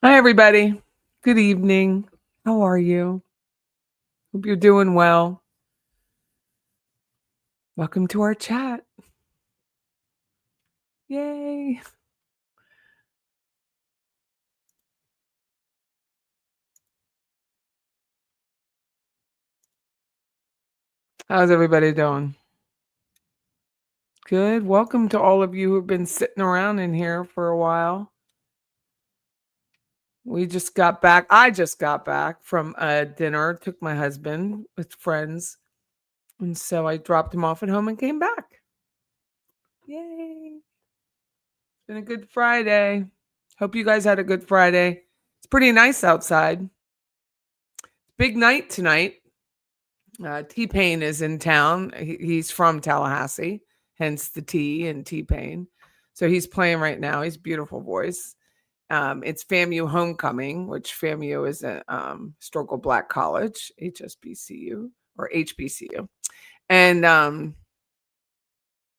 Hi, everybody. Good evening. How are you? Hope you're doing well. Welcome to our chat. Yay. How's everybody doing? Good. Welcome to all of you who've been sitting around in here for a while. We just got back. I just got back from a dinner, took my husband with friends. And so I dropped him off at home and came back. Yay. It's been a good Friday. Hope you guys had a good Friday. It's pretty nice outside. Big night tonight. T-Pain is in town. He's from Tallahassee, hence the T and T-Pain. So he's playing right now. He's a beautiful voice. It's FAMU Homecoming, which FAMU is a historical Black college, HSBCU or HBCU. And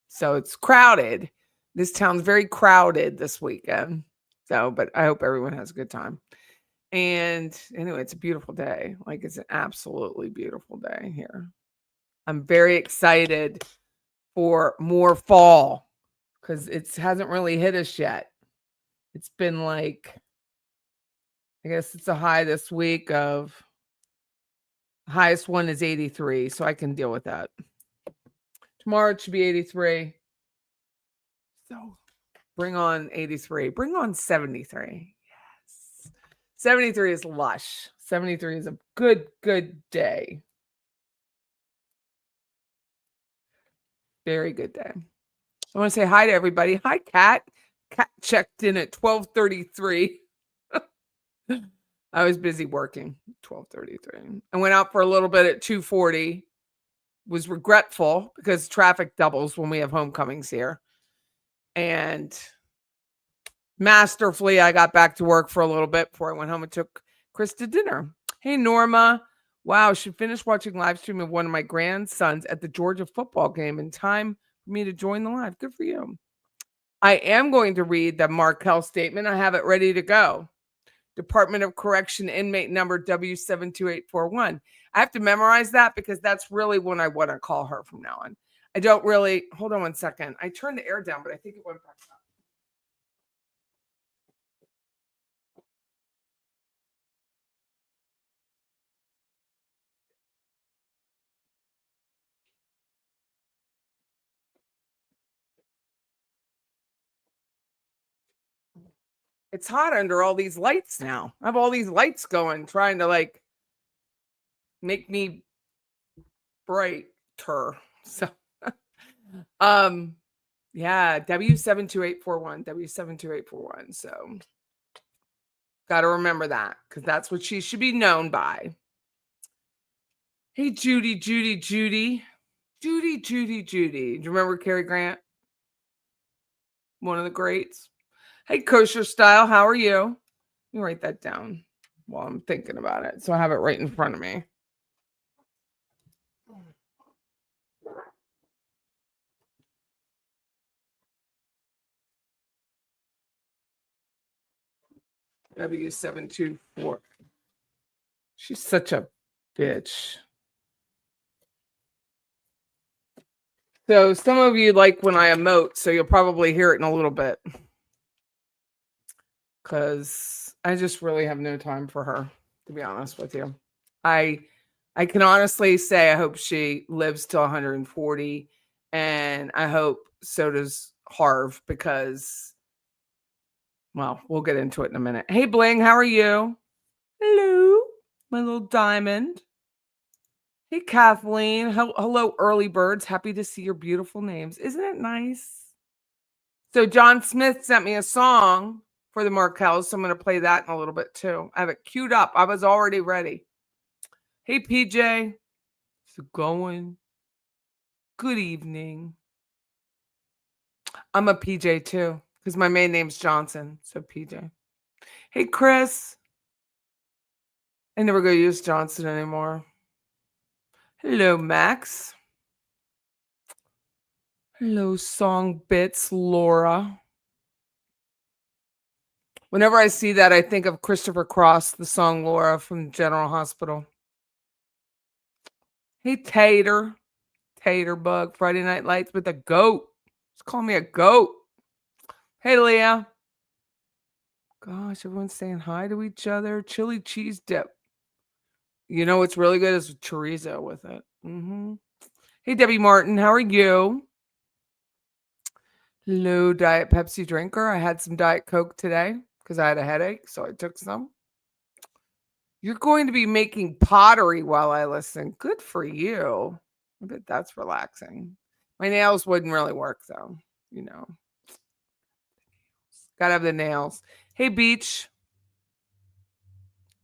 so it's crowded. This town's very crowded this weekend. So, but I hope everyone has a good time. And anyway, it's a beautiful day. Like it's an absolutely beautiful day here. I'm very excited for more fall because it hasn't really hit us yet. It's been like, I guess it's a high this week of highest one is 83, so I can deal with that. Tomorrow it should be 83. So bring on 83. Bring on 73. Yes. 73 is lush. 73 is a good day. Very good day. I want to say hi to everybody. Hi, Kat. Kat checked in at 12:33. I was busy working. 12:33. I went out for a little bit at 2:40. Was regretful because traffic doubles when we have homecomings here. And masterfully, I got back to work for a little bit before I went home and took Chris to dinner. Hey, Norma. Wow, she finished watching live stream of one of my grandsons at the Georgia football game in time for me to join the live. Good for you. I am going to read the Markel statement. I have it ready to go. Department of Correction inmate number W72841. I have to memorize that because that's really when I want to call her from now on. I don't really, hold on one second. I turned the air down, but I think it went back up. It's hot under all these lights now. I have all these lights going, trying to like make me brighter. So, um, yeah, W72841, W72841. So, got to remember that because that's what she should be known by. Hey, Judy. Do you remember Cary Grant? One of the greats. Hey, Kosher Style, how are you? Let me write that down while I'm thinking about it. So I have it right in front of me. W724. She's such a bitch. So some of you like when I emote, so you'll probably hear it in a little bit. Because I just really have no time for her, to be honest with you. I can honestly say I hope she lives till 140, and I hope so does Harv because, well, we'll get into it in a minute. Hey, Bling, how are you? Hello, my little diamond. Hey, Kathleen. Hello, early birds. Happy to see your beautiful names. Isn't it nice? So John Smith sent me a song for the Markells, so I'm going to play that in a little bit too. I have it queued up. I was already ready. Hey, PJ. How's it going? Good evening. I'm a PJ too because my main name's Johnson. So PJ. Hey, Chris. I never go use Johnson anymore. Hello, Max. Hello, Song Bits, Laura. Whenever I see that, I think of Christopher Cross, the song Laura from General Hospital. Hey, Tater Bug, Friday Night Lights with a goat. Just call me a goat. Hey, Leah. Gosh, everyone's saying hi to each other. Chili cheese dip. You know what's really good is chorizo with it. Hey, Debbie Martin, how are you? Hello, Diet Pepsi drinker. I had some Diet Coke today because I had a headache, so I took some. You're going to be making pottery while I listen. Good for you. I bet that's relaxing. My nails wouldn't really work, though. You know, gotta have the nails. Hey, Beach.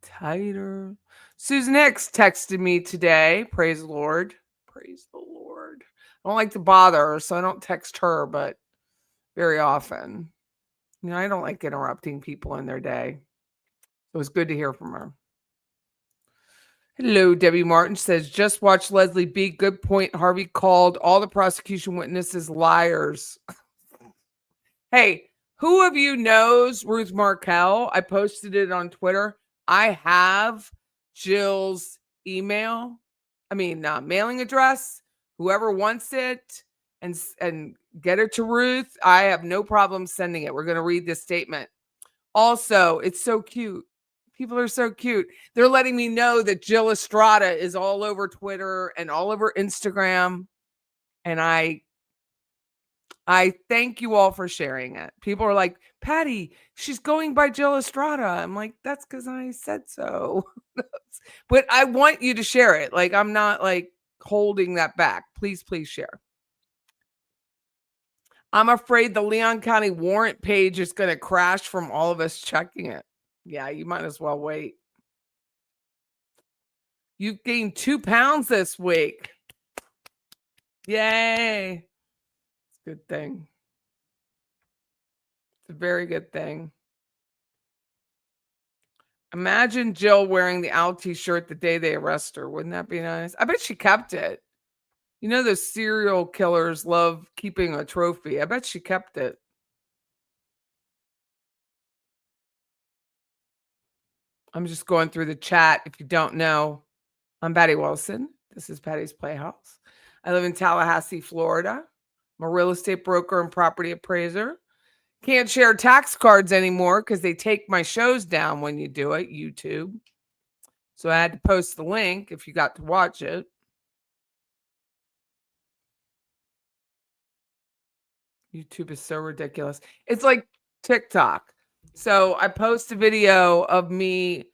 Tighter. Susan Hicks texted me today. Praise the Lord. Praise the Lord. I don't like to bother her, so I don't text her, but very often. You know, I don't like interrupting people in their day. It was good to hear from her. Hello, Debbie Martin says, just watch Leslie B. Good point. Harvey called all the prosecution witnesses liars. Hey, who of you knows Ruth Markel? I posted it on Twitter. I have Jill's mailing address. Whoever wants it and get it to Ruth, I have no problem sending it. We're going to read this statement. Also, it's so cute. People are so cute. They're letting me know that Jill Estrada is all over Twitter and all over Instagram. And I thank you all for sharing it. People are like, Patty, she's going by Jill Estrada. I'm like, that's because I said so. But I want you to share it. Like, I'm not like holding that back. Please share. I'm afraid the Leon County warrant page is going to crash from all of us checking it. Yeah, you might as well wait. You've gained 2 pounds this week. Yay. It's a good thing. It's a very good thing. Imagine Jill wearing the owl t-shirt the day they arrest her. Wouldn't that be nice? I bet she kept it. You know, those serial killers love keeping a trophy. I bet she kept it. I'm just going through the chat. If you don't know, I'm Patty Wilson. This is Patty's Playhouse. I live in Tallahassee, Florida. I'm a real estate broker and property appraiser. Can't share tax cards anymore because they take my shows down when you do it, YouTube. So I had to post the link if you got to watch it. YouTube is so ridiculous. It's like TikTok. So I post a video of me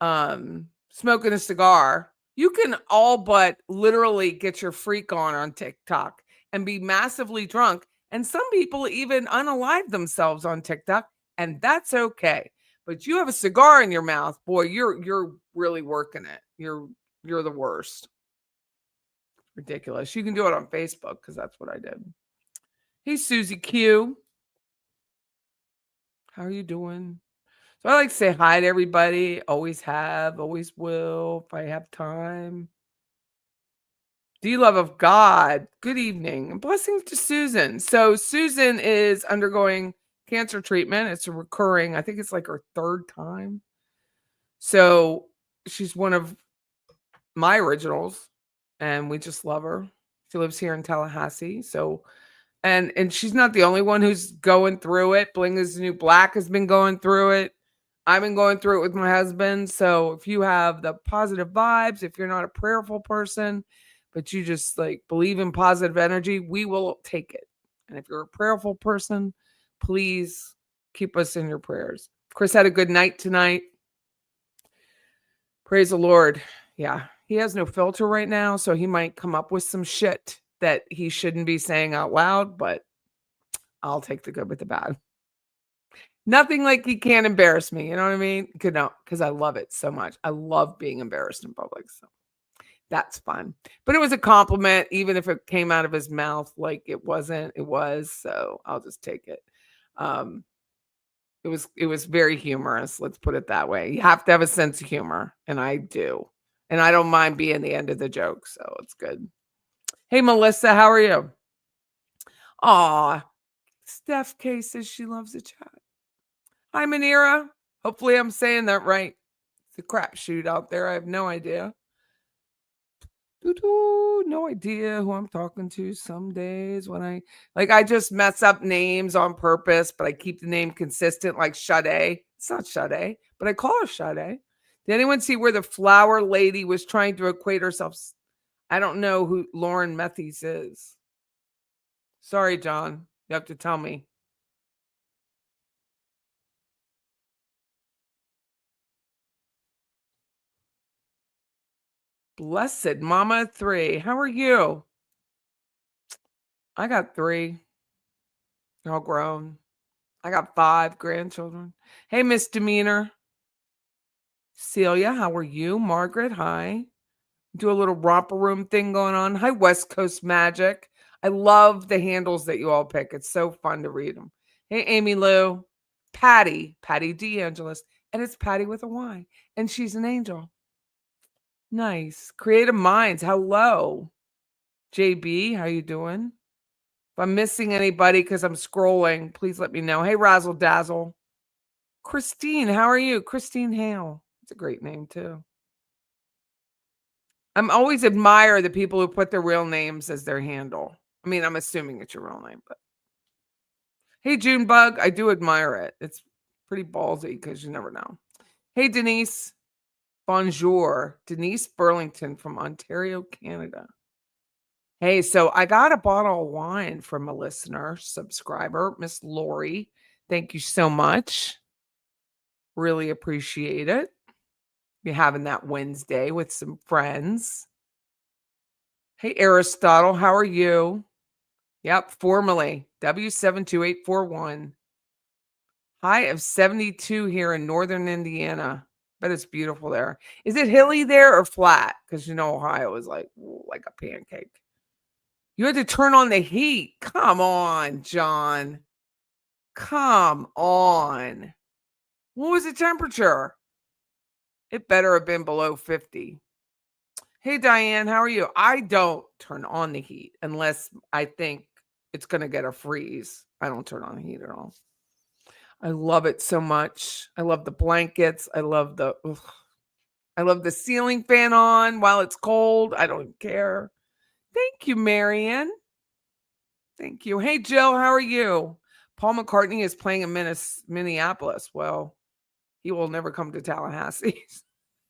smoking a cigar. You can all but literally get your freak on TikTok and be massively drunk. And some people even unalive themselves on TikTok, and that's okay. But you have a cigar in your mouth, boy, you're really working it. You're the worst. Ridiculous. You can do it on Facebook because that's what I did. Hey, Susie Q. How are you doing? So I like to say hi to everybody. Always have, always will, if I have time. The love of God. Good evening. And blessings to Susan. So Susan is undergoing cancer treatment. It's a recurring, I think it's like her 3rd time. So she's one of my originals, and we just love her. She lives here in Tallahassee. So and she's not the only one who's going through it. Bling is the New Black has been going through it. I've been going through it with my husband. So if you have the positive vibes, if you're not a prayerful person, but you just like believe in positive energy, we will take it. And if you're a prayerful person, please keep us in your prayers. Chris had a good night tonight. Praise the Lord. Yeah, he has no filter right now, so he might come up with some shit that he shouldn't be saying out loud, but I'll take the good with the bad. Nothing like he can't embarrass me. You know what I mean? No, because I love it so much. I love being embarrassed in public. So that's fun. But it was a compliment, even if it came out of his mouth like it wasn't. It was. So I'll just take it. It was very humorous. Let's put it that way. You have to have a sense of humor, and I do. And I don't mind being the end of the joke. So it's good. Hey, Melissa, how are you? Aw, Steph K says she loves the chat. Hi, Manira. Hopefully I'm saying that right. It's a crapshoot out there. I have no idea. No idea who I'm talking to some days when I just mess up names on purpose, but I keep the name consistent, like Sade. It's not Sade, but I call her Sade. Did anyone see where the flower lady was trying to equate herself? I don't know who Lauren Methies is. Sorry, John. You have to tell me. Blessed Mama 3. How are you? I got 3. They're all grown. I got 5 grandchildren. Hey, Miss Demeanor. Celia, how are you? Margaret, hi. Do a little romper room thing going on. Hi, West Coast Magic. I love the handles that you all pick. It's so fun to read them. Hey, Amy Lou. Patty DeAngelis. And it's Patty with a Y. And she's an angel. Nice. Creative Minds. Hello. JB, how you doing? If I'm missing anybody because I'm scrolling, please let me know. Hey, Razzle Dazzle. Christine, how are you? Christine Hale. It's a great name, too. I'm always admire the people who put their real names as their handle. I mean, I'm assuming it's your real name, but hey, Junebug, I do admire it. It's pretty ballsy because you never know. Hey, Denise. Bonjour. Denise Burlington from Ontario, Canada. Hey, so I got a bottle of wine from a listener, subscriber, Miss Lori. Thank you so much. Really appreciate it. Be having that Wednesday with some friends. Hey, Aristotle, how are you? Yep, formally W72841. High of 72 here in northern Indiana. Bet it's beautiful there. Is it hilly there or flat? Because Ohio is like a pancake. You had to turn on the heat. Come on, John. Come on. What was the temperature? It better have been below 50. Hey, Diane, how are you? I don't turn on the heat unless I think it's going to get a freeze. I don't turn on the heat at all. I love it so much. I love the blankets. I love the ceiling fan on while it's cold. I don't care. Thank you, Marianne. Thank you. Hey, Jill, how are you? Paul McCartney is playing in Minneapolis. Well, he will never come to Tallahassee.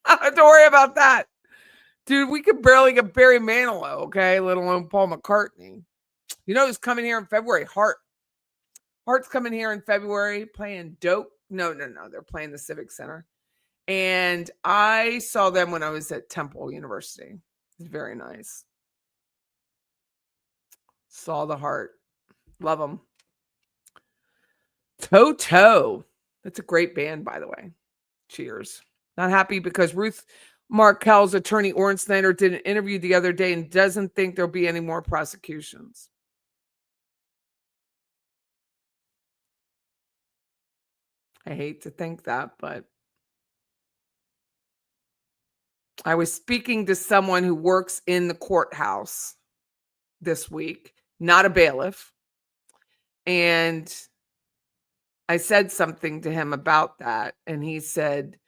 Don't worry about that. Dude, we could barely get Barry Manilow, okay? Let alone Paul McCartney. You know who's coming here in February? Heart's coming here in February playing Dope. No. They're playing the Civic Center. And I saw them when I was at Temple University. It's very nice. Saw the Heart. Love them. Toto. That's a great band, by the way. Cheers. Not happy because Ruth Markel's attorney, Oren Snyder, did an interview the other day and doesn't think there'll be any more prosecutions. I hate to think that, but I was speaking to someone who works in the courthouse this week, not a bailiff. And I said something to him about that. And he said,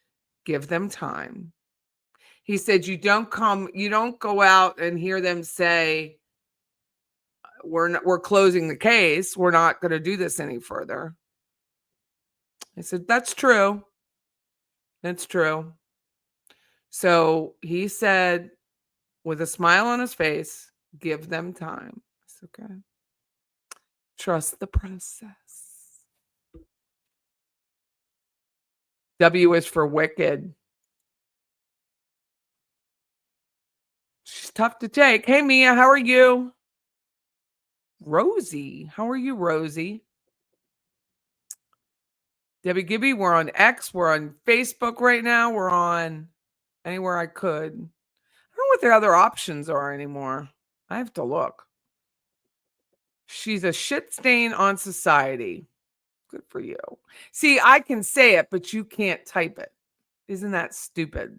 give them time. He said, you don't go out and hear them say, we're closing the case. We're not going to do this any further. I said, that's true. That's true. So he said, with a smile on his face, give them time. It's okay. Trust the process. W is for wicked. She's tough to take. Hey, Mia, how are you? Rosie. How are you, Rosie? Debbie Gibby, we're on X. We're on Facebook right now. We're on anywhere I could. I don't know what their other options are anymore. I have to look. She's a shit stain on society. Good for you. See, I can say it, but you can't type it. Isn't that stupid?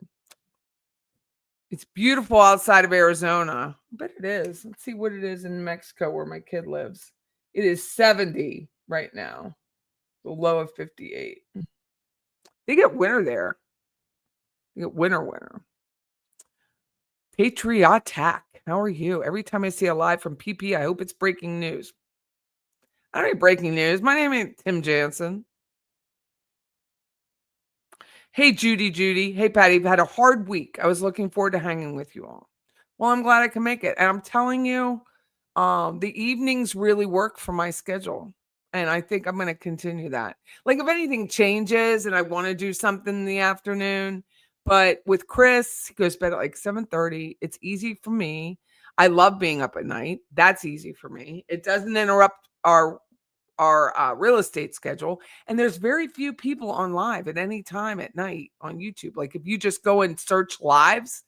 It's beautiful outside of Arizona. I bet it is. Let's see what it is in Mexico where my kid lives. It is 70 right now. The low of 58. They get winter there. They get winter. Patriotic. How are you? Every time I see a live from PP, I hope it's breaking news. I don't need breaking news. My name ain't Tim Jansen. Hey, Judy. Hey, Patty. I've had a hard week. I was looking forward to hanging with you all. Well, I'm glad I can make it. And I'm telling you, the evenings really work for my schedule. And I think I'm going to continue that. Like if anything changes and I want to do something in the afternoon, but with Chris, he goes to bed at like 7:30. It's easy for me. I love being up at night. That's easy for me. It doesn't interrupt our real estate schedule. And there's very few people on live at any time at night on YouTube. Like if you just go and search lives,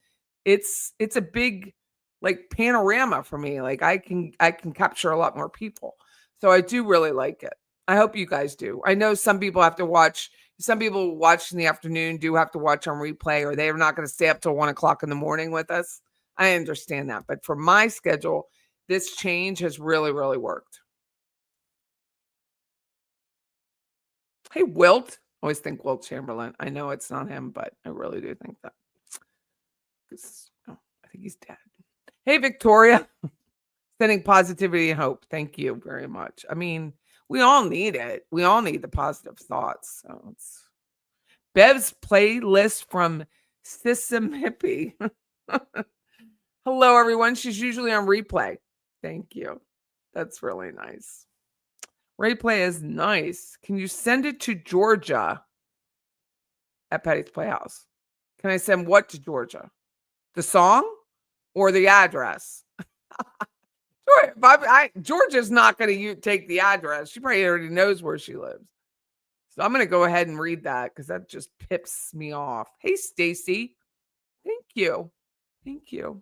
it's a big like panorama for me. Like I can capture a lot more people. So I do really like it. I hope you guys do. I know some people have to watch. Some people watch in the afternoon do have to watch on replay, or they're not going to stay up till 1 o'clock in the morning with us. I understand that, but for my schedule, this change has really, really worked. Hey, Wilt. I always think Wilt Chamberlain. I know it's not him, but I really do think that. I think he's dead. Hey, Victoria. Sending positivity and hope. Thank you very much. I mean, we all need it. We all need the positive thoughts. So it's Bev's playlist from Sissum Hippie. Hello, everyone. She's usually on replay. Thank you. That's really nice. Replay is nice. Can you send it to Georgia at Patty's Playhouse? Can I send what to Georgia? The song or the address? Sure. Georgia's not going to take the address. She probably already knows where she lives. So I'm going to go ahead and read that because that just pips me off. Hey, Stacy. Thank you. Thank you.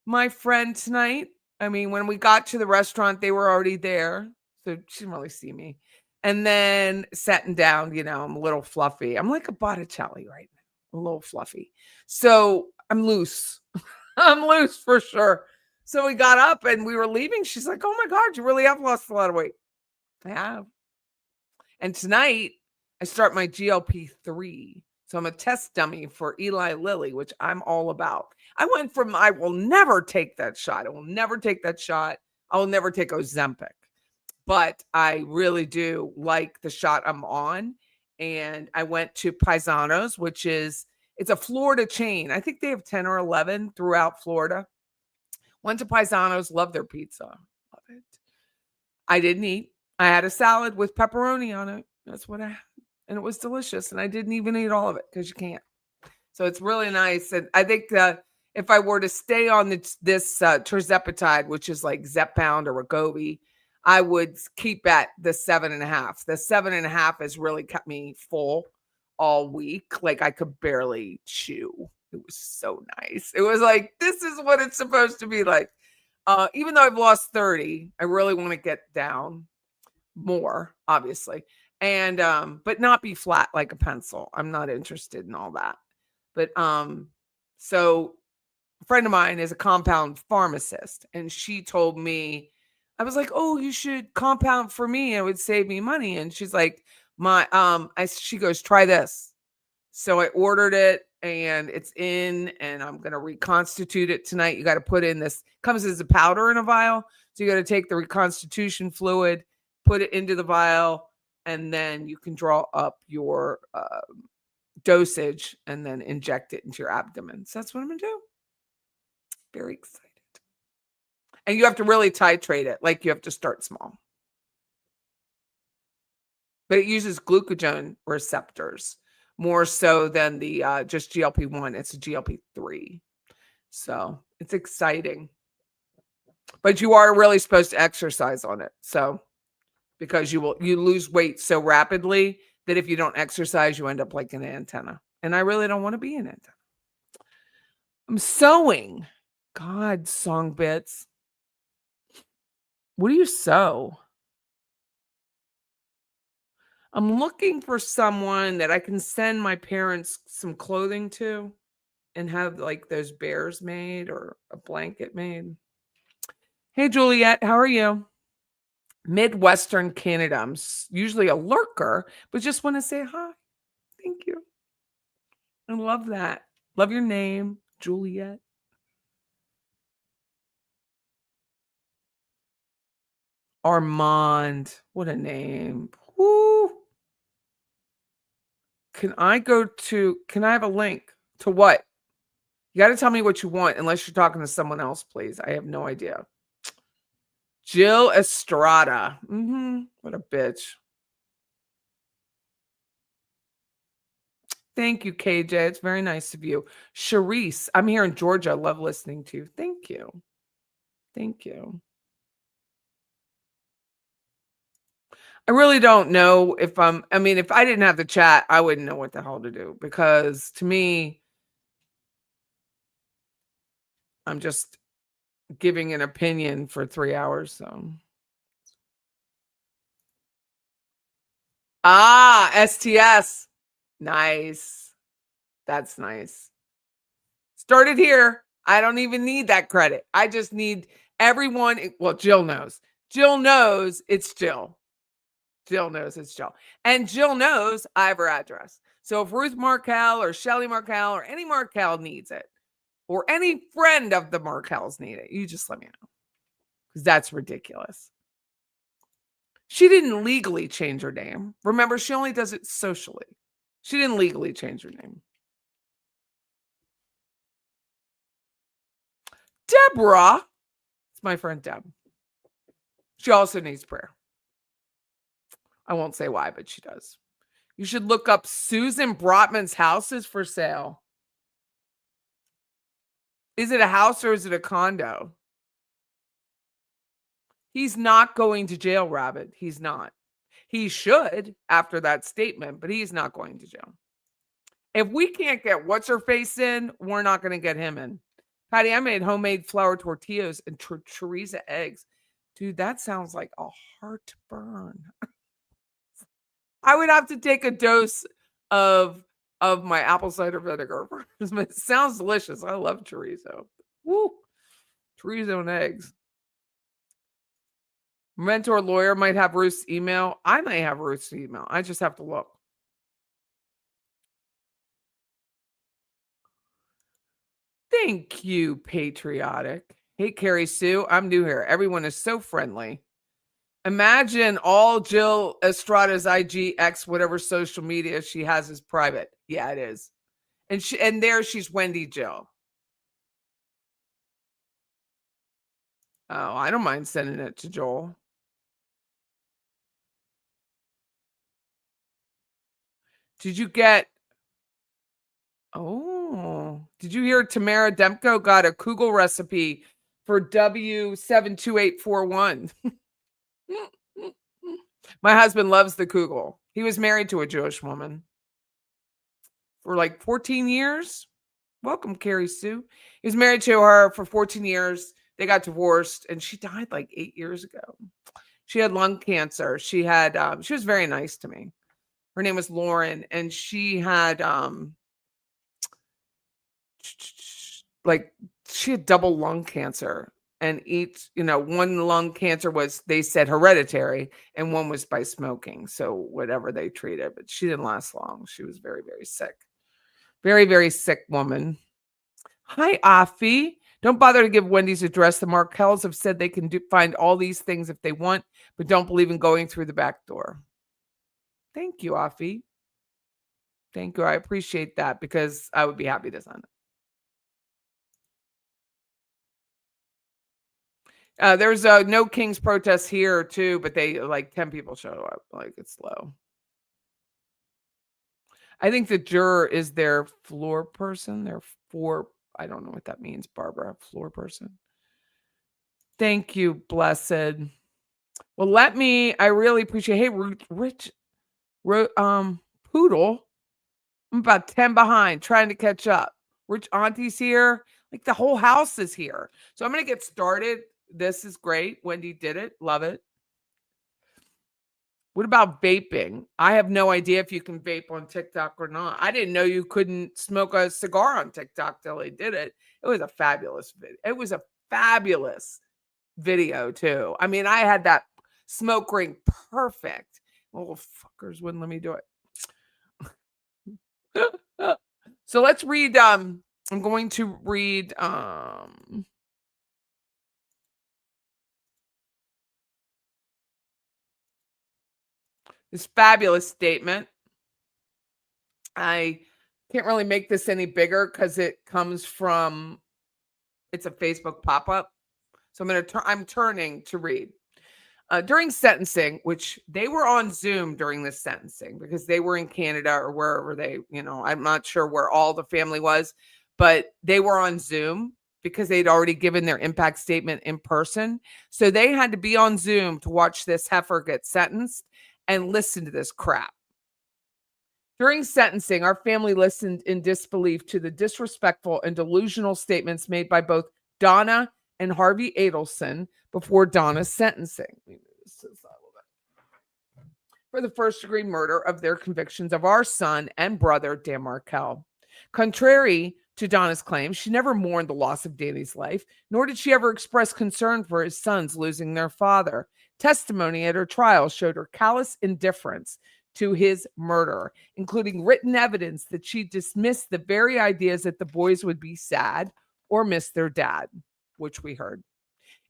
My friend tonight, I mean, when we got to the restaurant, they were already there. So she didn't really see me. And then sitting down, I'm a little fluffy. I'm like a Botticelli right now, a little fluffy. So I'm loose. I'm loose for sure. So we got up and we were leaving. She's like, oh my God, you really have lost a lot of weight. I have. And tonight I start my GLP-3. So I'm a test dummy for Eli Lilly, which I'm all about. I went from, I will never take that shot. I will never take that shot. I will never take Ozempic. But I really do like the shot I'm on. And I went to Paisanos, which it's a Florida chain. I think they have 10 or 11 throughout Florida. Went to Paisanos, love their pizza. Love it. I didn't eat. I had a salad with pepperoni on it. That's what I had. And it was delicious. And I didn't even eat all of it because you can't. So it's really nice. And I think if I were to stay on this tirzepatide, which is like Zepbound or Wegovy, I would keep at the 7.5. The 7.5 has really kept me full all week. Like I could barely chew. It was so nice. It was like, this is what it's supposed to be like. Even though I've lost 30, I really want to get down more, obviously. And but not be flat like a pencil. I'm not interested in all that. But so a friend of mine is a compound pharmacist, and she told me, I was like, oh, you should compound for me. It would save me money. And she's like, she goes, try this. So I ordered it and it's in, and I'm going to reconstitute it tonight. You got to put in this, comes as a powder in a vial. So you got to take the reconstitution fluid, put it into the vial, and then you can draw up your dosage and then inject it into your abdomen. So that's what I'm going to do. Very excited. And you have to really titrate it. Like you have to start small. But it uses glucagon receptors more so than the just GLP-1. It's a GLP-3. So it's exciting. But you are really supposed to exercise on it. So because you lose weight so rapidly that if you don't exercise, you end up like an antenna. And I really don't want to be an antenna. I'm sewing. God, song bits. What do you sew? I'm looking for someone that I can send my parents some clothing to and have like those bears made or a blanket made. Hey, Juliet, how are you? Midwestern Canada. I'm usually a lurker, but just want to say hi. Thank you. I love that. Love your name, Juliet. Armand. What a name. Woo. Can I have a link to what? You got to tell me what you want, unless you're talking to someone else, please. I have no idea. Jill Estrada. What a bitch. Thank you, KJ. It's very nice of you. Charisse, I'm here in Georgia. I love listening to you. Thank you. Thank you. I really don't know if if I didn't have the chat, I wouldn't know what the hell to do, because to me, I'm just giving an opinion for 3 hours. So, STS. Nice. That's nice. Started here. I don't even need that credit. I just need everyone. Well, Jill knows. Jill knows it's Jill. Jill knows it's Jill. And Jill knows I have her address. So if Ruth Markel or Shelly Markel or any Markel needs it, or any friend of the Markels need it, you just let me know. Because that's ridiculous. She didn't legally change her name. Remember, she only does it socially. She didn't legally change her name. Deborah. It's my friend Deb. She also needs prayer. I won't say why, but she does. You should look up Susan Brotman's houses for sale. Is it a house or is it a condo? He's not going to jail, Rabbit. He's not. He should after that statement, but he's not going to jail. If we can't get what's her face in, we're not going to get him in. Patty, I made homemade flour tortillas and chorizo eggs. Dude, that sounds like a heartburn. I would have to take a dose of my apple cider vinegar. It sounds delicious. I love chorizo. Woo! Chorizo and eggs. Mentor lawyer might have Ruth's email. I might have Ruth's email. I just have to look. Thank you, patriotic. Hey, Carrie Sue. I'm new here. Everyone is so friendly. Imagine all Jill Estrada's IG, X, whatever social media she has is private. Yeah, it is. And there she's Wendy Jill. Oh, I don't mind sending it to Joel. Did you get... Oh, did you hear Tamara Demko got a Kugel recipe for W72841? My husband loves the Kugel. He was married to a Jewish woman for like 14 years. Welcome, Carrie Sue. He was married to her for 14 years. They got divorced and she died like 8 years ago. She had lung cancer. She was very nice to me. Her name was Lauren, and she had she had double lung cancer, and one lung cancer was, they said, hereditary, and one was by smoking. So whatever they treated, but she didn't last long. She was very, very sick. Very, very sick woman. Hi, Afi. Don't bother to give Wendy's address. The Markels have said they can find all these things if they want, but don't believe in going through the back door. Thank you, Afi. Thank you. I appreciate that, because I would be happy to send it. There's a No Kings protest here too, but they 10 people show up. Like, it's low. I think the juror is their floor person. I don't know what that means, Barbara. Floor person. Thank you, blessed. Well, I really appreciate. Hey, Poodle. I'm about 10 behind, trying to catch up. Rich Auntie's here. Like, the whole house is here. So I'm going to get started. This is great. Wendy did it. Love it. What about vaping? I have no idea if you can vape on TikTok or not. I didn't know you couldn't smoke a cigar on TikTok till they did it. It was a fabulous video. It was a fabulous video too. I mean, I had that Smoke ring, perfect. Little fuckers wouldn't let me do it. So let's read. I'm going to read this fabulous statement. I can't really make this any bigger because it comes from, it's a Facebook pop-up. So I'm turning to read. During sentencing, which they were on Zoom during this sentencing because they were in Canada or wherever I'm not sure where all the family was, but they were on Zoom because they'd already given their impact statement in person. So they had to be on Zoom to watch this heifer get sentenced and listen to this crap. During sentencing, our family listened in disbelief to the disrespectful and delusional statements made by both Donna and Harvey Adelson before Donna's sentencing for the first-degree murder of their convictions of our son and brother, Dan Markel. Contrary to Donna's claims, she never mourned the loss of Danny's life, nor did she ever express concern for his sons losing their father. Testimony at her trial showed her callous indifference to his murder, including written evidence that she dismissed the very ideas that the boys would be sad or miss their dad, which we heard.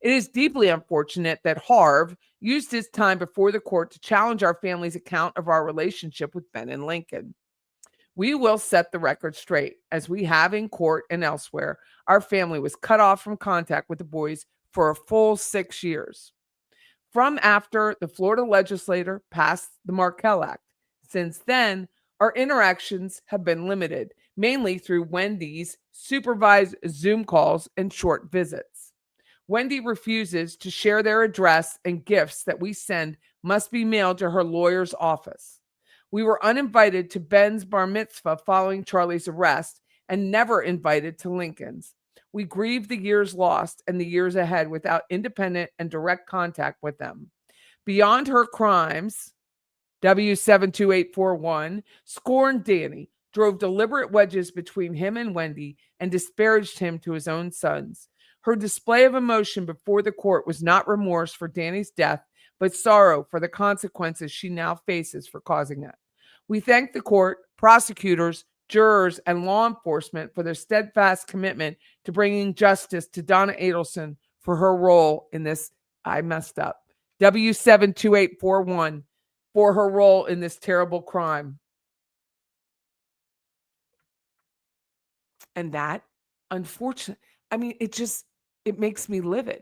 It is deeply unfortunate that Harv used his time before the court to challenge our family's account of our relationship with Ben and Lincoln. We will set the record straight. As we have in court and elsewhere, our family was cut off from contact with the boys for a full 6 years. From after the Florida legislature passed the Markel Act. Since then, our interactions have been limited, mainly through Wendy's supervised Zoom calls and short visits. Wendy refuses to share their address, and gifts that we send must be mailed to her lawyer's office. We were uninvited to Ben's bar mitzvah following Charlie's arrest and never invited to Lincoln's. We grieve the years lost and the years ahead without independent and direct contact with them. Beyond her crimes, W72841 scorned Danny, drove deliberate wedges between him and Wendy, and disparaged him to his own sons. Her display of emotion before the court was not remorse for Danny's death, but sorrow for the consequences she now faces for causing it. We thank the court, prosecutors, jurors, and law enforcement for their steadfast commitment to bringing justice to Donna Adelson for her role in this, I messed up, W72841, for her role in this terrible crime. And that, unfortunately, it makes me livid.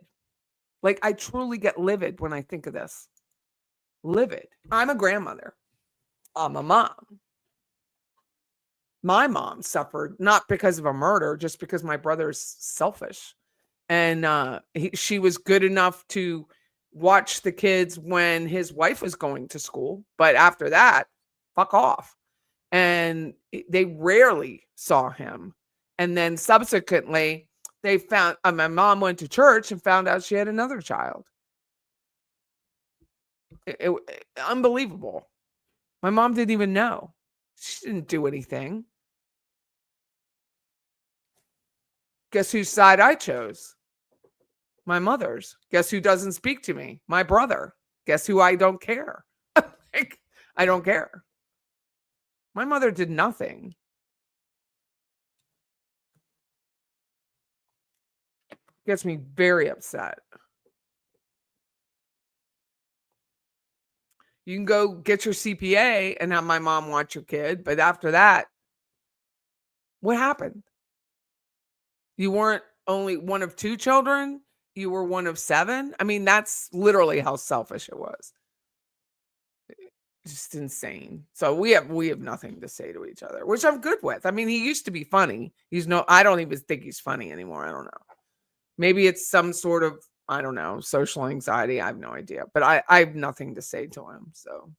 Like, I truly get livid when I think of this. Livid. I'm a grandmother. I'm a mom. My mom suffered not because of a murder, just because my brother's selfish. And she was good enough to watch the kids when his wife was going to school. But after that, fuck off. And they rarely saw him. And then subsequently, they found my mom went to church and found out she had another child. Unbelievable. My mom didn't even know. She didn't do anything. Guess whose side I chose? My mother's. Guess who doesn't speak to me? My brother. Guess who I don't care? I don't care. My mother did nothing. Gets me very upset. You can go get your CPA and have my mom watch your kid, but after that, what happened? You weren't only one of 2 children, you were one of 7. I mean, that's literally how selfish it was. Just insane. So we have nothing to say to each other, which I'm good with. I mean, he used to be funny. I don't even think he's funny anymore. I don't know. Maybe it's some sort of, I don't know, social anxiety. I have no idea. But I have nothing to say to him. So,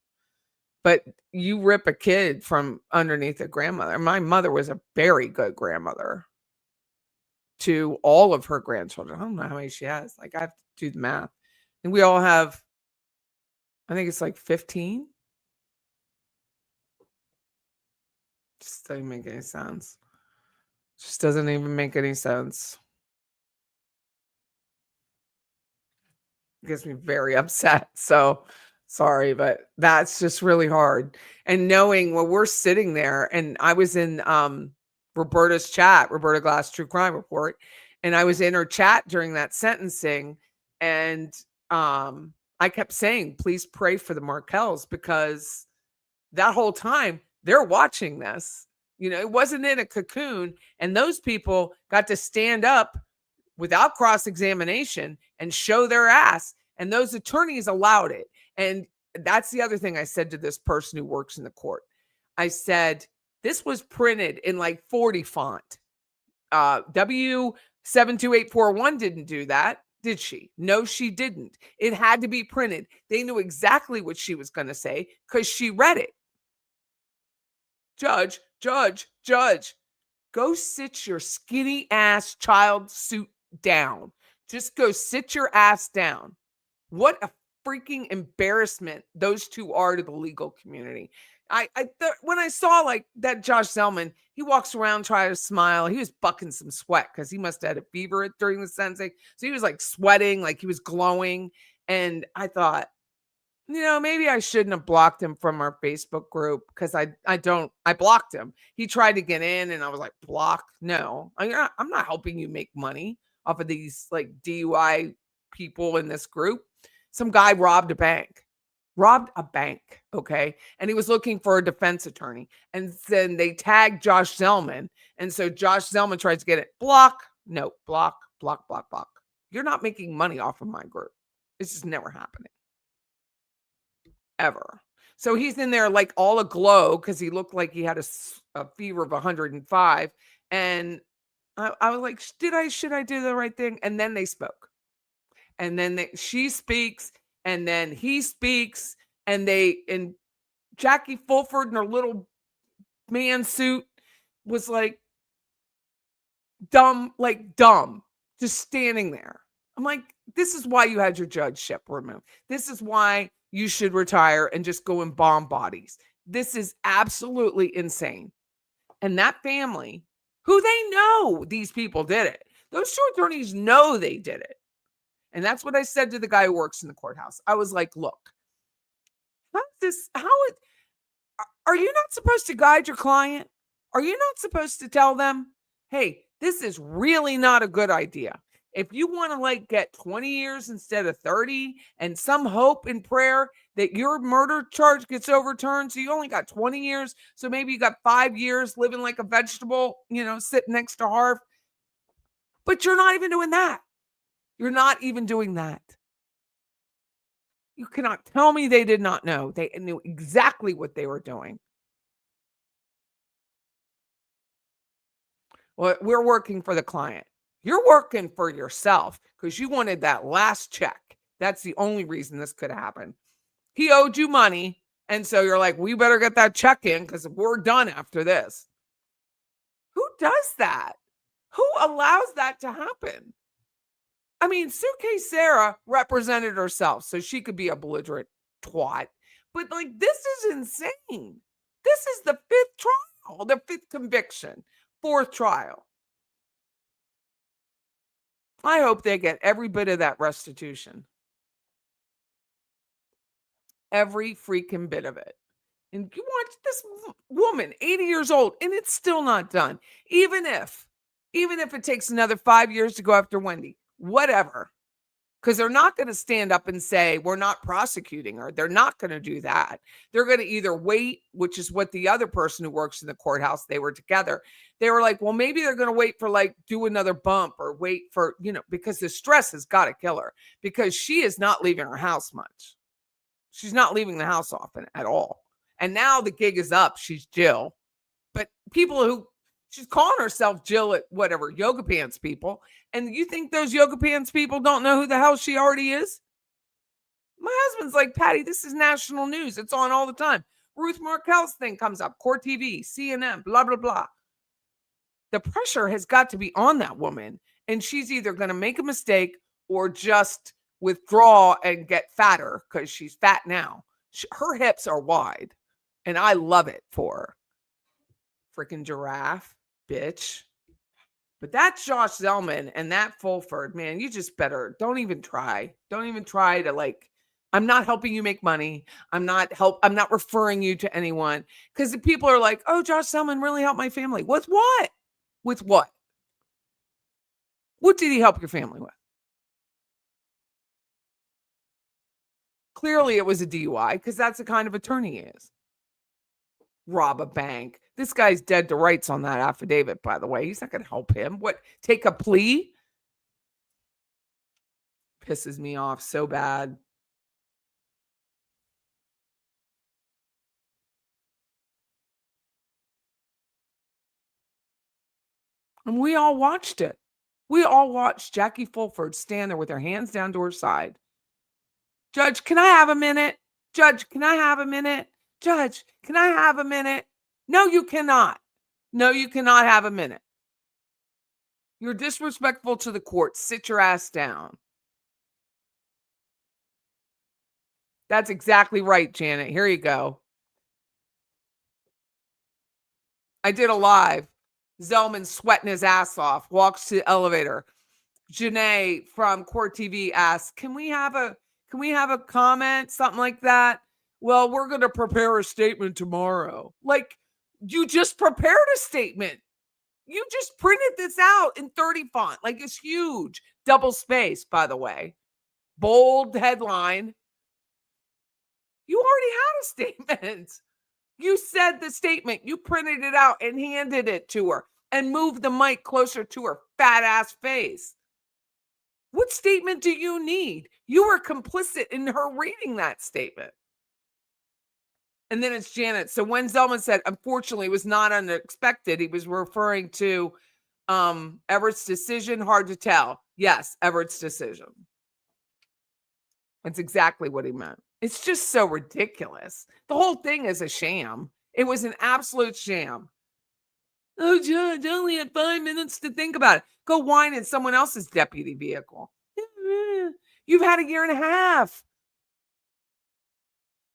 but you rip a kid from underneath a grandmother. My mother was a very good grandmother to all of her grandchildren. I don't know how many she has. Like, I have to do the math. And we all have, I think it's like 15. Just doesn't make any sense. Just doesn't even make any sense. gets me very upset. So sorry, but that's just really hard. And knowing when we're sitting there, and I was in Roberta's chat, Roberta Glass True Crime Report, and I was in her chat during that sentencing, and I kept saying, please pray for the Markells, because that whole time they're watching this. It wasn't in a cocoon, and those people got to stand up without cross-examination and show their ass, and those attorneys allowed it. And that's the other thing I said to this person who works in the court. I said, this was printed in like 40 font. W72841 didn't do that, did she? No, she didn't. It had to be printed. They knew exactly what she was going to say because she read it. Judge, go sit your skinny ass child suit down. Just go sit your ass down. What a freaking embarrassment those two are to the legal community. When I saw like that Josh Zellman, he walks around trying to smile. He was bucking some sweat because he must have had a fever during the sentencing. So he was like sweating, like he was glowing. And I thought, maybe I shouldn't have blocked him from our Facebook group, because I blocked him. He tried to get in and I was like, block? No, I'm not helping you make money off of these like DUI people in this group. Some guy robbed a bank. Okay. And he was looking for a defense attorney. And then they tagged Josh Zellman. And so Josh Zellman tries to get it. Block. No, block. You're not making money off of my group. It's just never happening. Ever. So he's in there like all aglow because he looked like he had a fever of 105. And I was like, should I do the right thing? And then they spoke. And then she speaks, and then he speaks, and Jackie Fulford in her little man suit was like dumb, just standing there. I'm like, this is why you had your judgeship removed. This is why you should retire and just go and bomb bodies. This is absolutely insane. And that family, who they know these people did it. Those two attorneys know they did it. And that's what I said to the guy who works in the courthouse. I was like, look, are you not supposed to guide your client? Are you not supposed to tell them, hey, this is really not a good idea. If you want to like get 20 years instead of 30 and some hope and prayer that your murder charge gets overturned, so you only got 20 years, so maybe you got 5 years living like a vegetable, sitting next to Harv. But you're not even doing that. You're not even doing that. You cannot tell me they did not know. They knew exactly what they were doing. Well, we're working for the client. You're working for yourself because you wanted that last check. That's the only reason this could happen. He owed you money. And so you're like, we better get that check in because we're done after this. Who does that? Who allows that to happen? I mean, Suitcase Sarah represented herself, so she could be a belligerent twat. But like, this is insane. This is the 5th trial, the 5th conviction, 4th trial. I hope they get every bit of that restitution. Every freaking bit of it. And you watch this woman, 80 years old, and it's still not done. Even if it takes another 5 years to go after Wendy, whatever. Because they're not going to stand up and say, we're not prosecuting her. They're not going to do that. They're going to either wait, which is what the other person who works in the courthouse, they were together. They were like, well, maybe they're going to wait for like, do another bump or wait for, because the stress has got to kill her because she is not leaving her house much. She's not leaving the house often at all. And now the gig is up. She's Jill. But she's calling herself Jill at whatever, Yoga Pants people. And you think those Yoga Pants people don't know who the hell she already is? My husband's like, Patty, this is national news. It's on all the time. Ruth Markel's thing comes up, Court TV, CNN, blah, blah, blah. The pressure has got to be on that woman. And she's either going to make a mistake or just withdraw and get fatter because she's fat now. Her hips are wide. And I love it for her. Freaking giraffe, bitch. But that's Josh Zellman and that Fulford, man, you just better don't even try. Don't even try to like I'm not helping you make money. I'm not referring you to anyone because the people are like, "Oh, Josh Zellman really helped my family." With what? With what? What did he help your family with? Clearly it was a DUI because that's the kind of attorney he is. Rob a bank. This guy's dead to rights on that affidavit, by the way. He's not going to help him. What? Take a plea? Pisses me off so bad. And we all watched it. We all watched Jackie Fulford stand there with her hands down to her side. Judge, can I have a minute? Judge, can I have a minute? Judge, can I have a minute? No, you cannot. No, you cannot have a minute. You're disrespectful to the court. Sit your ass down. That's exactly right, Janet. Here you go. I did a live. Zellman sweating his ass off, walks to the elevator. Janae from Court TV asks, can we have a comment? Something like that. Well, we're going to prepare a statement tomorrow. Like, you just prepared a statement. You just printed this out in 30 font. Like, it's huge. Double space, by the way. Bold headline. You already had a statement. You said the statement. You printed it out and handed it to her and moved the mic closer to her fat ass face. What statement do you need? You were complicit in her reading that statement. And then it's Janet. So when Zellman said, unfortunately, it was not unexpected, he was referring to Everett's decision. Hard to tell. Yes, Everett's decision. That's exactly what he meant. It's just so ridiculous. The whole thing is a sham. It was an absolute sham. Oh, Judge, I only had 5 minutes to think about it. Go whine in someone else's deputy vehicle. You've had a year and a half.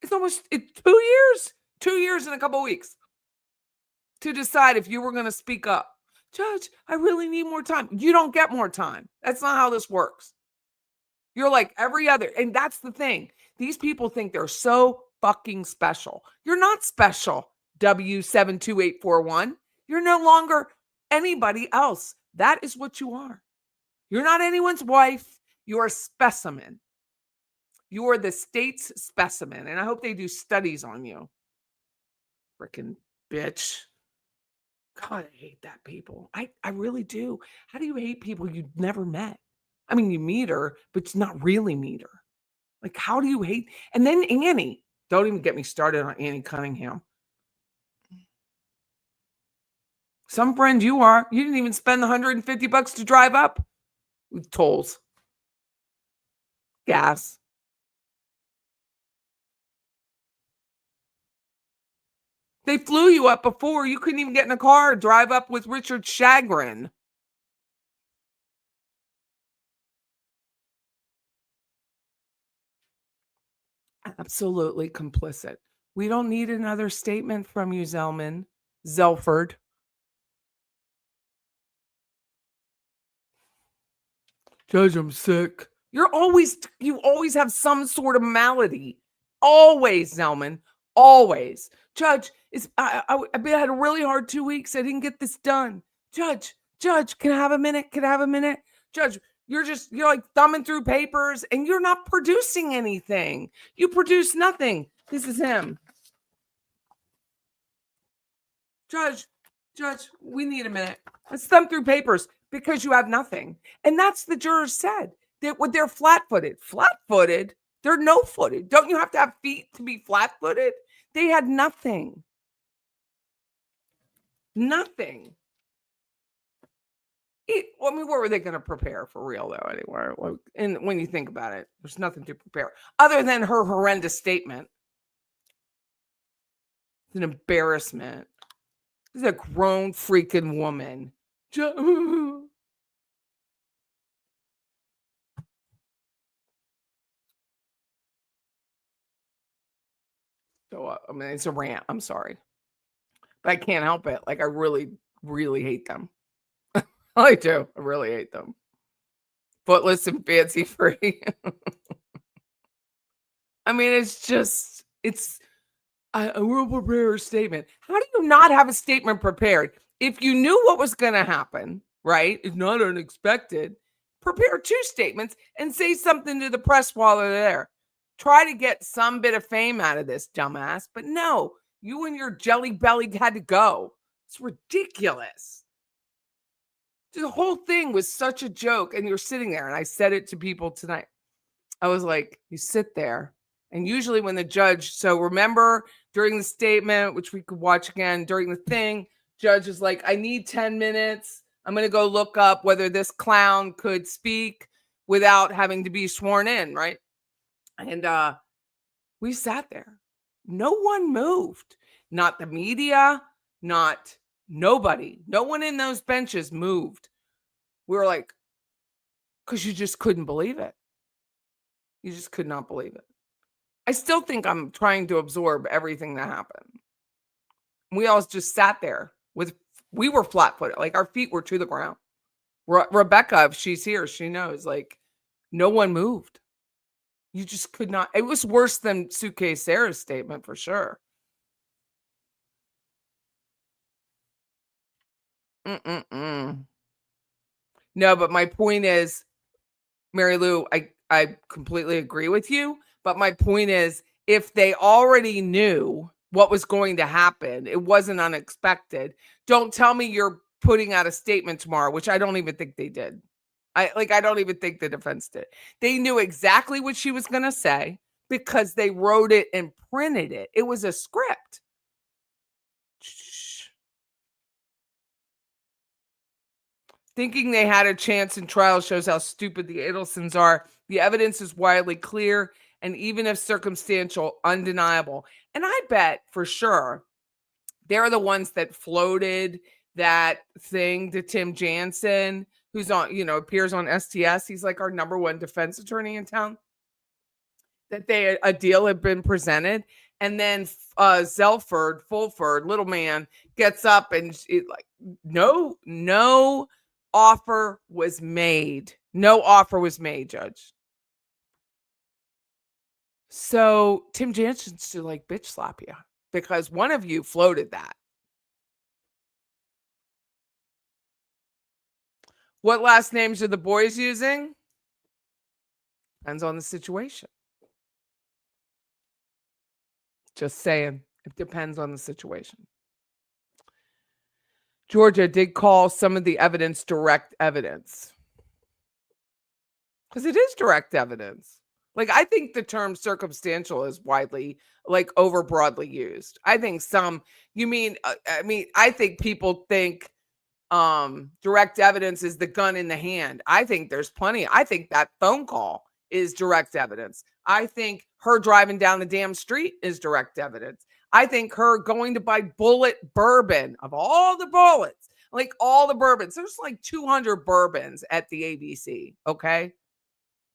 It's almost 2 years. 2 years and a couple weeks to decide if you were going to speak up. Judge, I really need more time. You don't get more time. That's not how this works. You're like every other. And that's the thing. These people think they're so fucking special. You're not special, W72841. You're no longer anybody else. That is what you are. You're not anyone's wife. You're a specimen. You are the state's specimen. And I hope they do studies on you. Freaking bitch. God, I hate that people. I really do. How do you hate people you've never met? I mean, you meet her, but you not really meet her. Like, how do you hate? And then Annie. Don't even get me started on Annie Cunningham. Some friend you are. You didn't even spend the $150 to drive up with tolls, gas. They flew you up before. You couldn't even get in a car, drive up with Richard Chagrin. Absolutely complicit. We don't need another statement from you, Zellman. Zelford. Judge, I'm sick. You always have some sort of malady. Always, Zellman. Always. Judge, I had a really hard 2 weeks. I didn't get this done. Judge, can I have a minute? Can I have a minute? Judge, you're like thumbing through papers and you're not producing anything. You produce nothing. This is him. Judge, we need a minute. Let's thumb through papers because you have nothing. And that's the jurors said. They're flat-footed. Flat-footed? They're no-footed. Don't you have to have feet to be flat-footed? They had nothing. Nothing. I mean, what were they going to prepare for real, though, anyway? And when you think about it, there's nothing to prepare other than her horrendous statement. It's an embarrassment. This is a grown freaking woman. So, I mean, it's a rant. I'm sorry. But I can't help it. Like, I really, really hate them. I do. I really hate them. Footless and fancy free. I mean, it's a real prepared statement. How do you not have a statement prepared? If you knew what was going to happen, right? It's not unexpected. Prepare two statements and say something to the press while they're there. Try to get some bit of fame out of this, dumbass. But no, you and your jelly belly had to go. It's ridiculous. The whole thing was such a joke. And you're sitting there, and I said it to people tonight. I was like, you sit there. And usually when the judge, so remember during the statement, which we could watch again during the thing, judge is like, I need 10 minutes. I'm going to go look up whether this clown could speak without having to be sworn in, right? And we sat there. No one moved. Not the media, not nobody. No one in those benches moved. We were like, because you just couldn't believe it. You just could not believe it. I still think I'm trying to absorb everything that happened. We all just sat there we were flat footed, like our feet were to the ground. Rebecca, if she's here, she knows, like no one moved. You just could not. It was worse than Suitcase Sarah's statement for sure. Mm-mm-mm. No, but my point is, Mary Lou, I completely agree with you. But my point is, if they already knew what was going to happen, it wasn't unexpected. Don't tell me you're putting out a statement tomorrow, which I don't even think they did. I don't even think the defense did. They knew exactly what she was going to say because they wrote it and printed it. It was a script. Shh. Thinking they had a chance in trial shows how stupid the Adelsons are. The evidence is widely clear and even if circumstantial, undeniable. And I bet for sure they're the ones that floated that thing to Tim Jansen, who's on, appears on STS. He's like our number one defense attorney in town. That a deal had been presented. And then Fulford, little man, gets up and no offer was made. No offer was made, Judge. So Tim Jansen's to like bitch slap you because one of you floated that. What last names are the boys using? Depends on the situation. Just saying. It depends on the situation. Georgia did call some of the evidence direct evidence. Because it is direct evidence. Like, I think the term circumstantial is widely, like, over broadly used. I think I think people think direct evidence is the gun in the hand. I think there's plenty. I think that phone call is direct evidence. I think her driving down the damn street is direct evidence. I think her going to buy bullet bourbon of all the bullets, like all the bourbons. There's like 200 bourbons at the ABC. Okay.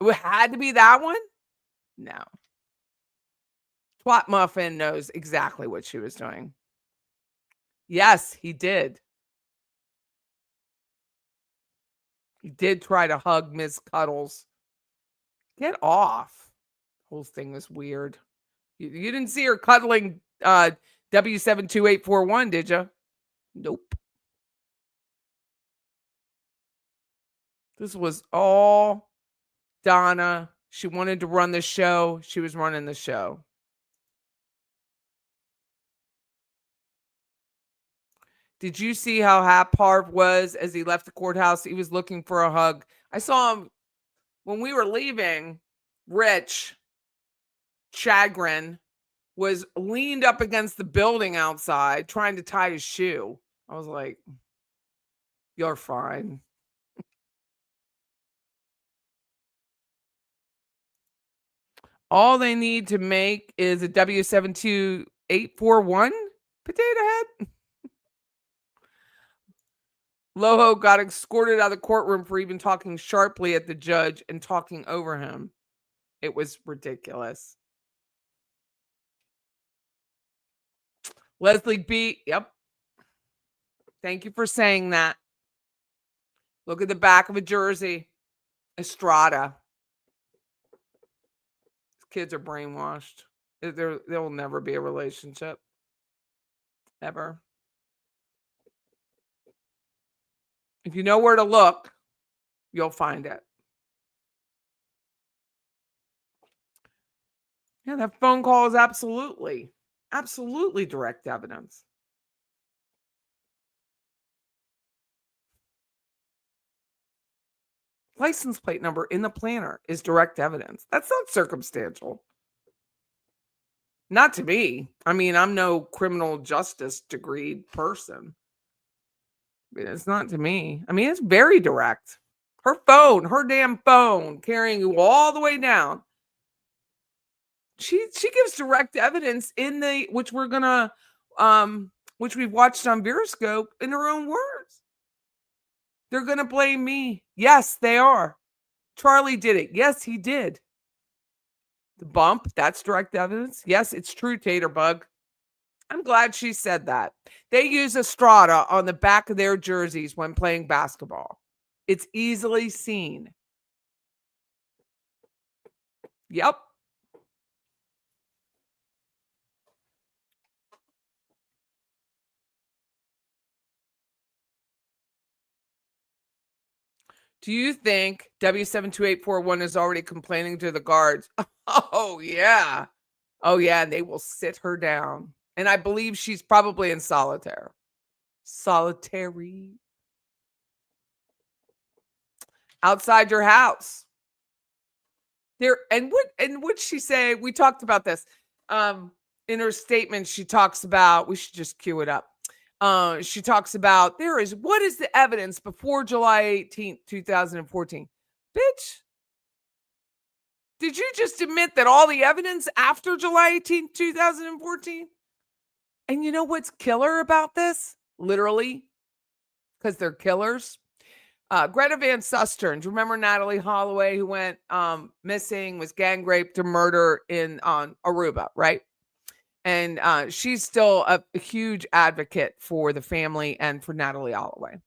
It had to be that one. No. Twat Muffin knows exactly what she was doing. Yes, he did. He did try to hug Ms. Cuddles. Get off. Whole thing was weird. You didn't see her cuddling W72841, did you? Nope. This was all Donna. She wanted to run the show. She was running the show. Did you see how Harv was as he left the courthouse? He was looking for a hug. I saw him when we were leaving. Rich Chagrin was leaned up against the building outside trying to tie his shoe. I was like, you're fine. All they need to make is a W72841 potato head. Loho got escorted out of the courtroom for even talking sharply at the judge and talking over him. It was ridiculous. Leslie B. Yep. Thank you for saying that. Look at the back of a jersey. Estrada. Kids are brainwashed. There will never be a relationship. Ever. If you know where to look, you'll find it. Yeah, that phone call is absolutely direct evidence. License plate number in the planner is direct evidence. That's not circumstantial. Not to me. I mean, I'm no criminal justice degree person. It's not to me. I mean, it's very direct. Her phone, her damn phone, carrying you all the way down. She gives direct evidence in the which we're gonna which we've watched on Veroscope in her own words. They're gonna blame me. Yes, they are. Charlie did it. Yes, he did. The bump, that's direct evidence. Yes, it's true, Taterbug. I'm glad she said that. They use Estrada on the back of their jerseys when playing basketball. It's easily seen. Yep. Do you think W72841 is already complaining to the guards? Oh, yeah. Oh, yeah. And they will sit her down. And I believe she's probably in solitaire. Solitary. Outside your house. There and what she say? We talked about this. In her statement, she talks about, we should just cue it up. She talks about what is the evidence before July 18th, 2014? Bitch, did you just admit that all the evidence after July 18th, 2014? And you know what's killer about this? Literally, because they're killers. Greta Van Susteren. Do you remember Natalie Holloway who went missing, was gang raped to murder in Aruba, right? And she's still a huge advocate for the family and for Natalie Holloway.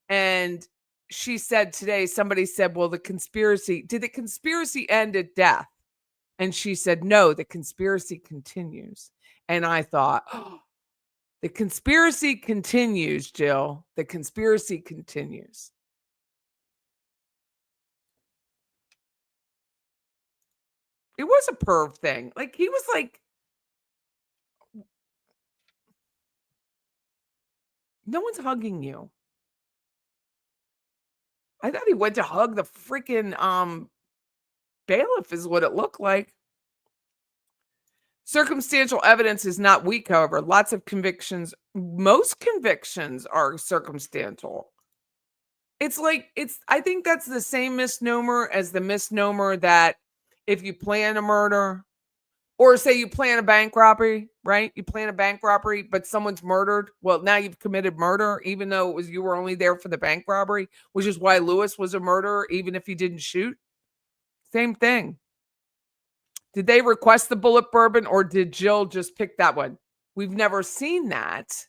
And she said today, somebody said, well, did the conspiracy end at death? And she said, no, the conspiracy continues. And I thought, oh, the conspiracy continues, Jill. The conspiracy continues. It was a perv thing. Like, he was like, no one's hugging you. I thought he went to hug the freaking bailiff is what it looked like. Circumstantial evidence is not weak, however. Lots of convictions, most convictions are circumstantial. I think that's the same misnomer as the misnomer that if you plan a murder, or say you plan a bank robbery, right? You plan a bank robbery, but someone's murdered. Well, now you've committed murder, even though you were only there for the bank robbery, which is why Lewis was a murderer, even if he didn't shoot. Same thing. Did they request the bullet bourbon or did Jill just pick that one? We've never seen that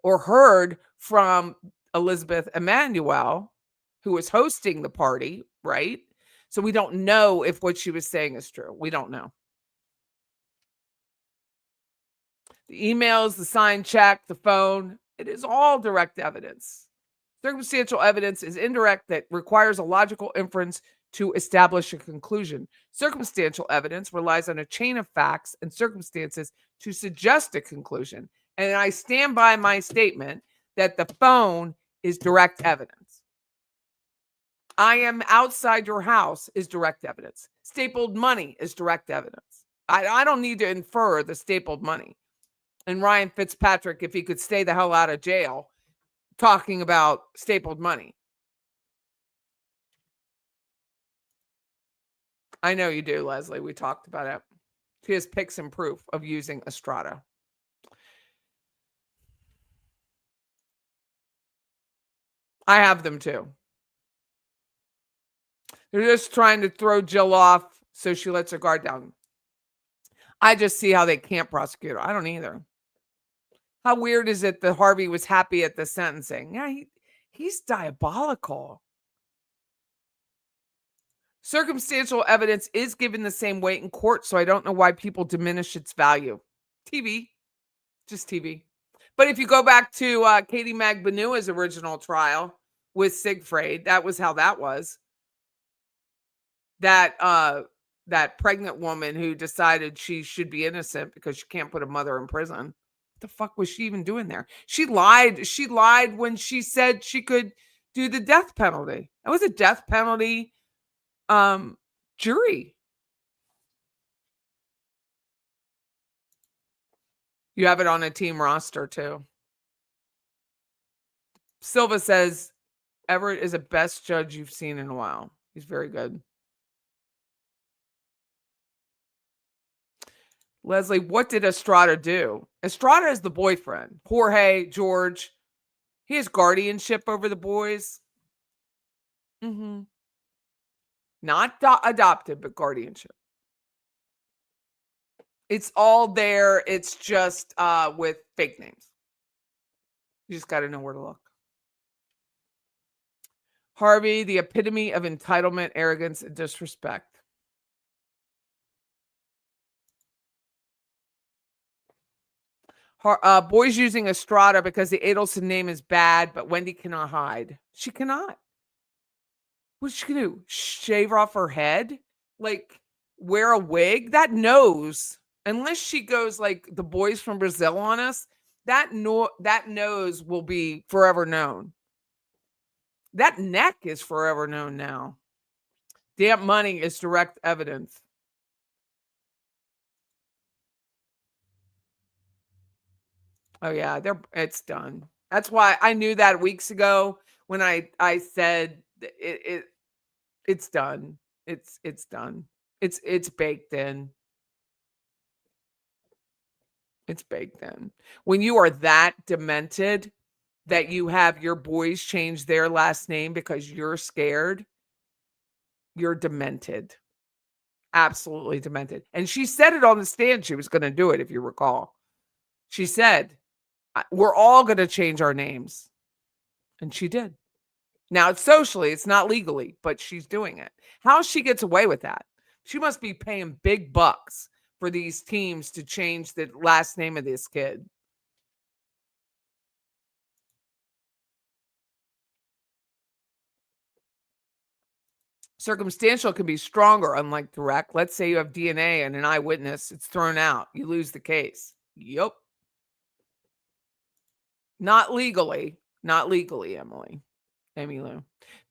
or heard from Elizabeth Emanuel, who was hosting the party, right? So we don't know if what she was saying is true. We don't know. The emails, the signed check, the phone, it is all direct evidence. Circumstantial evidence is indirect that requires a logical inference to establish a conclusion. Circumstantial evidence relies on a chain of facts and circumstances to suggest a conclusion. And I stand by my statement that the phone is direct evidence. I am outside your house is direct evidence. Stapled money is direct evidence. I don't need to infer the stapled money. And Ryan Fitzpatrick, if he could stay the hell out of jail, talking about stapled money. I know you do, Leslie. We talked about it. He has pics and proof of using Estrada. I have them too. They're just trying to throw Jill off so she lets her guard down. I just see how they can't prosecute her. I don't either. How weird is it that Harvey was happy at the sentencing? Yeah, He's diabolical. Circumstantial evidence is given the same weight in court, so I don't know why people diminish its value. TV, just TV. But if you go back to Katie Magbanua's original trial with Siegfried, that was how that was. That pregnant woman who decided she should be innocent because she can't put a mother in prison. What the fuck was she even doing there? She lied. She lied when she said she could do the death penalty. That was a death penalty jury. You have it on a team roster too. Silva says Everett is the best judge you've seen in a while. He's very good. Leslie, what did Estrada do? Estrada is the boyfriend. Jorge, George. He has guardianship over the boys. Mm-hmm. Not adopted, but guardianship. It's all there. It's just with fake names. You just got to know where to look. Harvey, the epitome of entitlement, arrogance, and disrespect. Boys using Estrada because the Adelson name is bad, but Wendy cannot hide. She cannot. What's she gonna do? Shave off her head? Like wear a wig? That nose, unless she goes like the boys from Brazil on us, that nose will be forever known. That neck is forever known now. Damn money is direct evidence. Oh yeah, it's done. That's why I knew that weeks ago when I said it's done. It's done. It's baked in. It's baked in. When you are that demented that you have your boys change their last name because you're scared, you're demented. Absolutely demented. And she said it on the stand she was going to do it, if you recall. She said, we're all going to change our names. And she did. Now, it's socially, it's not legally, but she's doing it. How she gets away with that? She must be paying big bucks for these teams to change the last name of this kid. Circumstantial can be stronger, unlike direct. Let's say you have DNA and an eyewitness, it's thrown out. You lose the case. Yep. Not legally. Not legally, Emily. Amy Lou.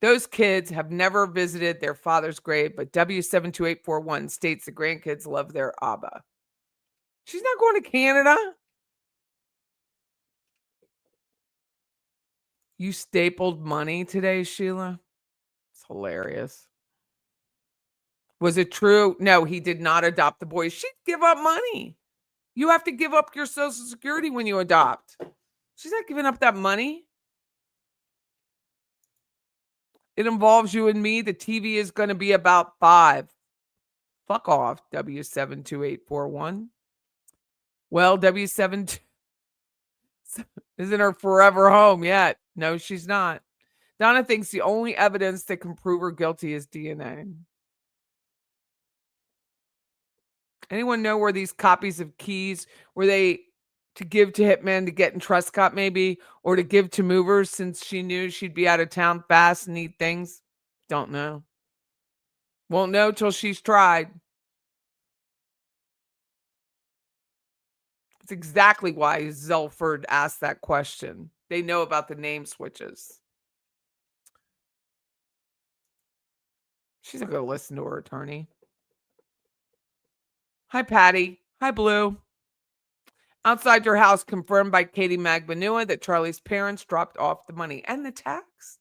Those kids have never visited their father's grave, but W72841 states the grandkids love their Abba. She's not going to Canada. You stapled money today, Sheila? It's hilarious. Was it true? No, he did not adopt the boys. She'd give up money. You have to give up your Social Security when you adopt. She's not giving up that money. It involves you and me. The TV is going to be about 5. Fuck off, W72841. Well, W7 isn't her forever home yet. No, she's not. Donna thinks the only evidence that can prove her guilty is DNA. Anyone know where these copies of keys were they to give to Hitman to get in Trustcott maybe, or to give to movers since she knew she'd be out of town fast and need things? Don't know. Won't know till she's tried. It's exactly why Zelford asked that question. They know about the name switches. She's not going to listen to her attorney. Hi, Patty. Hi, Blue. Outside your house, confirmed by Katie Magbanua that Charlie's parents dropped off the money and the text.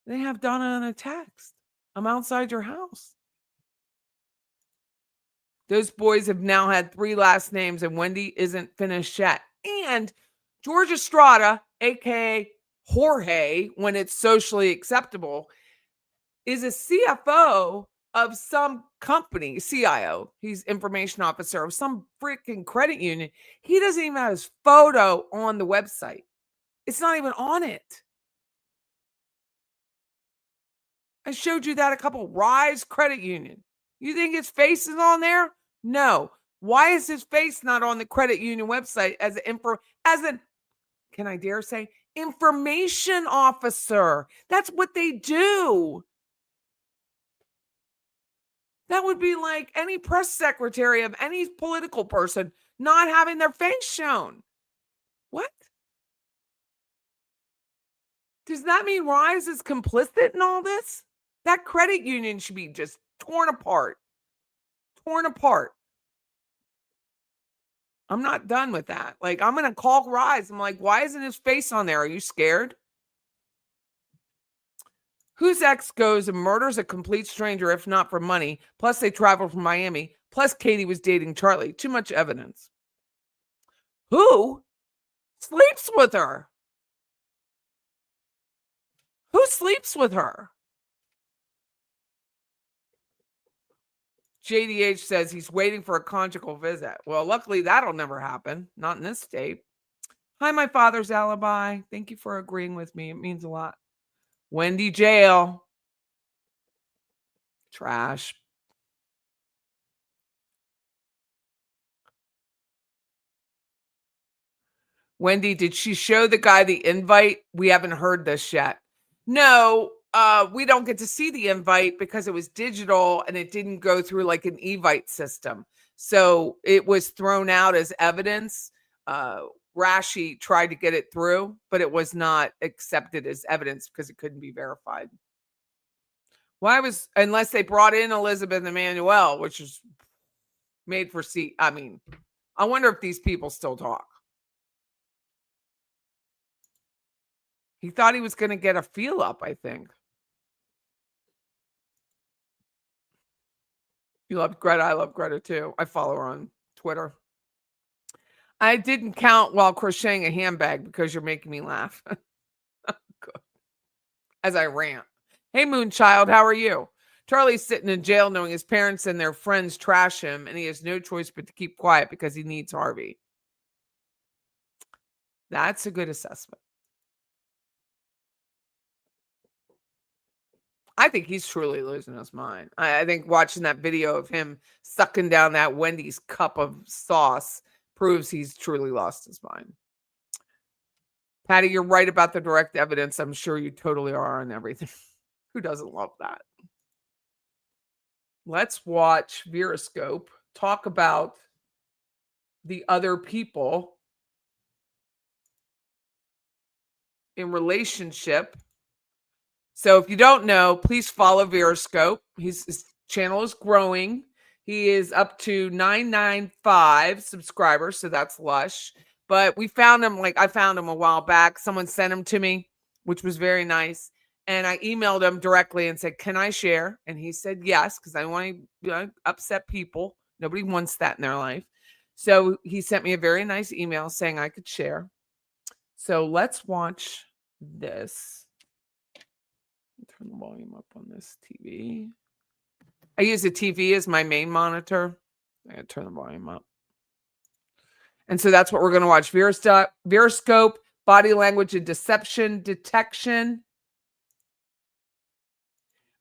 They have Donna on a text. I'm outside your house. Those boys have now had 3 last names, and Wendy isn't finished yet. And George Estrada, a.k.a. Jorge, when it's socially acceptable, is a CFO of some company, CIO. He's information officer of some freaking credit union. He doesn't even have his photo on the website. It's not even on it. I showed you that a couple. Rise Credit Union. You think his face is on there? No. Why is his face not on the credit union website as an can I dare say information officer? That's what they do. That would be like any press secretary of any political person not having their face shown. What? Does that mean Rise is complicit in all this? That credit union should be just torn apart. Torn apart. I'm not done with that. Like, I'm going to call Rise. I'm like, why isn't his face on there? Are you scared? Whose ex goes and murders a complete stranger if not for money? Plus, they traveled from Miami. Plus, Katie was dating Charlie. Too much evidence. Who sleeps with her? Who sleeps with her? JDH says he's waiting for a conjugal visit. Well, luckily that'll never happen. Not in this state. Hi, my father's alibi. Thank you for agreeing with me. It means a lot. Wendy jail. Trash. Wendy, did she show the guy the invite? We haven't heard this yet. No, we don't get to see the invite because it was digital and it didn't go through like an Evite system. So it was thrown out as evidence. Rashi tried to get it through, but it was not accepted as evidence because it couldn't be verified. Unless they brought in Elizabeth Emanuel, which is made for I mean, I wonder if these people still talk. He thought he was going to get a feel up, I think. You love Greta. I love Greta too. I follow her on Twitter. I didn't count while crocheting a handbag because you're making me laugh. As I rant. Hey, Moonchild, how are you? Charlie's sitting in jail knowing his parents and their friends trash him, and he has no choice but to keep quiet because he needs Harvey. That's a good assessment. I think he's truly losing his mind. I think watching that video of him sucking down that Wendy's cup of sauce proves he's truly lost his mind. Patty, you're right about the direct evidence. I'm sure you totally are on everything. Who doesn't love that? Let's watch Veroscope talk about the other people in relationship. So if you don't know, please follow Veroscope. His channel is growing. He is up to 995 subscribers, so that's lush. But we found him, I found him a while back. Someone sent him to me, which was very nice. And I emailed him directly and said, can I share? And he said yes, because I want to upset people. Nobody wants that in their life. So he sent me a very nice email saying I could share. So let's watch this. Turn the volume up on this TV. I use the TV as my main monitor. I gotta turn the volume up. And so that's what we're going to watch. Veroscope, body language and deception detection.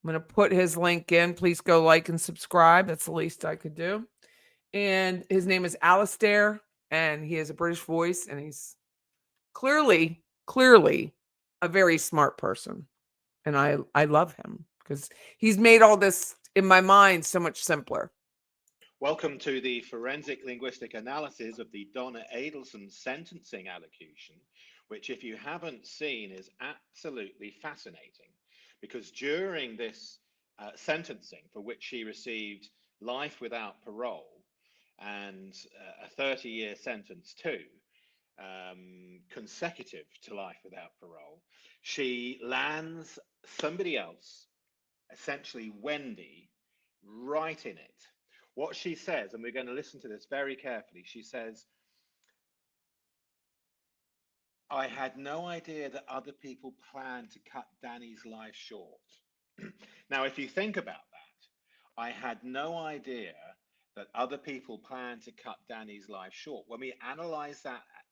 I'm going to put his link in. Please go like and subscribe. That's the least I could do. And his name is Alistair, and he has a British voice, and he's clearly a very smart person. And I love him because he's made all this in my mind so much simpler. Welcome to the forensic linguistic analysis of the Donna Adelson sentencing allocution, which, if you haven't seen, is absolutely fascinating, because during this sentencing, for which she received life without parole and a 30-year sentence too, consecutive to life without parole, she lands somebody else, essentially Wendy, right in it. What she says, and we're going to listen to this very carefully, she says, I had no idea that other people planned to cut Danny's life short. Now, if you think about that, I had no idea that other people planned to cut Danny's life short. When we analyze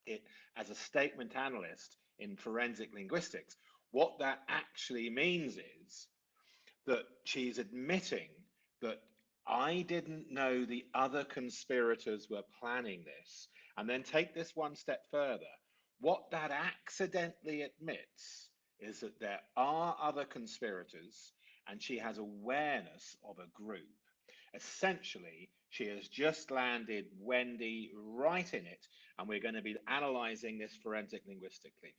it as a statement analyst in forensic linguistics, what that actually means is that she's admitting that I didn't know the other conspirators were planning this. And then take this one step further. What that accidentally admits is that there are other conspirators and she has awareness of a group. Essentially, she has just landed Wendy right in it, and we're going to be analyzing this forensic linguistically.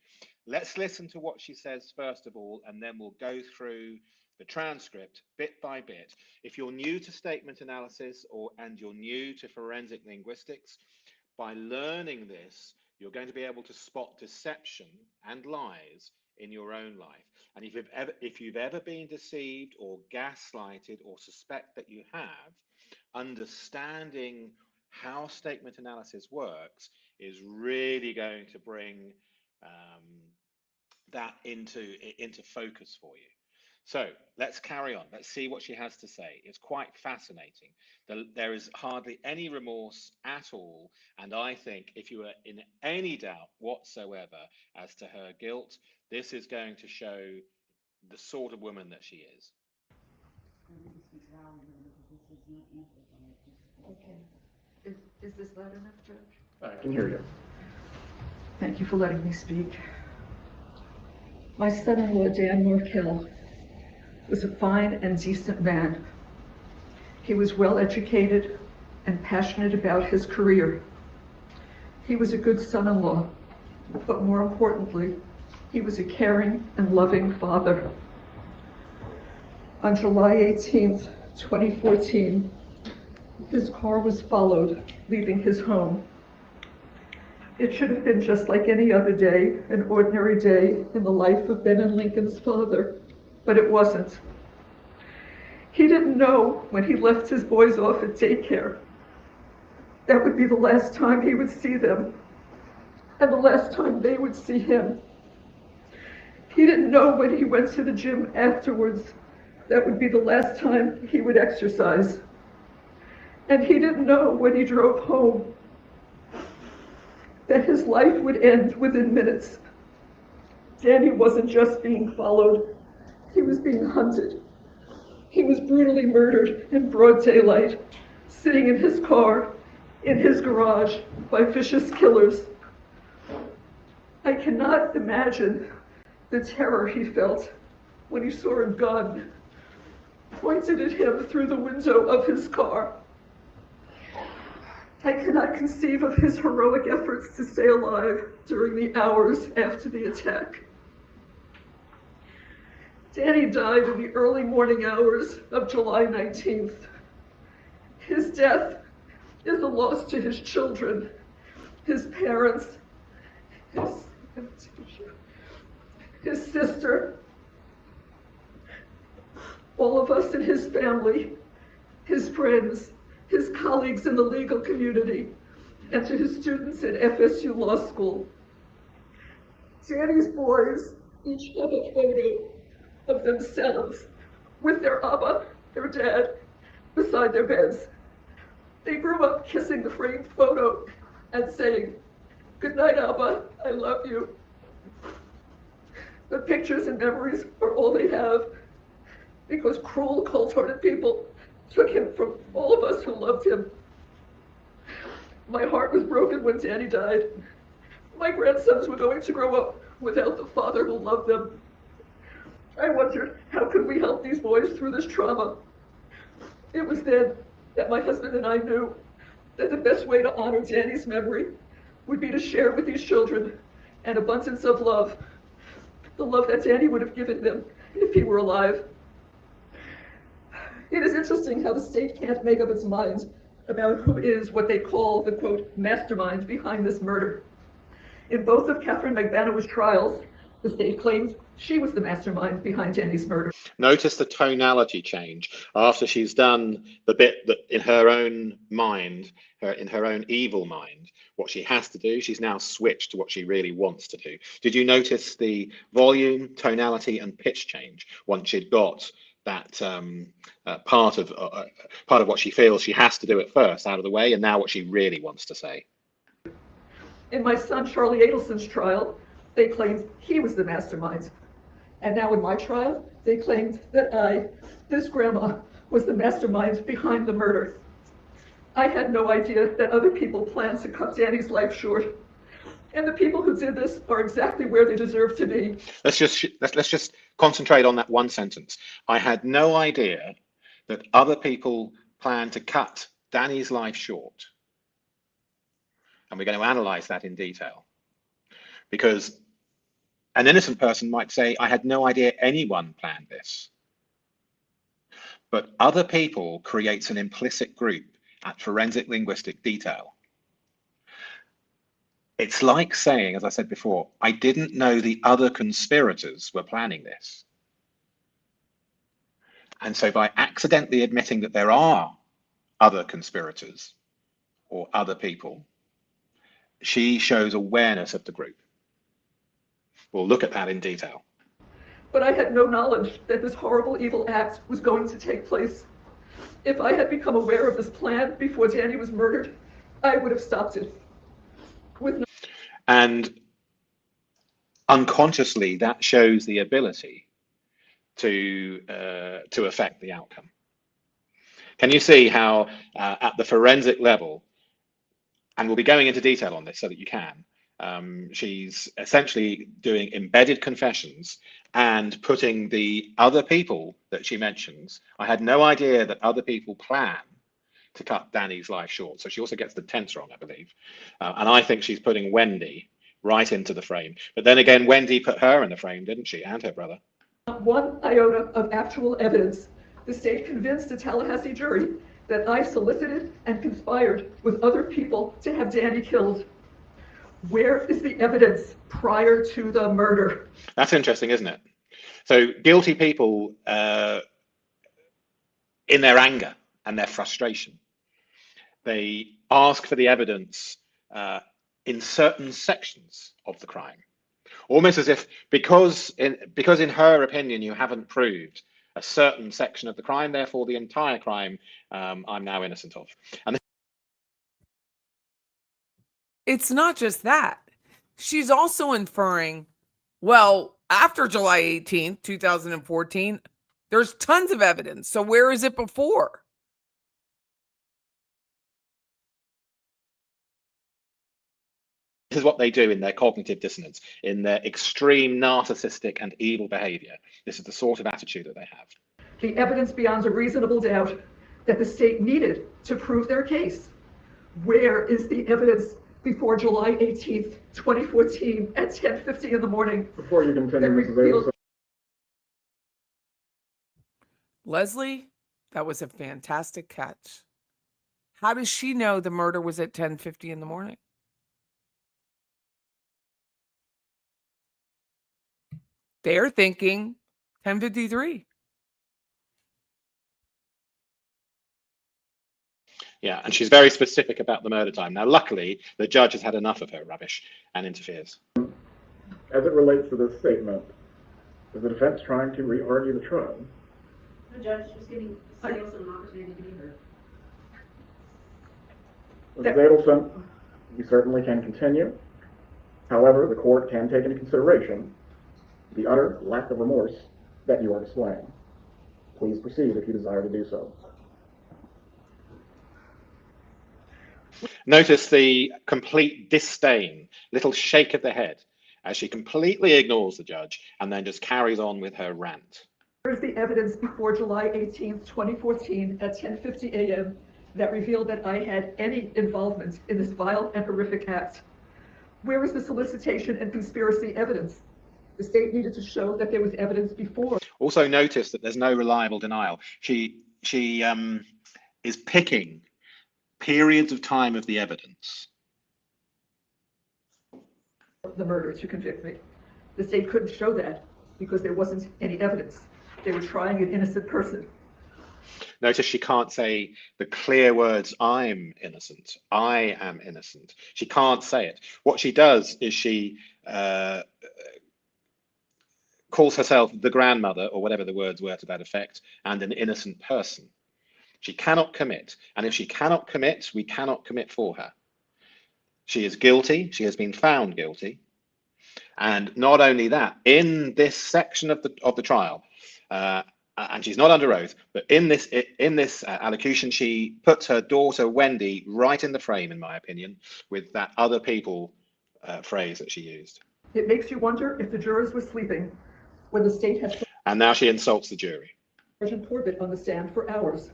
Let's listen to what she says first of all, and then we'll go through the transcript bit by bit. If you're new to statement analysis and you're new to forensic linguistics, by learning this, you're going to be able to spot deception and lies in your own life. And if you've ever been deceived or gaslighted or suspect that you have, understanding how statement analysis works is really going to bring that into focus for you. So let's carry on. Let's see what she has to say. It's quite fascinating. There is hardly any remorse at all. And I think if you are in any doubt whatsoever as to her guilt, this is going to show the sort of woman that she is. Okay. Is this loud enough, Judge? I can hear you. Thank you for letting me speak. My son-in-law, Dan Morkel, was a fine and decent man. He was well educated and passionate about his career. He was a good son-in-law, but more importantly, he was a caring and loving father. On July 18th, 2014, his car was followed, leaving his home. It should have been just like any other day, an ordinary day in the life of Ben and Lincoln's father, but it wasn't. He didn't know when he left his boys off at daycare that would be the last time he would see them, and the last time they would see him. He didn't know when he went to the gym afterwards that would be the last time he would exercise. And he didn't know when he drove home that his life would end within minutes. Danny wasn't just being followed, he was being hunted. He was brutally murdered in broad daylight, sitting in his car, in his garage, by vicious killers. I cannot imagine the terror he felt when he saw a gun pointed at him through the window of his car. I cannot conceive of his heroic efforts to stay alive during the hours after the attack. Danny died in the early morning hours of July 19th. His death is a loss to his children, his parents, his sister, all of us in his family, his friends, his colleagues in the legal community, and to his students at FSU Law School. Danny's boys each have a photo of themselves with their Abba, their dad, beside their beds. They grew up kissing the framed photo and saying, "Good night, Abba, I love you." The pictures and memories are all they have because cruel, cold-hearted people took him from all of us who loved him. My heart was broken when Danny died. My grandsons were going to grow up without the father who loved them. I wondered, how could we help these boys through this trauma? It was then that my husband and I knew that the best way to honor Danny's memory would be to share with these children an abundance of love, the love that Danny would have given them if he were alive. It is interesting how the state can't make up its mind about who is what they call the, quote, mastermind behind this murder. In both of Catherine McBanawa's trials, the state claims she was the mastermind behind Danny's murder. Notice the tonality change after she's done the bit that in her own mind, in her own evil mind, what she has to do, she's now switched to what she really wants to do. Did you notice the volume, tonality, and pitch change once she'd got that part of what she feels she has to do at first out of the way, and now what she really wants to say? In my son Charlie Adelson's trial, they claimed he was the mastermind. And now in my trial, they claimed that I, this grandma, was the mastermind behind the murder. I had no idea that other people planned to cut Danny's life short. And the people who did this are exactly where they deserve to be. Let's just concentrate on that one sentence. I had no idea that other people planned to cut Danny's life short. And we're going to analyze that in detail. Because an innocent person might say, I had no idea anyone planned this. But other people creates an implicit group at forensic linguistic detail. It's like saying, as I said before, I didn't know the other conspirators were planning this. And so by accidentally admitting that there are other conspirators or other people, she shows awareness of the group. We'll look at that in detail. But I had no knowledge that this horrible, evil act was going to take place. If I had become aware of this plan before Danny was murdered, I would have stopped it. And unconsciously, that shows the ability to affect the outcome. Can you see how at the forensic level, and we'll be going into detail on this so that you can, she's essentially doing embedded confessions and putting the other people that she mentions. I had no idea that other people plan to cut Danny's life short. So she also gets the tense wrong, I believe. And I think she's putting Wendy right into the frame. But then again, Wendy put her in the frame, didn't she? And her brother. Not one iota of actual evidence. The state convinced a Tallahassee jury that I solicited and conspired with other people to have Danny killed. Where is the evidence prior to the murder? That's interesting, isn't it? So guilty people, in their anger and their frustration, they ask for the evidence in certain sections of the crime, almost as if because in her opinion you haven't proved a certain section of the crime, therefore the entire crime I'm now innocent of. And it's not just that. She's also inferring, well, after July 18th, 2014, there's tons of evidence. So where is it before? This is what they do in their cognitive dissonance, in their extreme narcissistic and evil behavior. This is the sort of attitude that they have. The evidence beyond a reasonable doubt that the state needed to prove their case. Where is the evidence before July 18th, 2014 at 10:50 in the morning? Before you continue, Mrs. Adelson. Leslie, that was a fantastic catch. How does she know the murder was at 10:50 in the morning? They're thinking 10:53. Yeah, and she's very specific about the murder time. Now, luckily, the judge has had enough of her rubbish and interferes. As it relates to this statement, is the defense trying to re-argue the trial? The judge was giving Adelson an opportunity to be heard. Mrs. Adelson, you certainly can continue. However, the court can take into consideration the utter lack of remorse that you are displaying. Please proceed if you desire to do so. Notice the complete disdain, little shake of the head, as she completely ignores the judge and then just carries on with her rant. Where's the evidence before July 18th, 2014 at 10:50 a.m. that revealed that I had any involvement in this vile and horrific act? Where is the solicitation and conspiracy evidence? The state needed to show that there was evidence before. Also notice that there's no reliable denial. She is picking periods of time of the evidence. The murder to convict me. The state couldn't show that because there wasn't any evidence. They were trying an innocent person. Notice she can't say the clear words, I'm innocent, I am innocent. She can't say it. What she does is she calls herself the grandmother, or whatever the words were to that effect, and an innocent person. She cannot commit. And if she cannot commit, we cannot commit for her. She is guilty. She has been found guilty. And not only that, in this section of the trial, and she's not under oath, but in this allocution, she puts her daughter Wendy right in the frame, in my opinion, with that other people phrase that she used. It makes you wonder if the jurors were sleeping when the state had And now she insults the jury. Sergeant Corbett on the stand for hours.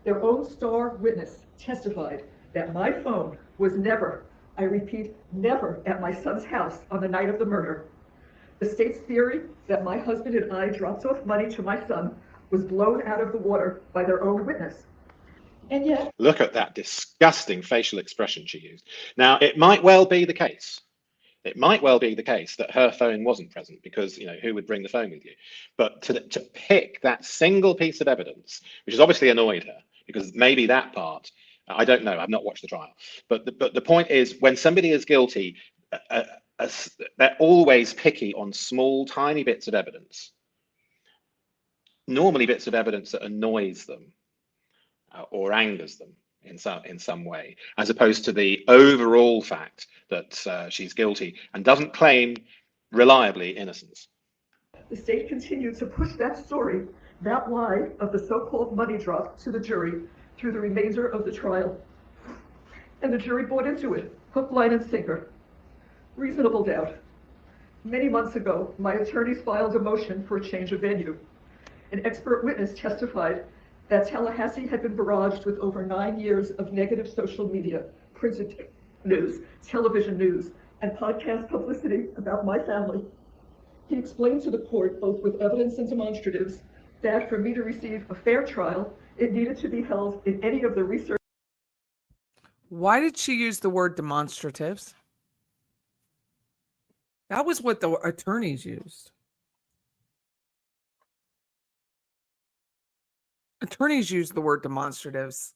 Their own star witness testified that my phone was never, I repeat, never at my son's house on the night of the murder. The state's theory that my husband and I dropped off money to my son was blown out of the water by their own witness. And yet, look at that disgusting facial expression she used. Now, it might well be the case. It might well be the case that her phone wasn't present because, you know, who would bring the phone with you? But to pick that single piece of evidence, which has obviously annoyed her, because maybe that part, I don't know, I've not watched the trial. But the point is, when somebody is guilty, they're always picky on small, tiny bits of evidence. Normally bits of evidence that annoys them or angers them in some way, as opposed to the overall fact that she's guilty and doesn't claim reliably innocence. the state continued to push that story, that lie of the so-called money drop, to the jury through the remainder of the trial. And the jury bought into it, hook, line, and sinker. Reasonable doubt. Many months ago, my attorneys filed a motion for a change of venue. An expert witness testified that Tallahassee had been barraged with over 9 years of negative social media, printed news, television news, and podcast publicity about my family. He explained to the court, both with evidence and demonstratives, that for me to receive a fair trial, it needed to be held in any of the research. Why did she use the word demonstratives? That was what the attorneys used. Attorneys use the word demonstratives.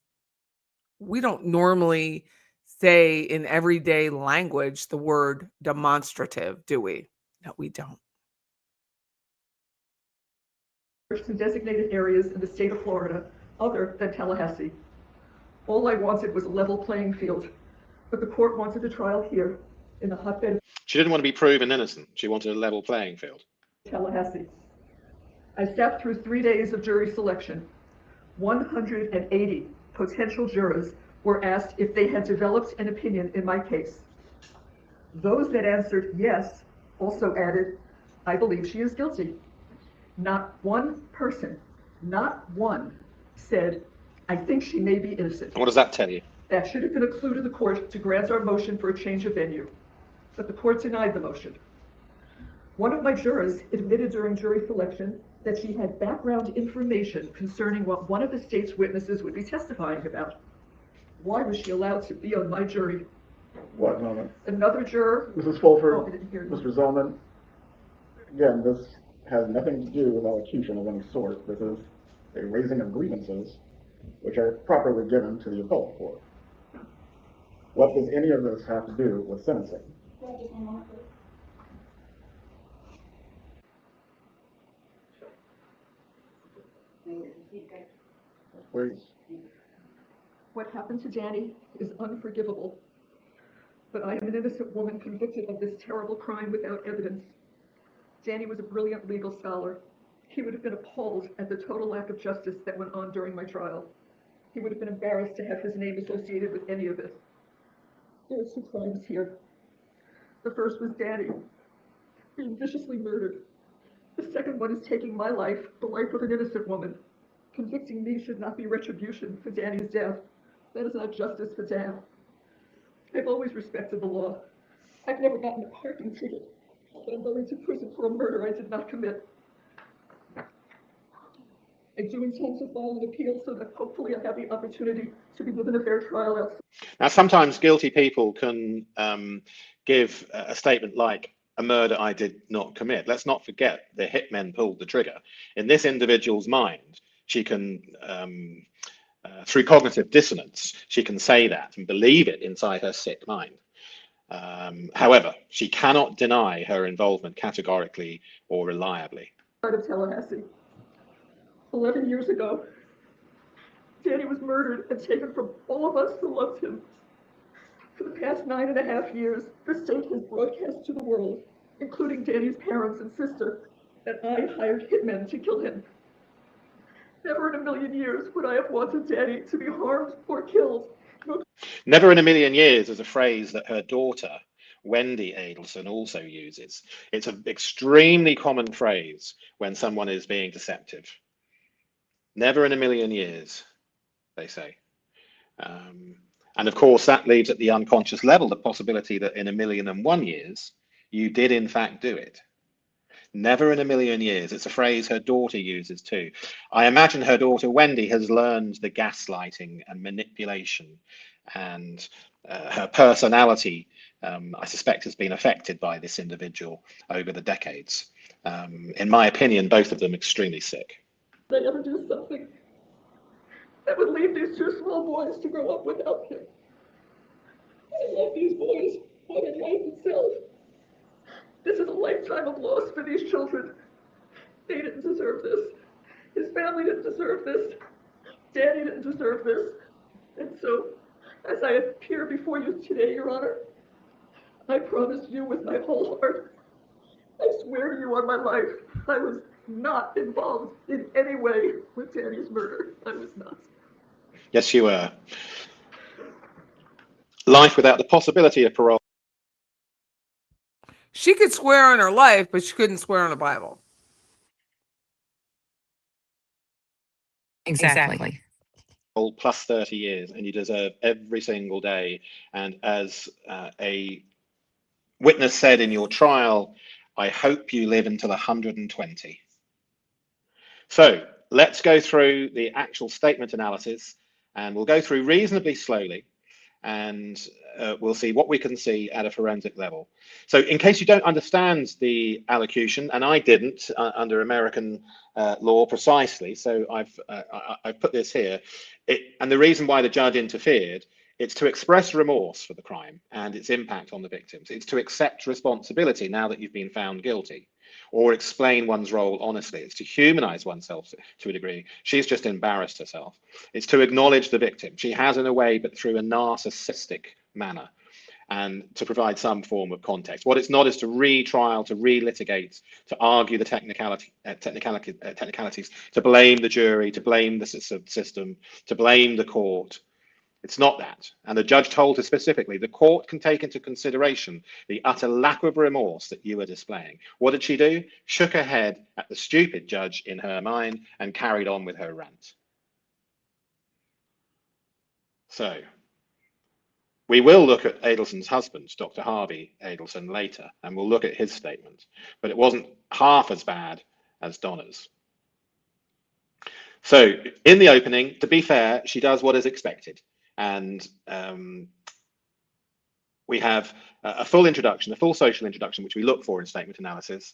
We don't normally say in everyday language the word demonstrative, do we? No, we don't. In designated areas in the state of Florida, other than Tallahassee. All I wanted was a level playing field, but the court wanted a trial here in the hotbed of She didn't want to be proven innocent. She wanted a level playing field. Tallahassee. I sat through 3 days of jury selection. 180 potential jurors were asked if they had developed an opinion in my case. Those that answered yes also added, I believe she is guilty. Not one person, not one, said, I think she may be innocent. What does that tell you? That should have been a clue to the court to grant our motion for a change of venue, but the court denied the motion. One of my jurors admitted during jury selection that she had background information concerning what one of the state's witnesses would be testifying about. Why was she allowed to be on my jury? What moment? Another juror. Mrs. Fulford, Oh, I didn't hear you. Mr. Zellman, again, this has nothing to do with elocution of any sort. This is a raising of grievances, which are properly given to the appellate court. What does any of this have to do with sentencing? Please. What happened to Danny is unforgivable, but I am an innocent woman convicted of this terrible crime without evidence. Danny was a brilliant legal scholar. He would have been appalled at the total lack of justice that went on during my trial. He would have been embarrassed to have his name associated with any of it. There are 2 crimes here. The first was Danny being viciously murdered. The second one is taking my life, the life of an innocent woman. Convicting me should not be retribution for Danny's death. That is not justice for Dan. I've always respected the law. I've never gotten a parking ticket, but I'm going to prison for a murder I did not commit. I do intend to file an appeal so that hopefully I have the opportunity to be given a fair trial outside. Now, sometimes guilty people can give a statement like, a murder I did not commit. Let's not forget the hitmen pulled the trigger. In this individual's mind, she can, through cognitive dissonance, she can say that and believe it inside her sick mind. However, she cannot deny her involvement categorically or reliably. Of Tallahassee. 11 years ago, Danny was murdered and taken from all of us who loved him. For the past 9.5 years, the state has broadcast to the world including Danny's parents and sister, and I hired hitmen to kill him. Never in a million years would I have wanted Danny to be harmed or killed. Never in a million years is a phrase that her daughter, Wendy Adelson, also uses. It's an extremely common phrase when someone is being deceptive. Never in a million years, they say. And of course, that leaves at the unconscious level the possibility that in 1,000,001 years, you did in fact do it. Never in a million years. It's a phrase her daughter uses too. I imagine her daughter Wendy has learned the gaslighting and manipulation, and her personality, I suspect, has been affected by this individual over the decades. In my opinion, both of them extremely sick. They ever do something that would leave these two small boys to grow up without him. I love these boys more than life itself. This is a lifetime of loss for these children. They didn't deserve this. His family didn't deserve this. Danny didn't deserve this. And so, as I appear before you today, Your Honor, I promise you with my whole heart, I swear to you on my life, I was not involved in any way with Danny's murder. I was not. Yes, you were. Life without the possibility of parole. She could swear on her life, but she couldn't swear on the Bible. Exactly. Plus 30 years, and you deserve every single day. And as a witness said in your trial, I hope you live until 120. So let's go through the actual statement analysis, and we'll go through reasonably slowly, and we'll see what we can see at a forensic level. So in case you don't understand the allocution, and I didn't under American law precisely, so I've put this here. And the reason why the judge interfered, it's to express remorse for the crime and its impact on the victims. It's to accept responsibility now that you've been found guilty, or explain one's role honestly. It's to humanize oneself to a degree. She's just embarrassed herself. It's to acknowledge the victim. She has in a way, but through a narcissistic manner, and to provide some form of context. What it's not is to retrial, to relitigate, to argue the technicalities, to blame the jury, to blame the system, to blame the court. It's not that. And the judge told her specifically, the court can take into consideration the utter lack of remorse that you are displaying. What did she do? Shook her head at the stupid judge in her mind and carried on with her rant. So we will look at Adelson's husband, Dr. Harvey Adelson, later, and we'll look at his statement, but it wasn't half as bad as Donna's. So in the opening, to be fair, she does what is expected. And we have a full introduction, a full social introduction, which we look for in statement analysis,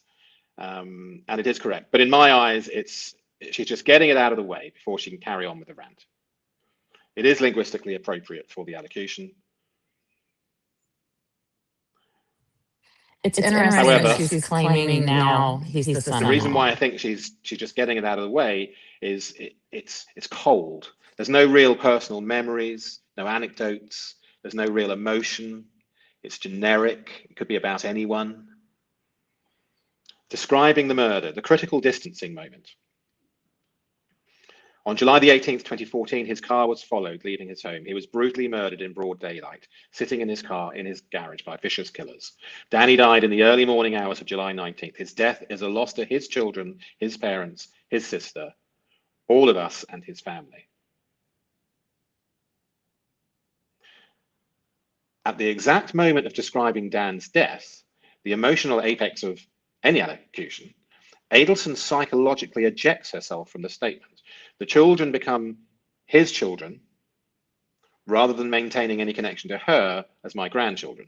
and it is correct. But in my eyes, she's just getting it out of the way before she can carry on with the rant. It is linguistically appropriate for the allocution. It's interesting that she's claiming now he's the son-in-law. The reason why I think she's just getting it out of the way is it's cold. There's no real personal memories, no anecdotes. There's no real emotion. It's generic. It could be about anyone. Describing the murder, the critical distancing moment. On July the 18th, 2014, his car was followed, leaving his home. He was brutally murdered in broad daylight, sitting in his car in his garage by vicious killers. Danny died in the early morning hours of July 19th. His death is a loss to his children, his parents, his sister, all of us, and his family. At the exact moment of describing Dan's death, the emotional apex of any allocution, Adelson psychologically ejects herself from the statement. The children become his children rather than maintaining any connection to her as my grandchildren.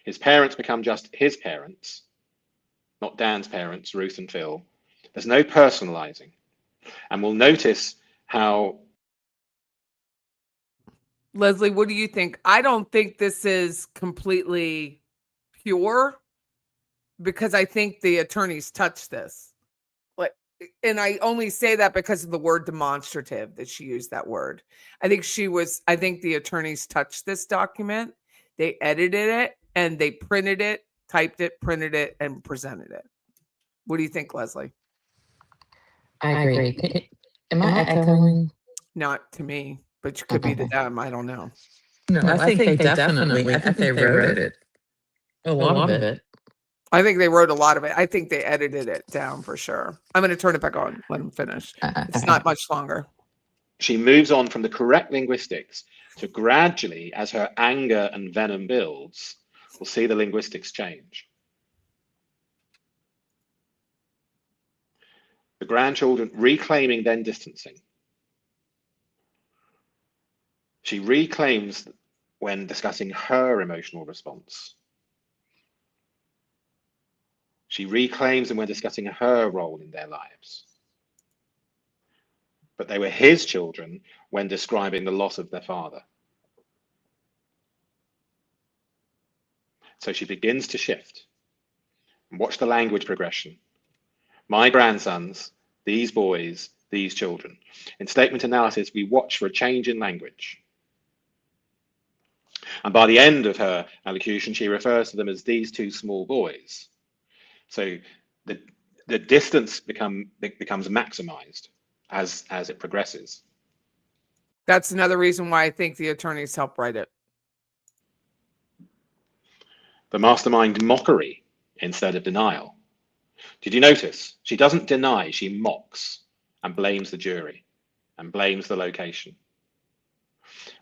His parents become just his parents, not Dan's parents, Ruth and Phil. There's no personalizing. And we'll notice how... Leslie, what do you think? I don't think this is completely pure because I think the attorneys touched this. And I only say that because of the word demonstrative, that she used that word. I think the attorneys touched this document. They edited it and they printed it typed it, printed it, and presented it. What do you think, Leslie? I agree. Am I echoing? Not to me, but it could be to them. I don't know. No, I think they definitely, I think they wrote it. A lot of it. I think they wrote a lot of it. I think they edited it down for sure. I'm going to turn it back on. Let them finish. It's not much longer. She moves on from the correct linguistics to gradually, as her anger and venom builds, we'll see the linguistics change. The grandchildren reclaiming, then distancing. She reclaims when discussing her emotional response. She reclaims them when discussing her role in their lives. But they were his children when describing the loss of their father. So she begins to shift. Watch the language progression. My grandsons, these boys, these children. In statement analysis, we watch for a change in language. And by the end of her allocution, she refers to them as these two small boys. So the distance becomes maximized as it progresses. That's another reason why I think the attorneys helped write it. The mastermind mockery instead of denial. Did you notice? She doesn't deny, she mocks and blames the jury and blames the location.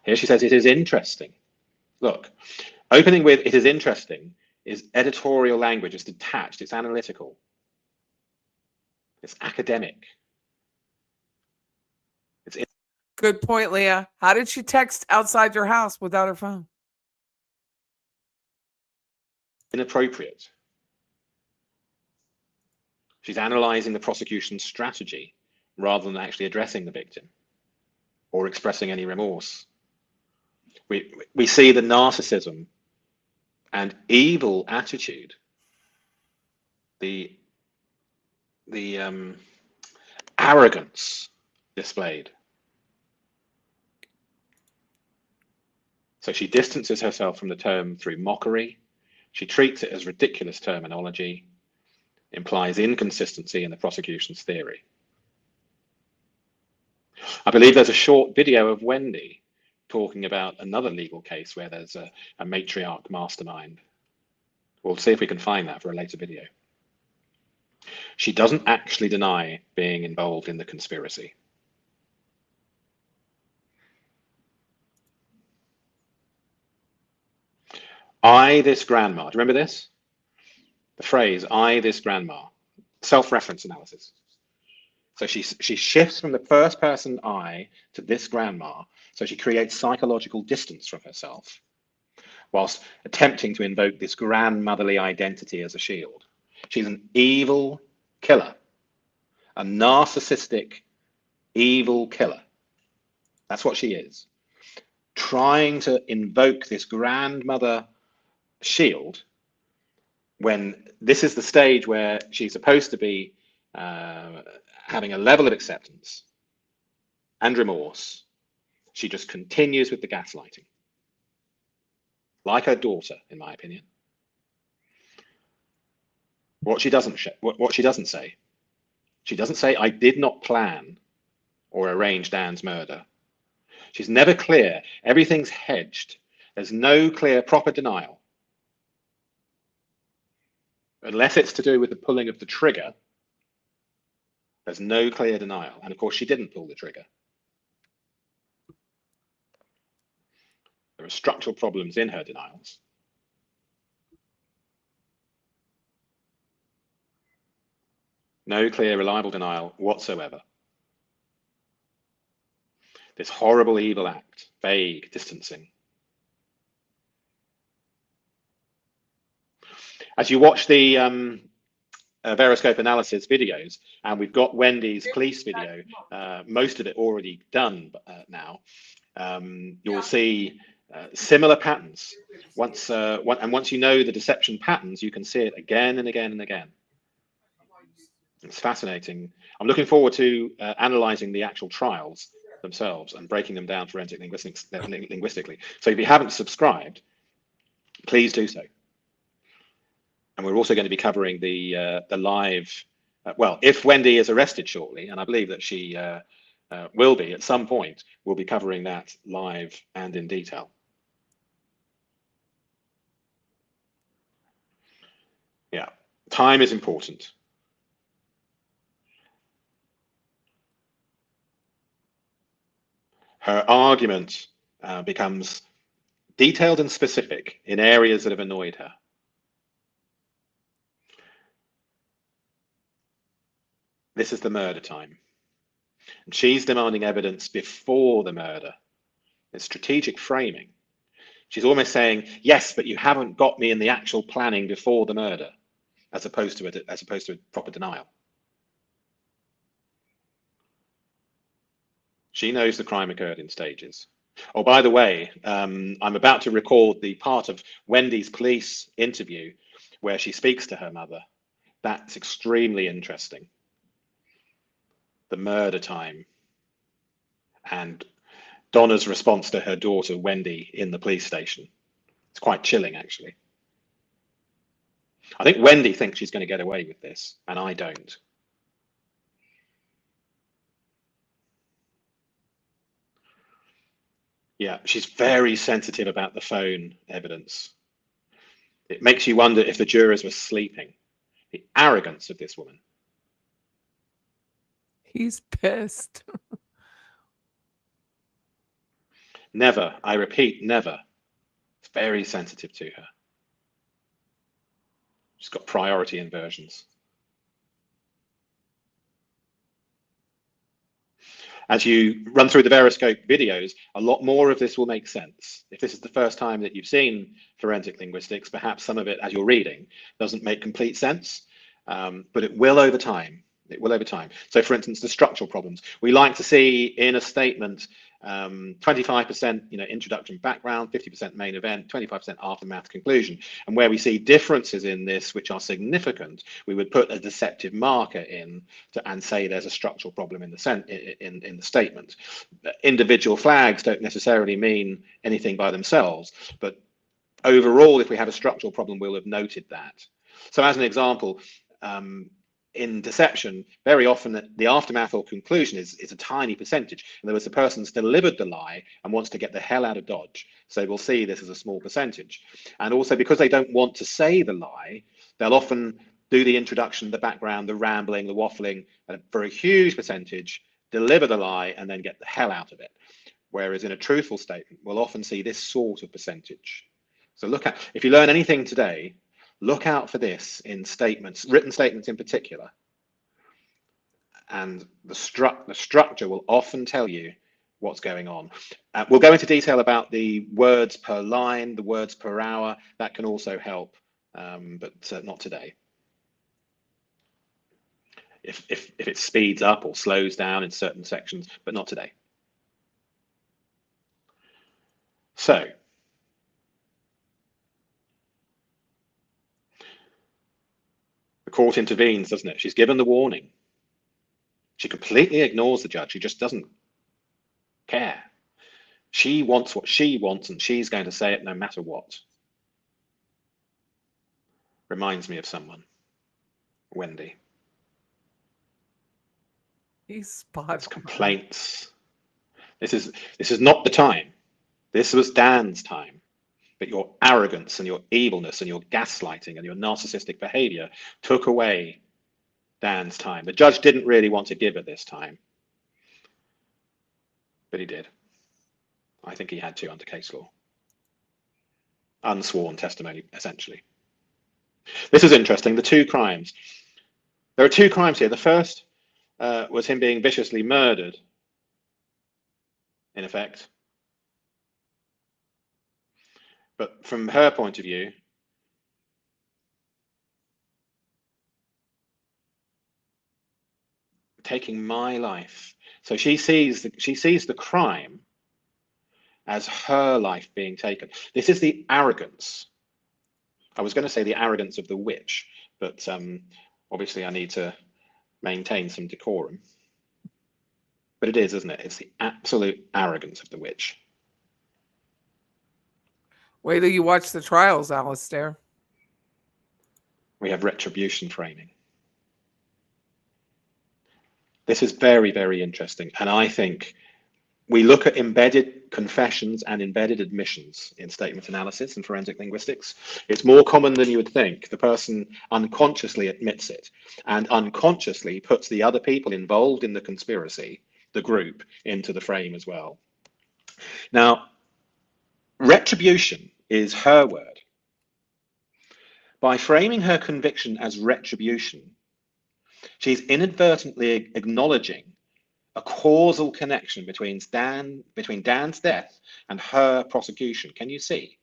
Here she says, it is interesting. Look, opening with it is interesting is editorial language. It's detached, it's analytical, it's academic. Good point, Leah. How did she text outside your house without her phone? Inappropriate. She's analyzing the prosecution's strategy rather than actually addressing the victim or expressing any remorse. We see the narcissism and evil attitude, the arrogance displayed. So she distances herself from the term through mockery. She treats it as ridiculous terminology, implies inconsistency in the prosecution's theory. I believe there's a short video of Wendy talking about another legal case where there's a matriarch mastermind. We'll see if we can find that for a later video. She doesn't actually deny being involved in the conspiracy. I, this grandma. Do you remember this? The phrase, I, this grandma. Self-reference analysis. So she shifts from the first person I to this grandma. So she creates psychological distance from herself whilst attempting to invoke this grandmotherly identity as a shield. She's an evil killer, a narcissistic evil killer. That's what she is. Trying to invoke this grandmother shield when this is the stage where she's supposed to be having a level of acceptance and remorse. She just continues with the gaslighting, like her daughter, in my opinion. What she doesn't say, she doesn't say, I did not plan or arrange Dan's murder. She's never clear. Everything's hedged. There's no clear, proper denial. Unless it's to do with the pulling of the trigger, there's no clear denial. And of course, she didn't pull the trigger. There are structural problems in her denials. No clear, reliable denial whatsoever. This horrible, evil act, vague, distancing. As you watch the Veroscope analysis videos, and we've got Wendy's police video, most of it already done now, you'll see similar patterns. Once you know the deception patterns, you can see it again and again and again. It's fascinating. I'm looking forward to analyzing the actual trials themselves and breaking them down forensic linguistically. So if you haven't subscribed, please do so. And we're also going to be covering the live, well, if Wendy is arrested shortly, and I believe that she will be at some point, we'll be covering that live and in detail. Yeah, time is important. Her argument becomes detailed and specific in areas that have annoyed her. This is the murder time. And she's demanding evidence before the murder. It's strategic framing. She's almost saying, yes, but you haven't got me in the actual planning before the murder, as opposed to a proper denial. She knows the crime occurred in stages. Oh, by the way, I'm about to record the part of Wendy's police interview where she speaks to her mother. That's extremely interesting. The murder time and Donna's response to her daughter, Wendy, in the police station. It's quite chilling, actually. I think Wendy thinks she's going to get away with this, and I don't. Yeah, she's very sensitive about the phone evidence. It makes you wonder if the jurors were sleeping. The arrogance of this woman. He's pissed. Never, I repeat, never. It's very sensitive to her. She's got priority inversions. As you run through the Veroscope videos, a lot more of this will make sense. If this is the first time that you've seen forensic linguistics, perhaps some of it, as you're reading, doesn't make complete sense, but it will over time. It will over time. So, for instance, the structural problems. We like to see in a statement 25% introduction background, 50% main event, 25% aftermath conclusion. And where we see differences in this which are significant, we would put a deceptive marker in and say there's a structural problem in the statement. Individual flags don't necessarily mean anything by themselves, but overall, if we have a structural problem, we'll have noted that. So as an example, in deception, very often the aftermath or conclusion is a tiny percentage. In other words, the person's delivered the lie and wants to get the hell out of Dodge. So we'll see this as a small percentage. And also because they don't want to say the lie, they'll often do the introduction, the background, the rambling, the waffling, and for a huge percentage, deliver the lie and then get the hell out of it. Whereas in a truthful statement, we'll often see this sort of percentage. So look at, if you learn anything today, look out for this in statements, written statements in particular. And the structure will often tell you what's going on. We'll go into detail about the words per line, the words per hour. That can also help, but not today. If it speeds up or slows down in certain sections, but not today. So, the court intervenes, doesn't it? She's given the warning. She completely ignores the judge. She just doesn't care. She wants what she wants, and she's going to say it no matter what. Reminds me of someone. Wendy. He's spot on. Complaints. This is not the time. This was Dan's time. But your arrogance and your evilness and your gaslighting and your narcissistic behavior took away Dan's time. The judge didn't really want to give her this time, but he did. I think he had to under case law. Unsworn testimony, essentially. This is interesting. The two crimes. There are two crimes here. The first was him being viciously murdered, in effect. But from her point of view, taking my life. So she sees the crime as her life being taken. This is the arrogance. I was going to say the arrogance of the witch, but obviously I need to maintain some decorum. But it is, isn't it? It's the absolute arrogance of the witch. Wait till you watch the trials, Alistair. We have retribution framing. This is very, very interesting. And I think we look at embedded confessions and embedded admissions in statement analysis and forensic linguistics. It's more common than you would think. The person unconsciously admits it and unconsciously puts the other people involved in the conspiracy, the group, into the frame as well. Now, retribution is her word. By framing her conviction as retribution, she's inadvertently acknowledging a causal connection between Dan's death and her prosecution. Can you see?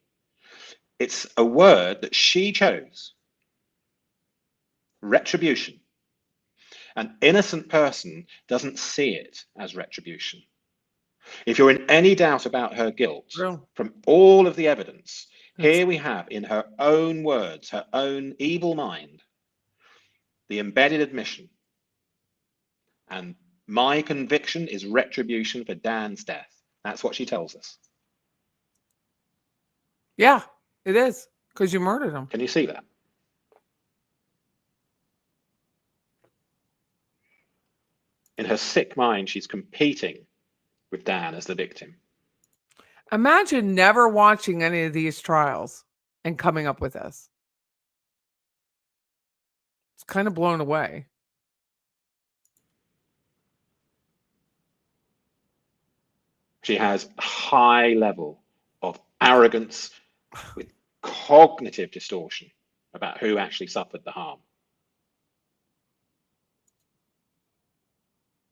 It's a word that she chose. Retribution. An innocent person doesn't see it as retribution. If you're in any doubt about her guilt, from all of the evidence, here we have, in her own words, her own evil mind, the embedded admission. And my conviction is retribution for Dan's death. That's what she tells us. Yeah, it is, because you murdered him. Can you see that? In her sick mind, she's competing with Dan as the victim. Imagine never watching any of these trials and coming up with this. It's kind of blown away. She has a high level of arrogance with cognitive distortion about who actually suffered the harm.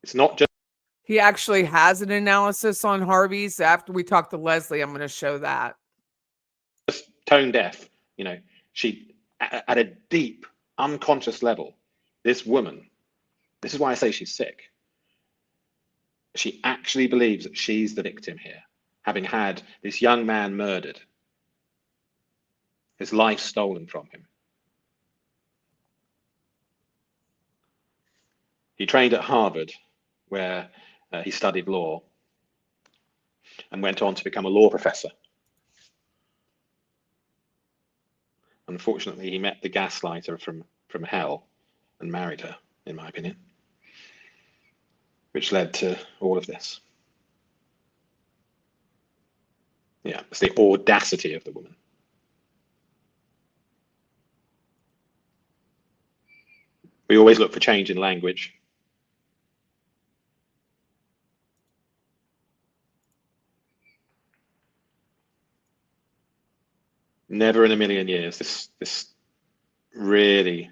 It's not just... He actually has an analysis on Harvey's. After we talk to Leslie, I'm going to show that. Just tone deaf. You know, she, at a deep, unconscious level, this woman, this is why I say she's sick. She actually believes that she's the victim here, having had this young man murdered, his life stolen from him. He trained at Harvard, where he studied law, and went on to become a law professor. Unfortunately, he met the gaslighter from hell and married her, in my opinion, which led to all of this. Yeah, it's the audacity of the woman. We always look for change in language. Never in a million years. This really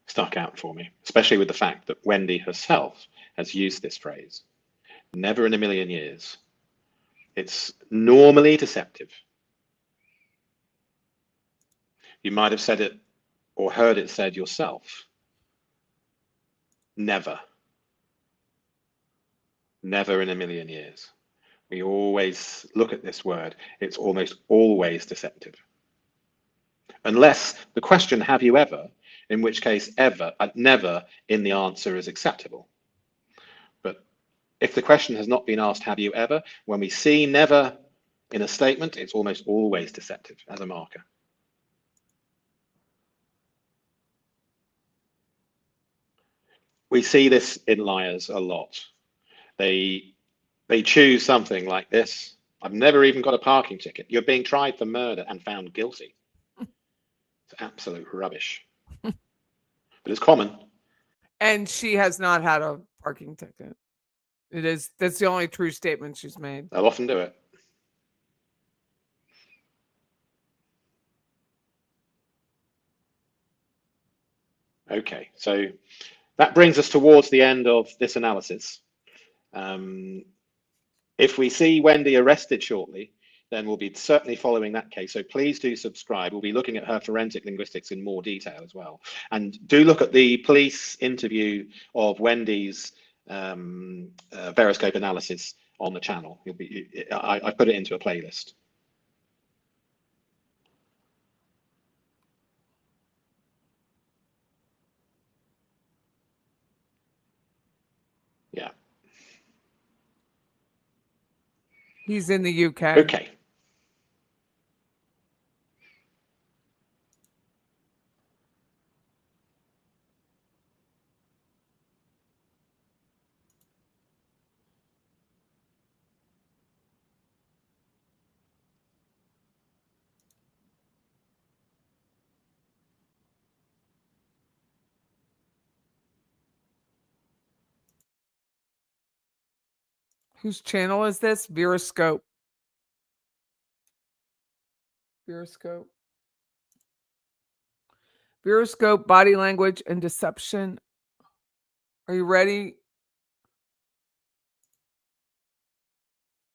stuck out for me, especially with the fact that Wendy herself has used this phrase. Never in a million years. It's normally deceptive. You might have said it or heard it said yourself. Never. Never in a million years. We always look at this word. It's almost always deceptive. Unless the question, have you ever, in which case ever, never in the answer is acceptable. But if the question has not been asked, have you ever, when we see never in a statement, it's almost always deceptive as a marker. We see this in liars a lot. They choose something like this. I've never even got a parking ticket. You're being tried for murder and found guilty. It's absolute rubbish. But it's common. And she has not had a parking ticket. That's the only true statement she's made. They'll often do it. Okay, so that brings us towards the end of this analysis. If we see Wendy arrested shortly, then we'll be certainly following that case. So please do subscribe. We'll be looking at her forensic linguistics in more detail as well. And do look at the police interview of Wendy's Veroscope analysis on the channel. I put it into a playlist. Yeah. He's in the UK. Okay. Whose channel is this? Veroscope. Veroscope. Veroscope, body language and deception. Are you ready?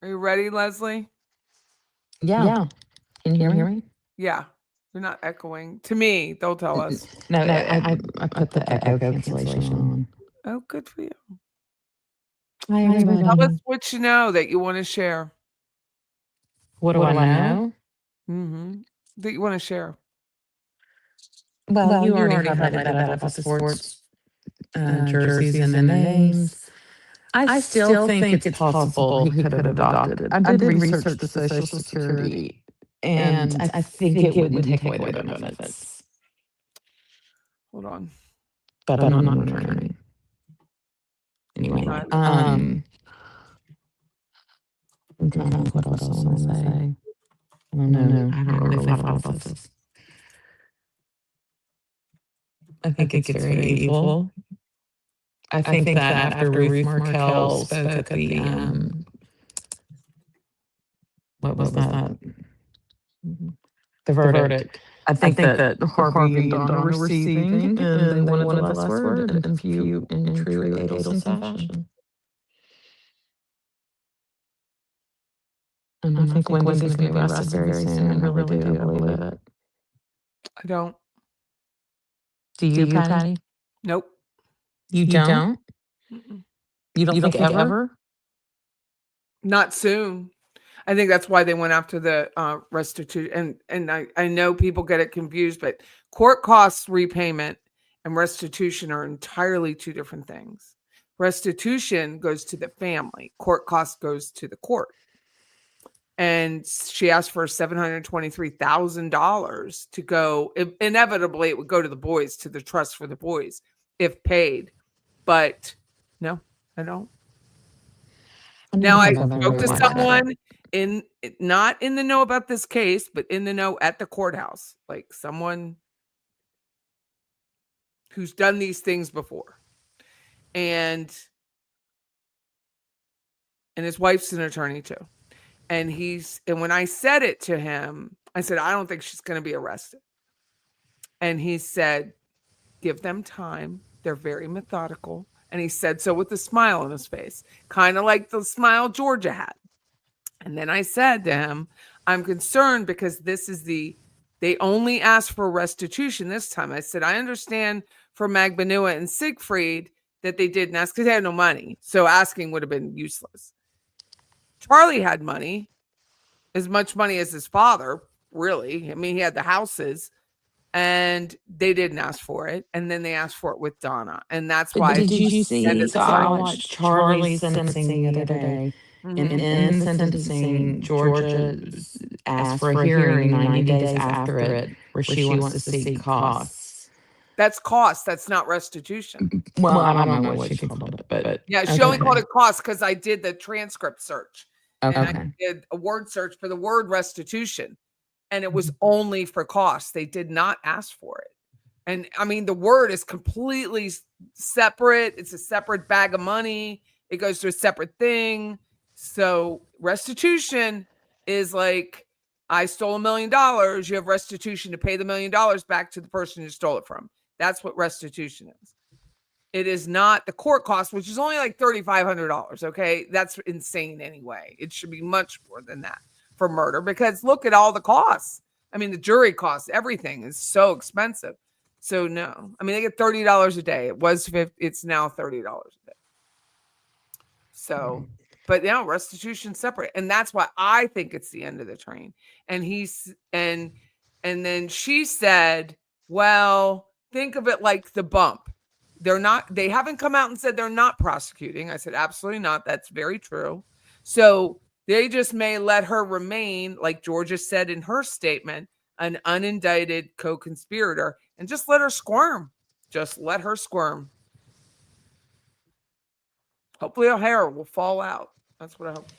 Are you ready, Leslie? Yeah. Can you hear me? Yeah. You're not echoing. To me, they'll tell us. No, I put the echo cancellation on. Oh, good for you. Hi, everybody. Tell us what you know that you want to share. What do I know? That you want to share. Well, you already highlighted that I have lots of sports jerseys and their names. I still think it's possible he could have adopted. I did research the Social Security, and I think it wouldn't take away their benefits. Hold on. But I'm not an attorney. Anyway, I'm trying to think what else I want to say. I don't know. I haven't really thought about this. I think it's very evil. I think that after Ruth Markel spoke at the what was that? The verdict. I think that Harvey and Donna were receiving, and they wanted the last word in true Adelson fashion. And I think Wendy's going to be arrested very soon. I really do. I believe it. I don't. Do you, Patty? Nope. You don't? You don't think ever? Not soon. I think that's why they went after the restitution. And I know people get it confused, but court costs repayment and restitution are entirely two different things. Restitution goes to the family. Court cost goes to the court. And she asked for $723,000 to go. Inevitably, it would go to the boys, to the trust for the boys, if paid. But no, I don't. Now, I spoke to someone not in the know about this case, but in the know at the courthouse, like someone who's done these things before. And his wife's an attorney too. And when I said it to him, I said, I don't think she's going to be arrested. And he said, give them time. They're very methodical. And he said so with a smile on his face, kind of like the smile Georgia had. And then I said to him, I'm concerned because they only asked for restitution this time. I said, I understand for Magbanua and Siegfried that they didn't ask because they had no money. So asking would have been useless. Charlie had money, as much money as his father, really. I mean, he had the houses, and they didn't ask for it. And then they asked for it with Donna. And that's why. Did you see? So I watched Charlie's sentencing the other day. And in the sentencing, Georgia asked for a hearing 90 days after it where she wants to seek costs. That's cost. That's not restitution. Well, I don't know what she called it, but yeah, she only called it cost because I did the transcript search. Okay. And I did a word search for the word restitution, and it was only for costs. They did not ask for it. And I mean, the word is completely separate. It's a separate bag of money. It goes to a separate thing. So restitution is like, I stole $1 million. You have restitution to pay the $1 million back to the person you stole it from. That's what restitution is. It is not the court cost, which is only like $3,500. Okay. That's insane anyway. It should be much more than that for murder because look at all the costs. I mean, the jury costs, everything is so expensive. So no, I mean, they get $30 a day. It was $50. It's now $30 a day. So, but now restitution separate. And that's why I think it's the end of the train. And and then she said, well, think of it like the bump. They haven't come out and said they're not prosecuting. I said, absolutely not. That's very true. So they just may let her remain, like Georgia said in her statement, an unindicted co-conspirator and just let her squirm. Just let her squirm. Hopefully her hair will fall out. That's what I hope for.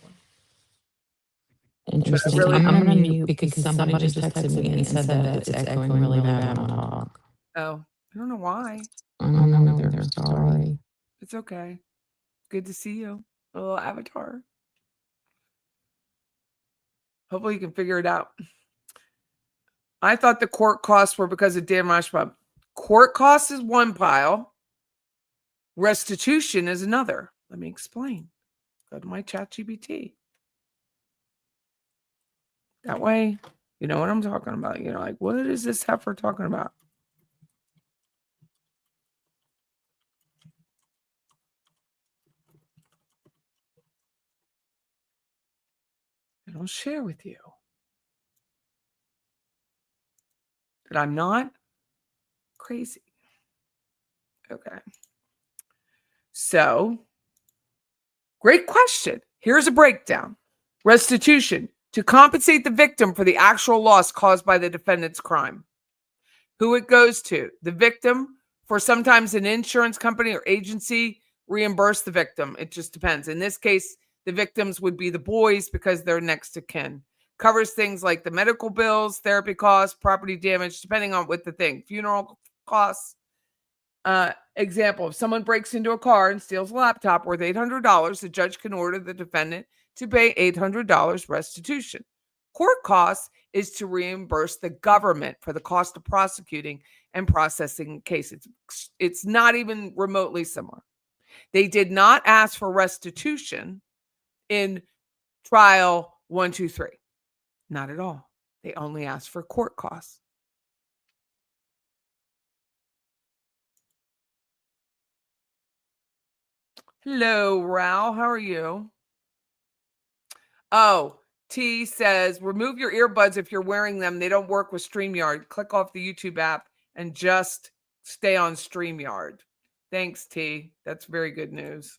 Interesting. I'm going to mute because somebody just texted me and said that it's echoing really bad on talk. Oh, I don't know why. I don't know either. Sorry. It's okay. Good to see you. A little avatar. Hopefully you can figure it out. I thought the court costs were because of Dan Rashbaum. Court costs is one pile. Restitution is another. Let me explain. Go to my ChatGPT. That way, you know what I'm talking about. You know, like, what is this heifer talking about? And I'll share with you that I'm not crazy. Okay. So, great question. Here's a breakdown. Restitution, to compensate the victim for the actual loss caused by the defendant's crime. Who it goes to? The victim, for sometimes an insurance company or agency reimburse the victim. It just depends. In this case, the victims would be the boys because they're next to kin. Covers things like the medical bills, therapy costs, property damage, depending on what the thing, funeral costs. Example, if someone breaks into a car and steals a laptop worth $800, the judge can order the defendant to pay $800 restitution. Court costs is to reimburse the government for the cost of prosecuting and processing cases. It's not even remotely similar. They did not ask for restitution in trial 1, 2, 3. Not at all. They only asked for court costs. Hello, Raul. How are you? Oh, T says, remove your earbuds if you're wearing them. They don't work with StreamYard. Click off the YouTube app and just stay on StreamYard. Thanks, T. That's very good news.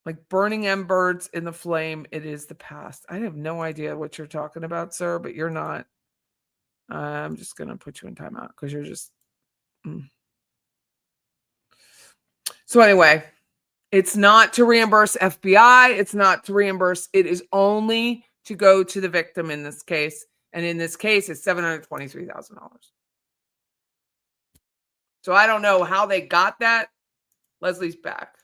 Like burning embers in the flame, it is the past. I have no idea what you're talking about, sir, but you're not. I'm just going to put you in timeout because you're just... So anyway, it's not to reimburse FBI. It's not to reimburse. It is only to go to the victim in this case. And in this case, it's $723,000. So I don't know how they got that. Leslie's back.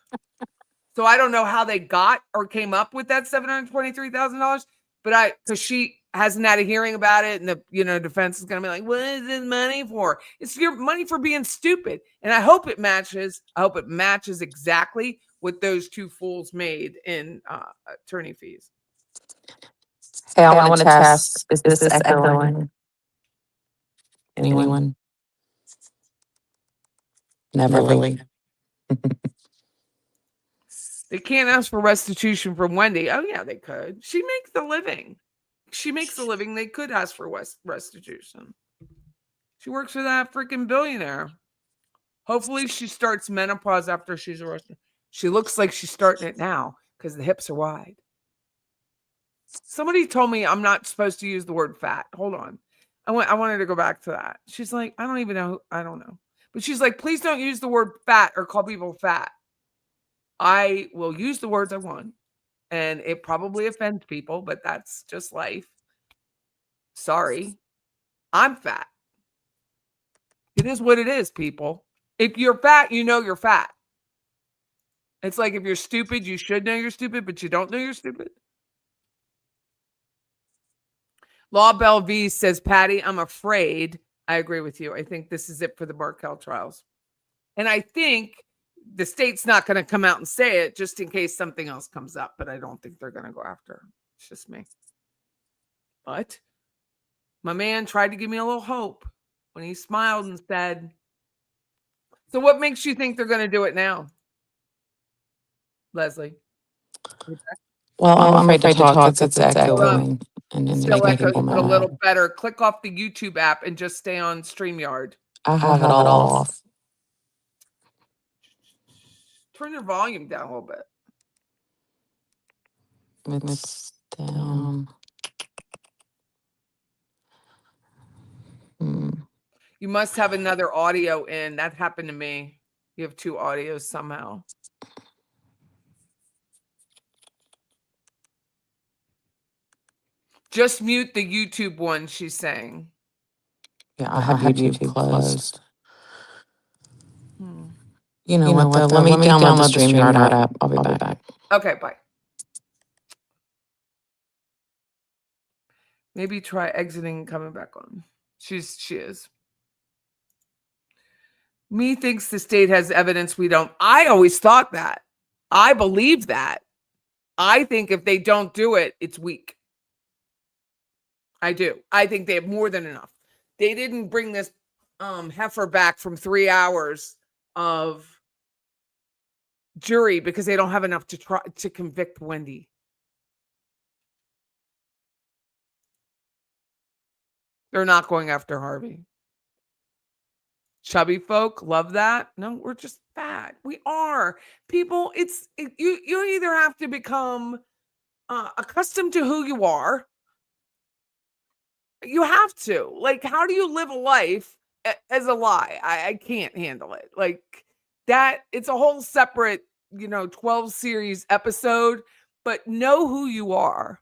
So I don't know how they got or came up with that $723,000. But because she hasn't had a hearing about it, and the defense is going to be like, what is this money for? It's your money for being stupid. And I hope it matches. I hope it matches exactly what those two fools made in attorney fees. Hey, I want to test. Is this echoing? Anyone? Never really. They can't ask for restitution from Wendy. Oh, yeah, they could. She makes a living. They could ask for restitution. She works for that freaking billionaire. Hopefully she starts menopause after she's arrested. She looks like she's starting it now because the hips are wide. Somebody told me I'm not supposed to use the word fat. Hold on. I wanted to go back to that. She's like, I don't know. But she's like, please don't use the word fat or call people fat. I will use the words I want. And it probably offends people, but that's just life. Sorry. I'm fat. It is what it is, people. If you're fat, you know you're fat. It's like if you're stupid, you should know you're stupid, but you don't know you're stupid. Law Bell V says, Patty, I'm afraid. I agree with you. I think this is it for the Markell trials. And I think the state's not going to come out and say it just in case something else comes up, but I don't think they're going to go after her. It's just me. But my man tried to give me a little hope when he smiled and said, so what makes you think they're going to do it now? Leslie? Well, I'm afraid to talk because it's echoing. And still echoes a little better. Click off the YouTube app and just stay on StreamYard. I have it all off. Turn your volume down a little bit. It's down. You must have another audio in. That happened to me. You have two audios somehow. Just mute the YouTube one, she's saying. Yeah, I have YouTube closed. You know what, though? Let me download the StreamYard app. I'll be back. Okay, bye. Maybe try exiting and coming back on. She is. Me thinks the state has evidence we don't. I always thought that. I believe that. I think if they don't do it, it's weak. I do. I think they have more than enough. They didn't bring this heifer back from 3 hours of jury because they don't have enough to try to convict Wendy. They're not going after Harvey. Chubby folk love that. No, we're just fat. We are. People, you either have to become accustomed to who you are. You have to. Like, how do you live a life as a lie? I can't handle it. Like that, it's a whole separate, 12 series episode, but know who you are.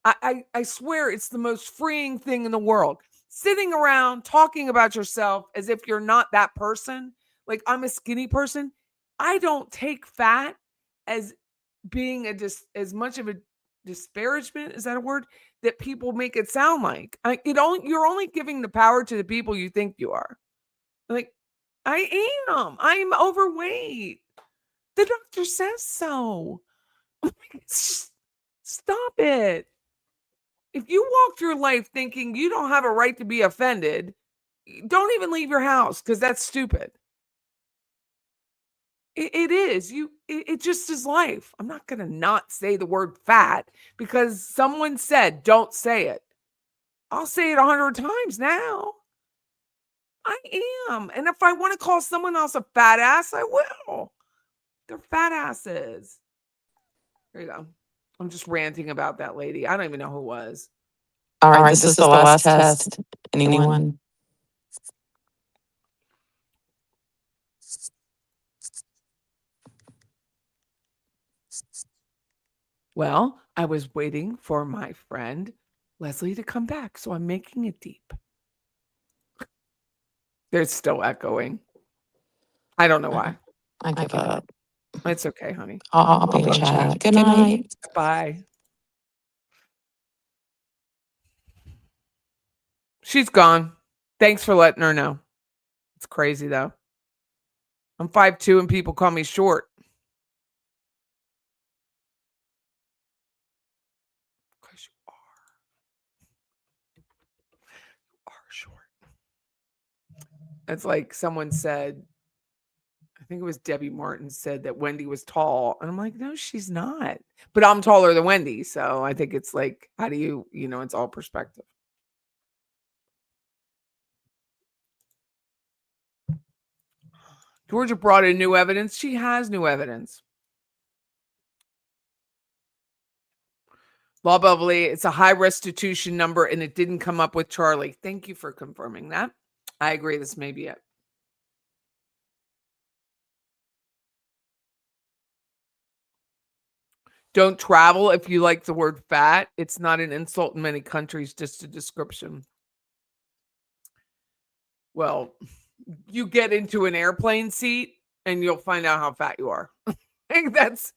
I swear it's the most freeing thing in the world. Sitting around talking about yourself as if you're not that person. Like, I'm a skinny person. I don't take fat as being as much of a disparagement, is that a word, that people make it sound like. You're only giving the power to the people you think you are. Like, I'm overweight. The doctor says so. Stop it. If you walk through life thinking you don't have a right to be offended, don't even leave your house, because that's stupid. It is. It just is life. I'm not going to not say the word fat because someone said don't say it. I'll say it 100 times now. I am. And if I want to call someone else a fat ass, I will. They're fat asses. There you go. I'm just ranting about that lady. I don't even know who it was. All right, this is the last test. Anyone? Well, I was waiting for my friend Leslie to come back, so I'm making it deep. They're still echoing. I don't know why. I give up. It's okay, honey. I'll be in chat. Good night. Bye. She's gone. Thanks for letting her know. It's crazy, though. I'm 5'2" and people call me short. Because you are short. It's like someone said, I think it was Debbie Martin said that Wendy was tall. And I'm like, no, she's not. But I'm taller than Wendy. So I think it's like, how do you, it's all perspective. Georgia brought in new evidence. She has new evidence. Law Beverly, it's a high restitution number and it didn't come up with Charlie. Thank you for confirming that. I agree. This may be it. Don't travel if you like the word fat. It's not an insult in many countries, just a description. Well, you get into an airplane seat and you'll find out how fat you are. I think that's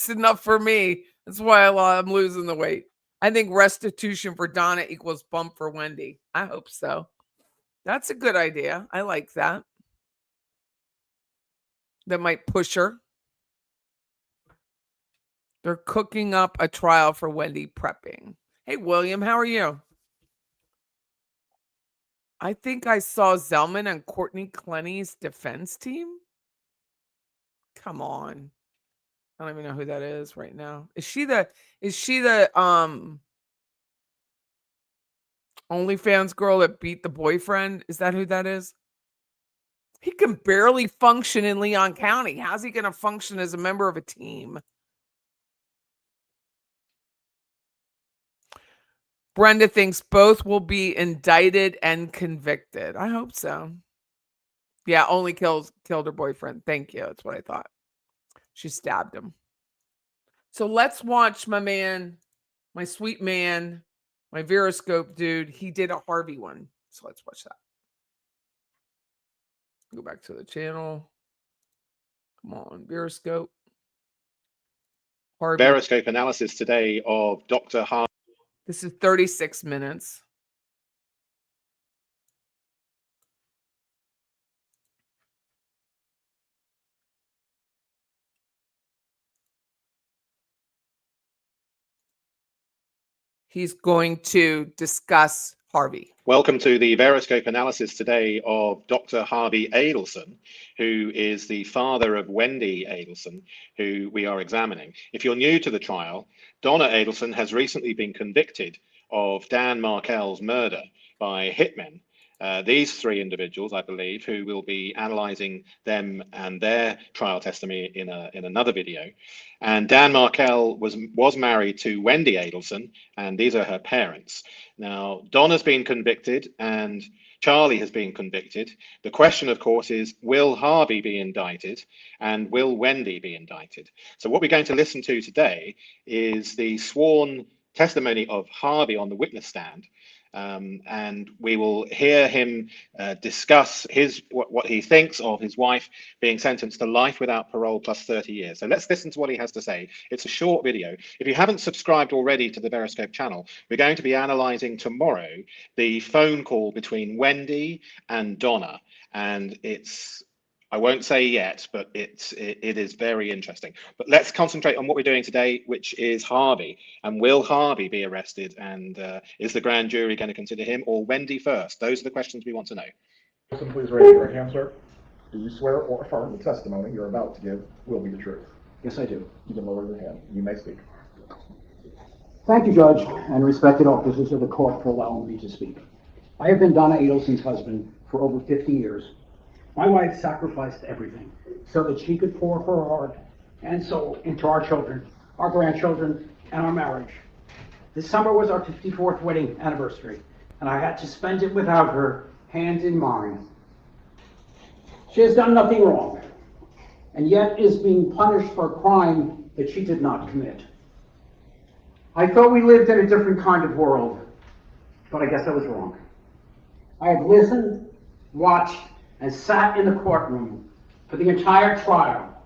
enough for me. That's why I'm losing the weight. I think restitution for Donna equals bump for Wendy. I hope so. That's a good idea. I like that. That might push her. They're cooking up a trial for Wendy prepping. Hey, William, how are you? I think I saw Zellman on Courtney Clenny's defense team. Come on. I don't even know who that is right now. Is she the OnlyFans girl that beat the boyfriend? Is that who that is? He can barely function in Leon County. How's he going to function as a member of a team? Brenda thinks both will be indicted and convicted. I hope so. Yeah, only killed her boyfriend. Thank you. That's what I thought. She stabbed him. So let's watch my man, my sweet man, my Veroscope dude. He did a Harvey one. So let's watch that. Go back to the channel. Come on, Veroscope. Harvey. Veroscope analysis today of Dr. Harvey. This is 36 minutes. He's going to discuss Harvey. Welcome to the Veroscope analysis today of Dr. Harvey Adelson, who is the father of Wendy Adelson, who we are examining. If you're new to the trial, Donna Adelson has recently been convicted of Dan Markel's murder by hitmen. These three individuals, I believe, who will be analysing them and their trial testimony in another video. And Dan Markel was married to Wendy Adelson, and these are her parents. Now, Donna's been convicted and Charlie has been convicted. The question, of course, is will Harvey be indicted and will Wendy be indicted? So what we're going to listen to today is the sworn testimony of Harvey on the witness stand. And we will hear him discuss what he thinks of his wife being sentenced to life without parole plus 30 years. So let's listen to what he has to say. It's a short video. If you haven't subscribed already to the Veroscope channel, we're going to be analysing tomorrow the phone call between Wendy and Donna. And I won't say yet, but it is very interesting. But let's concentrate on what we're doing today, which is Harvey. And will Harvey be arrested? And is the grand jury going to consider him or Wendy first? Those are the questions we want to know. Please raise your right hand, sir. Do you swear or affirm the testimony you're about to give will be the truth? Yes, I do. You can lower your hand. You may speak. Thank you, Judge, and respected officers of the court for allowing me to speak. I have been Donna Adelson's husband for over 50 years. My wife sacrificed everything so that she could pour her heart and soul into our children, our grandchildren, and our marriage. This summer was our 54th wedding anniversary, and I had to spend it without her, hand in mine. She has done nothing wrong, and yet is being punished for a crime that she did not commit. I thought we lived in a different kind of world, but I guess I was wrong. I have listened, watched, and sat in the courtroom for the entire trial,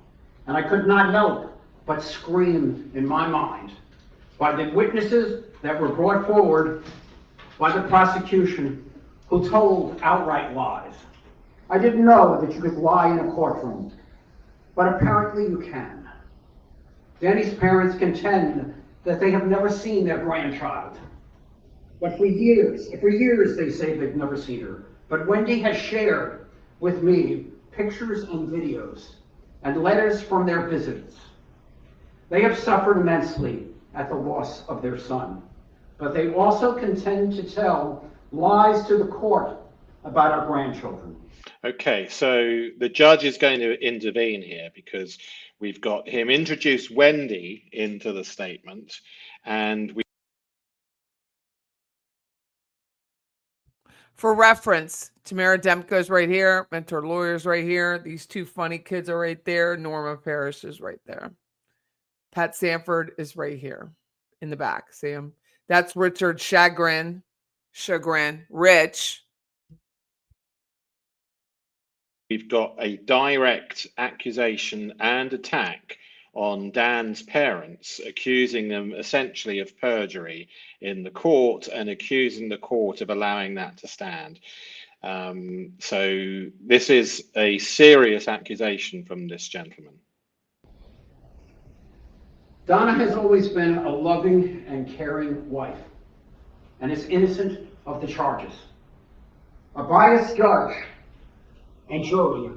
and I could not help but scream in my mind by the witnesses that were brought forward by the prosecution who told outright lies. I didn't know that you could lie in a courtroom, but apparently you can. Danny's parents contend that they have never seen their grandchild. But for years they say they've never seen her. But Wendy has shared with me pictures and videos and letters from their visits. They have suffered immensely at the loss of their son, but they also contend to tell lies to the court about our grandchildren. Okay, so the judge is going to intervene here because we've got him introduce Wendy into the statement, and we. For reference, Tamara Demko's right here. Mentor Lawyer's right here. These two funny kids are right there. Norma Parrish is right there. Pat Sanford is right here in the back. See him? That's Richard Chagrin. Rich. We've got a direct accusation and attack on Dan's parents, accusing them essentially of perjury in the court and accusing the court of allowing that to stand. So this is a serious accusation from this gentleman. Donna has always been a loving and caring wife and is innocent of the charges. A biased judge and jury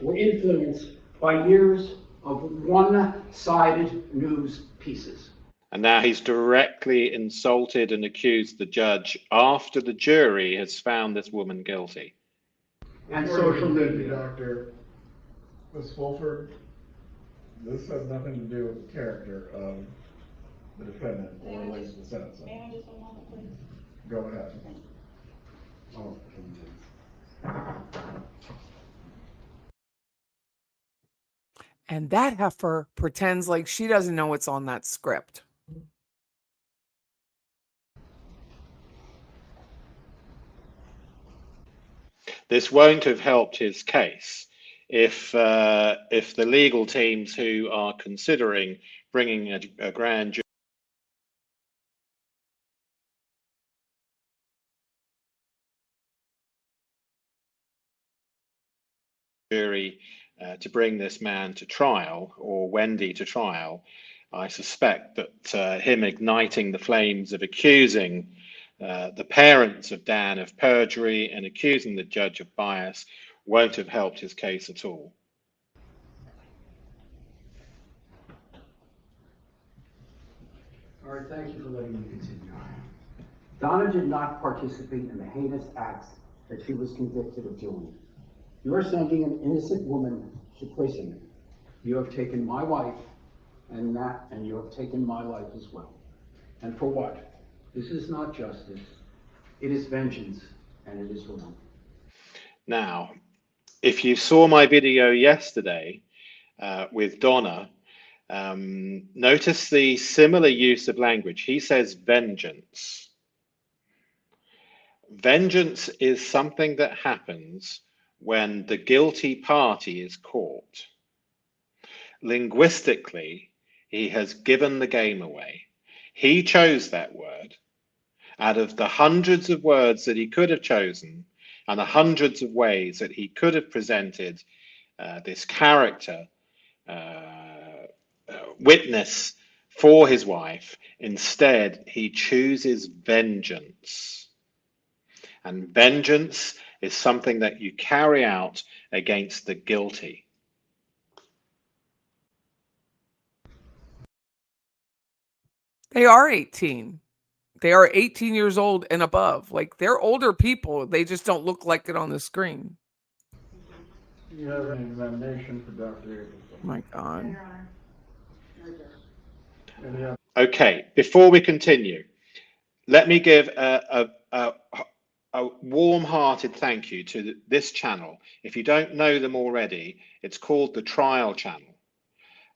were influenced by years of one-sided news pieces. And now he's directly insulted and accused the judge after the jury has found this woman guilty. And social media. Dr. Ms. Fulford, this has nothing to do with the character of the defendant or relates to the sentencing. May I just a moment, please? Go ahead. Oh, And that heifer pretends like she doesn't know what's on that script. This won't have helped his case if the legal teams who are considering bringing a grand jury jury to bring this man to trial, or Wendy to trial, I suspect that him igniting the flames of accusing the parents of Dan of perjury and accusing the judge of bias won't have helped his case at all. All right, thank you for letting me continue. Donna did not participate in the heinous acts that she was convicted of doing. You are sending an innocent woman to prison. You have taken my wife, and you have taken my life as well. And for what? This is not justice. It is vengeance, and it is wrong. Now, if you saw my video yesterday with Donna, notice the similar use of language. He says vengeance. Vengeance is something that happens when the guilty party is caught. Linguistically, he has given the game away. He chose that word. Out of the hundreds of words that he could have chosen and the hundreds of ways that he could have presented this character witness for his wife, instead he chooses vengeance. And vengeance is something that you carry out against the guilty. They are 18. They are 18 years old and above. Like, they're older people. They just don't look like it on the screen. You have an examination for Dr. Oh my God. Okay, before we continue, let me give a warm-hearted thank you to this channel. If you don't know them already, it's called the Trial Channel.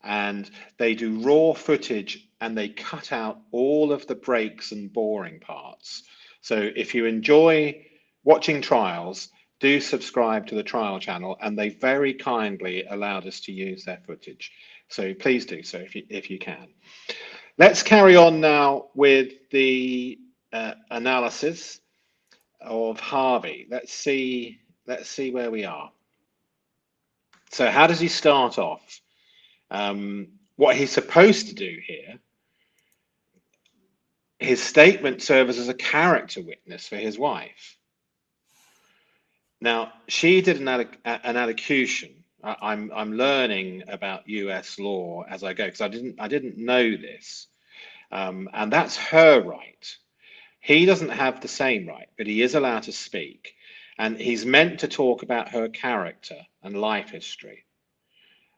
And they do raw footage and they cut out all of the breaks and boring parts. So if you enjoy watching trials, do subscribe to the Trial Channel, and they very kindly allowed us to use their footage. So please do so if you can. Let's carry on now with the analysis of Harvey. Let's see where we are. So how does he start off? What he's supposed to do here, his statement serves as a character witness for his wife. Now, she did an allocution. I'm learning about US law as I go, because I didn't know this, and that's her right. He doesn't have the same right, but he is allowed to speak, and he's meant to talk about her character and life history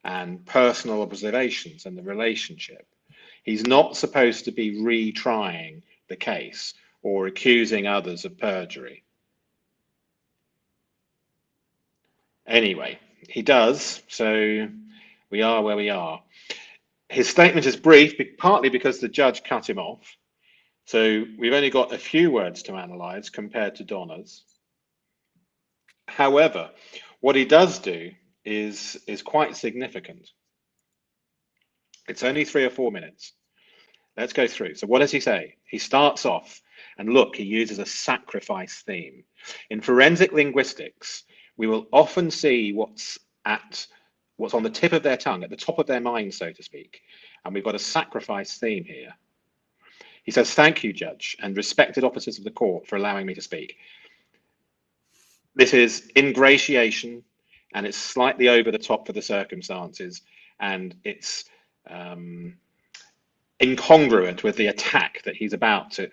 and personal observations and the relationship. He's not supposed to be retrying the case or accusing others of perjury. Anyway, he does, so we are where we are. His statement is brief, partly because the judge cut him off. So we've only got a few words to analyze compared to Donna's. However, what he does do is quite significant. It's only 3 or 4 minutes. Let's go through. So what does he say? He starts off, and look, he uses a sacrifice theme. In forensic linguistics, we will often see what's on the tip of their tongue, at the top of their mind, so to speak. And we've got a sacrifice theme here. He says, "Thank you, Judge, and respected officers of the court for allowing me to speak." This is ingratiation, and it's slightly over the top for the circumstances, and it's incongruent with the attack that he's about to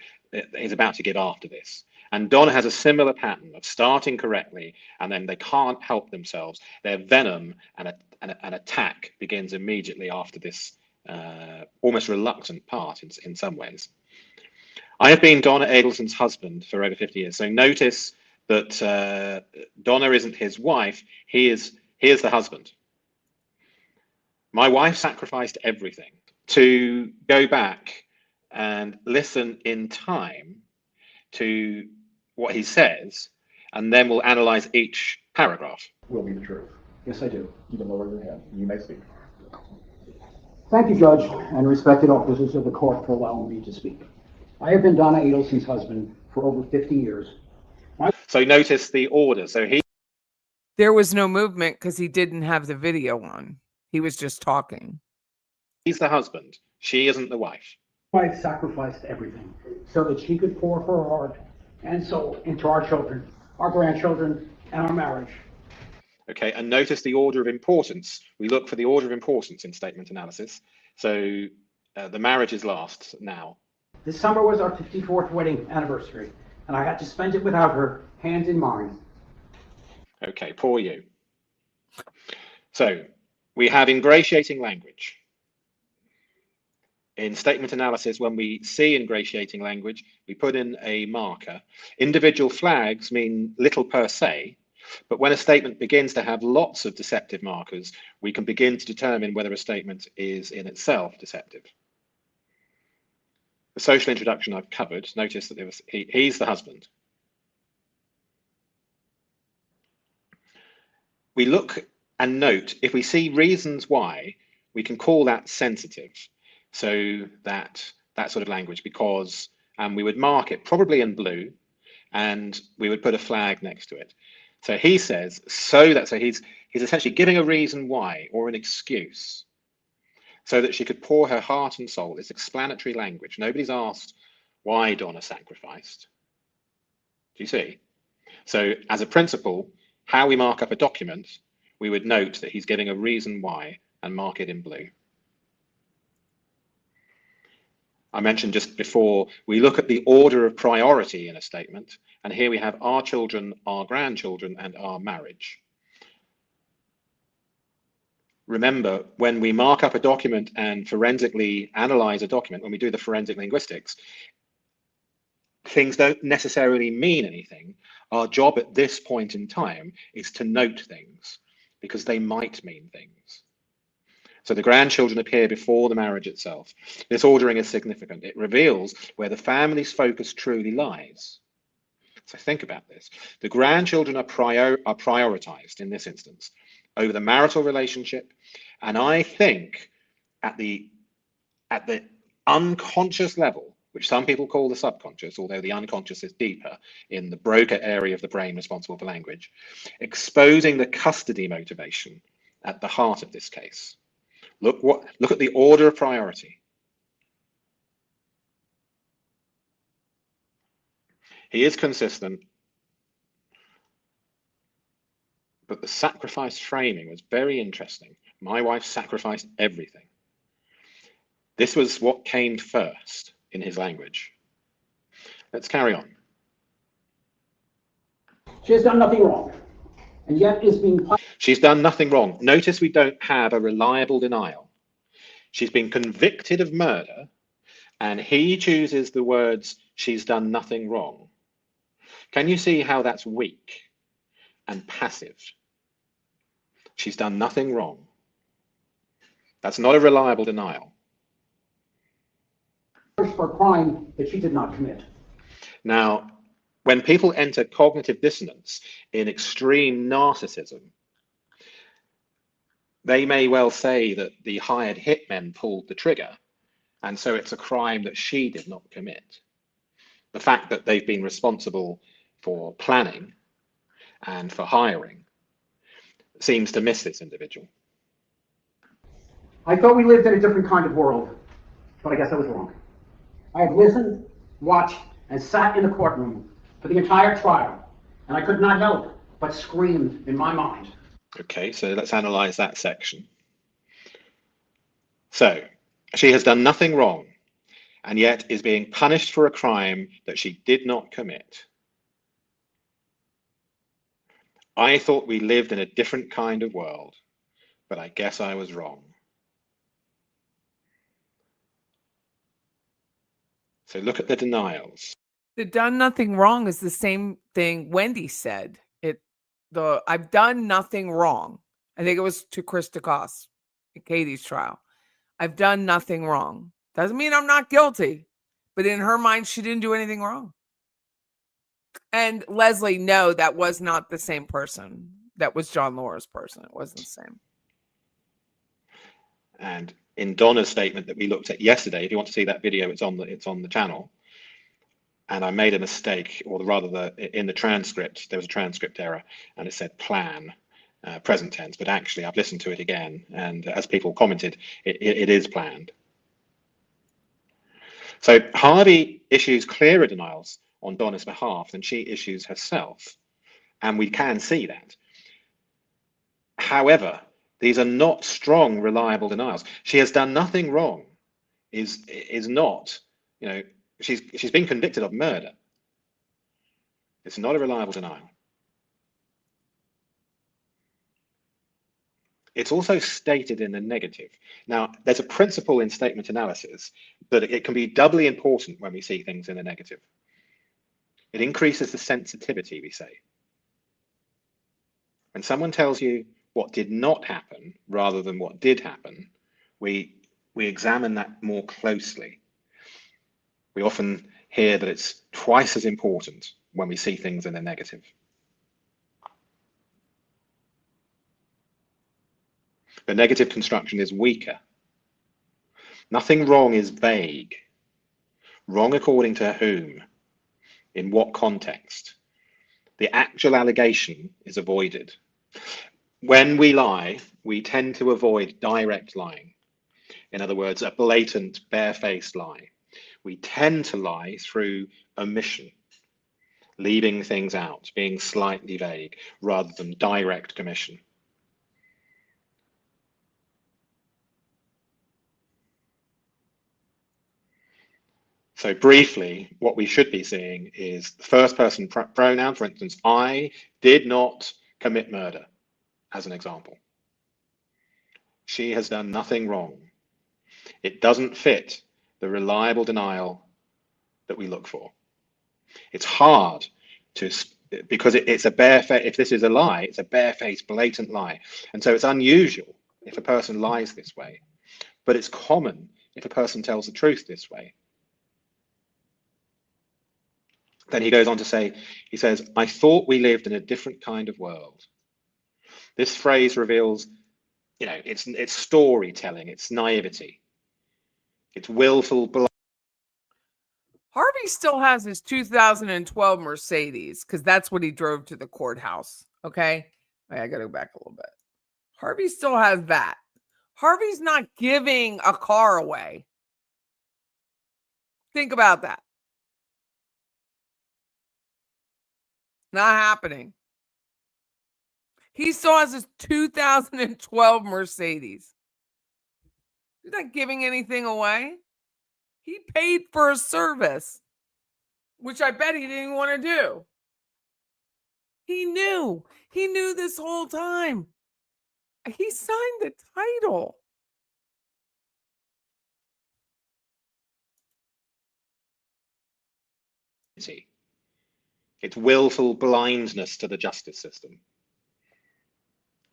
give after this. And Donna has a similar pattern of starting correctly, and then they can't help themselves. Their venom and an attack begins immediately after this almost reluctant part in some ways. I have been Donna Adelson's husband for over 50 years. So notice that Donna isn't his wife. He is the husband. My wife sacrificed everything. To go back and listen in time to what he says, and then we'll analyze each paragraph. Will be the truth. Yes, I do. You can lower your hand. You may speak. Thank you, Judge, and respected officers of the court for allowing me to speak. I have been Donna Adelson's husband for over 50 years. So notice the order. So There was no movement because he didn't have the video on. He was just talking. He's the husband. She isn't the wife. My wife sacrificed everything so that she could pour her heart and soul into our children, our grandchildren, and our marriage. Okay, and notice the order of importance. We look for the order of importance in statement analysis. So the marriage is last now. This summer was our 54th wedding anniversary, and I had to spend it without her, hand in mine. Okay, poor you. So we have ingratiating language. In statement analysis, when we see ingratiating language, we put in a marker. Individual flags mean little per se, but when a statement begins to have lots of deceptive markers, we can begin to determine whether a statement is in itself deceptive. The social introduction I've covered. Notice that he's the husband. We look and note if we see reasons why, we can call that sensitive. So that sort of language, because we would mark it probably in blue, and we would put a flag next to it. So he says so he's essentially giving a reason why, or an excuse, so that she could pour her heart and soul. It's explanatory language. Nobody's asked why Donna sacrificed. Do you see? So as a principle, how we mark up a document, we would note that he's giving a reason why and mark it in blue. I mentioned just before, we look at the order of priority in a statement, and here we have our children, our grandchildren, and our marriage. Remember, when we mark up a document and forensically analyze a document, when we do the forensic linguistics, things don't necessarily mean anything. Our job at this point in time is to note things, because they might mean things. So the grandchildren appear before the marriage itself. This ordering is significant. It reveals where the family's focus truly lies. So think about this. The grandchildren are prioritized in this instance over the marital relationship. And I think at the unconscious level, which some people call the subconscious, although the unconscious is deeper in the Broca area of the brain responsible for language, exposing the custody motivation at the heart of this case. Look at the order of priority. He is consistent, but the sacrifice framing was very interesting. My wife sacrificed everything. This was what came first in his language. Let's carry on. She has done nothing wrong, and yet is being punished. She's done nothing wrong. Notice we don't have a reliable denial. She's been convicted of murder, and he chooses the words, she's done nothing wrong. Can you see how that's weak and passive? She's done nothing wrong. That's not a reliable denial. For a crime that she did not commit. Now, when people enter cognitive dissonance in extreme narcissism, they may well say that the hired hitmen pulled the trigger, and so it's a crime that she did not commit. The fact that they've been responsible for planning and for hiring seems to miss this individual. I thought we lived in a different kind of world, but I guess I was wrong. I have listened, watched, and sat in the courtroom for the entire trial, and I could not help but scream in my mind. Okay, so let's analyze that section. So, she has done nothing wrong, and yet is being punished for a crime that she did not commit. I thought we lived in a different kind of world, but I guess I was wrong. So look at the denials. The done nothing wrong is the same thing Wendy said. I've done nothing wrong. I think it was to Chris DeCoste in Katie's trial. I've done nothing wrong. Doesn't mean I'm not guilty, but in her mind, she didn't do anything wrong. And Leslie, no, that was not the same person. That was John Laura's person. It wasn't the same. And in Donna's statement that we looked at yesterday, if you want to see that video, it's on the channel. And I made a mistake, or rather in the transcript, there was a transcript error, and it said plan. present tense, but actually I've listened to it again, and as people commented, it is planned. So Harvey issues clearer denials on Donna's behalf than she issues herself, and we can see that. However, these are not strong, reliable denials. She has done nothing wrong, is not, you know, she's been convicted of murder. It's not a reliable denial. It's also stated in the negative. Now, there's a principle in statement analysis that it can be doubly important when we see things in the negative. It increases the sensitivity, we say. When someone tells you what did not happen rather than what did happen, we examine that more closely. We often hear that it's twice as important when we see things in the negative. The negative construction is weaker. Nothing wrong is vague. Wrong according to whom? In what context? The actual allegation is avoided. When we lie, we tend to avoid direct lying. In other words, a blatant, barefaced lie. We tend to lie through omission, leaving things out, being slightly vague, rather than direct commission. So briefly, what we should be seeing is the first person pronoun. For instance, I did not commit murder, as an example. She has done nothing wrong. It doesn't fit the reliable denial that we look for. It's hard to, because it's a barefaced, if this is a lie, it's a barefaced, blatant lie. And so it's unusual if a person lies this way, but it's common if a person tells the truth this way. Then he goes on to say, he says, I thought we lived in a different kind of world. This phrase reveals, you know, it's storytelling, it's naivety, it's willful. Harvey still has his 2012 Mercedes because that's what he drove to the courthouse. Okay. Wait, I got to go back a little bit. Harvey still has that. Harvey's not giving a car away. Think about that. Not happening. He still has his 2012 Mercedes. He's not giving anything away. He paid for a service, which I bet he didn't want to do. He knew. He knew this whole time. He signed the title. It's willful blindness to the justice system.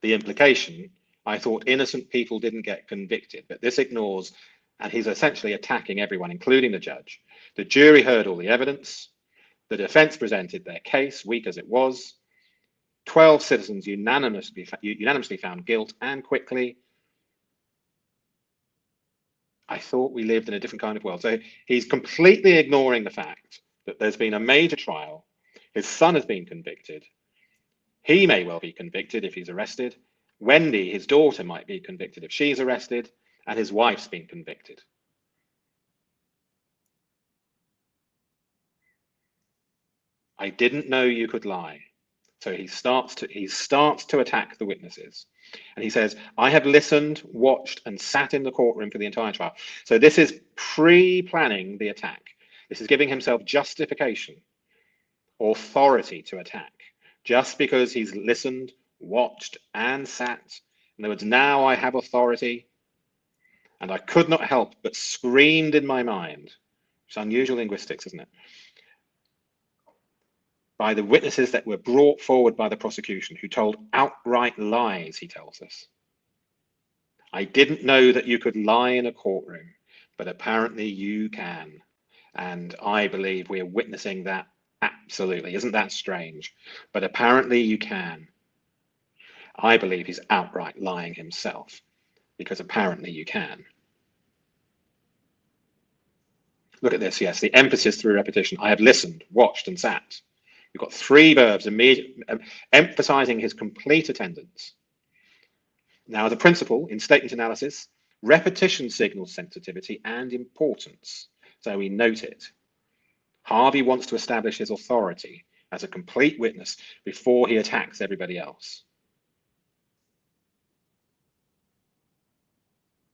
The implication, I thought innocent people didn't get convicted, but this ignores, and he's essentially attacking everyone, including the judge. The jury heard all the evidence. The defense presented their case, weak as it was. 12 citizens unanimously found guilt, and quickly. I thought we lived in a different kind of world. So he's completely ignoring the fact that there's been a major trial. His son has been convicted. He may well be convicted if he's arrested. Wendy, his daughter, might be convicted if she's arrested, and his wife's been convicted. I didn't know you could lie. So he starts to attack the witnesses. And he says, I have listened, watched, and sat in the courtroom for the entire trial. So this is pre-planning the attack. This is giving himself justification, authority to attack, just because he's listened, watched, and sat. In other words, now I have authority, and I could not help but screamed in my mind. It's unusual linguistics, isn't it? By the witnesses that were brought forward by the prosecution, who told outright lies, he tells us. I didn't know that you could lie in a courtroom, but apparently you can. And I believe we're witnessing that absolutely. Isn't that strange? But apparently you can. I believe he's outright lying himself, because apparently you can. Look at this, yes, the emphasis through repetition. I have listened, watched, and sat. We've got three verbs emphasizing his complete attendance. Now, as a principle in statement analysis, repetition signals sensitivity and importance, so we note it. Harvey wants to establish his authority as a complete witness before he attacks everybody else.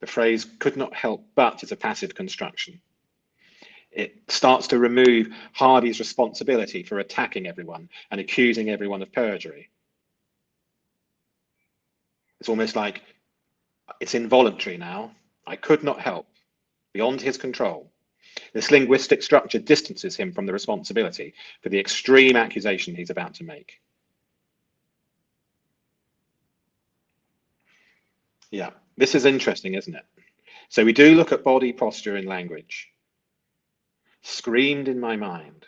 The phrase could not help but is a passive construction. It starts to remove Harvey's responsibility for attacking everyone and accusing everyone of perjury. It's almost like it's involuntary now. I could not help, beyond his control. This linguistic structure distances him from the responsibility for the extreme accusation he's about to make. Yeah, this is interesting, isn't it? So we do look at body posture in language. Screamed in my mind.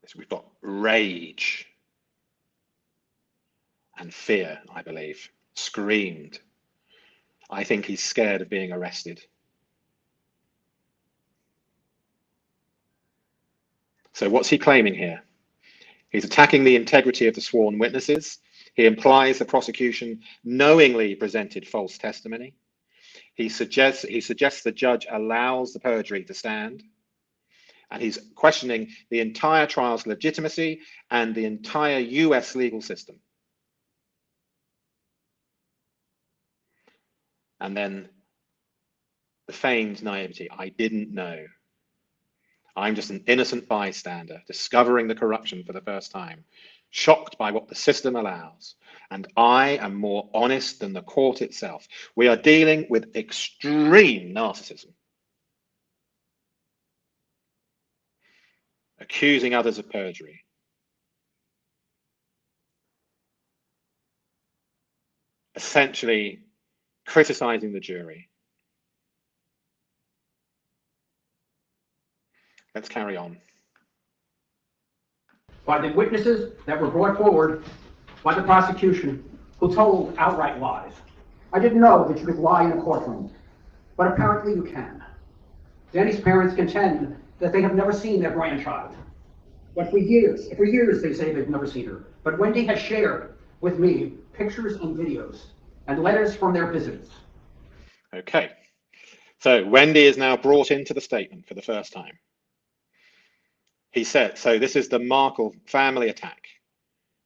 So we've got rage and fear, I believe. Screamed. I think he's scared of being arrested. So what's he claiming here? He's attacking the integrity of the sworn witnesses. He implies the prosecution knowingly presented false testimony. He suggests the judge allows the perjury to stand. And he's questioning the entire trial's legitimacy and the entire US legal system. And then the feigned naivety. I didn't know. I'm just an innocent bystander, discovering the corruption for the first time, shocked by what the system allows. And I am more honest than the court itself. We are dealing with extreme narcissism. Accusing others of perjury. Essentially criticizing the jury. Let's carry on. By the witnesses that were brought forward by the prosecution who told outright lies. I didn't know that you could lie in a courtroom, but apparently you can. Danny's parents contend that they have never seen their grandchild. But for years they say they've never seen her. But Wendy has shared with me pictures and videos and letters from their visits. Okay, so Wendy is now brought into the statement for the first time. He said, so this is the Markle family attack.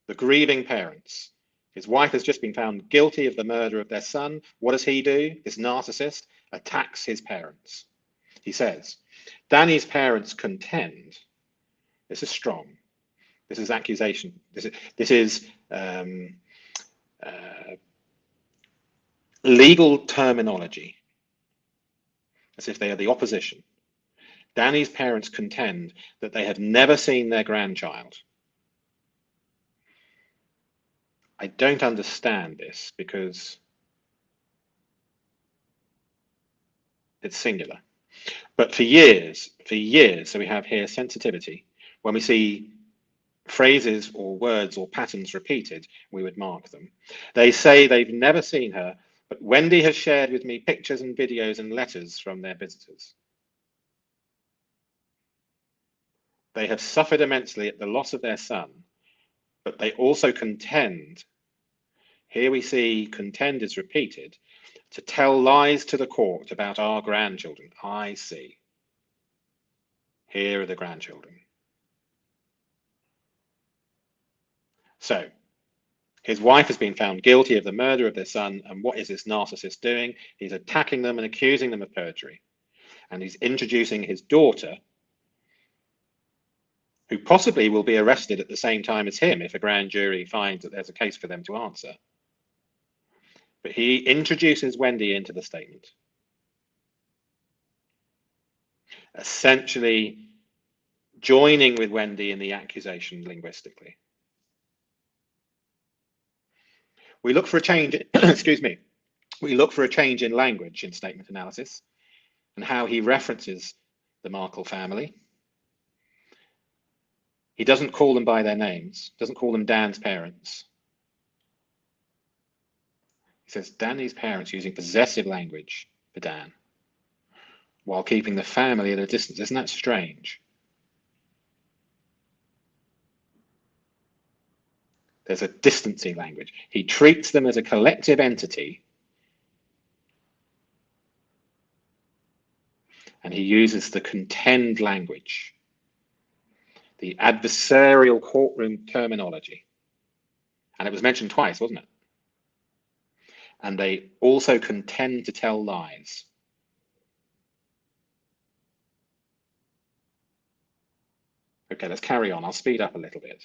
The grieving parents. His wife has just been found guilty of the murder of their son. What does he do? This narcissist attacks his parents. He says, Danny's parents contend. This is strong. This is accusation. This is legal terminology, as if they are the opposition. Danny's parents contend that they have never seen their grandchild. I don't understand this because it's singular. But for years, so we have here sensitivity. When we see phrases or words or patterns repeated, we would mark them. They say they've never seen her, but Wendy has shared with me pictures and videos and letters from their visitors. They have suffered immensely at the loss of their son, but they also contend. Here we see contend is repeated to tell lies to the court about our grandchildren. I see. Here are the grandchildren. So, his wife has been found guilty of the murder of their son, and what is this narcissist doing? He's attacking them and accusing them of perjury. And he's introducing his daughter, who possibly will be arrested at the same time as him if a grand jury finds that there's a case for them to answer. But he introduces Wendy into the statement, essentially joining with Wendy in the accusation linguistically. We look for a change, excuse me, we look for a change in language in statement analysis and how he references the Markle family. He doesn't call them by their names, doesn't call them Dan's parents. He says Danny's parents using possessive language for Dan while keeping the family at a distance. Isn't that strange? There's a distancing language. He treats them as a collective entity, and he uses the contend language, the adversarial courtroom terminology. And it was mentioned twice, wasn't it? And they also contend to tell lies. Okay, let's carry on. I'll speed up a little bit.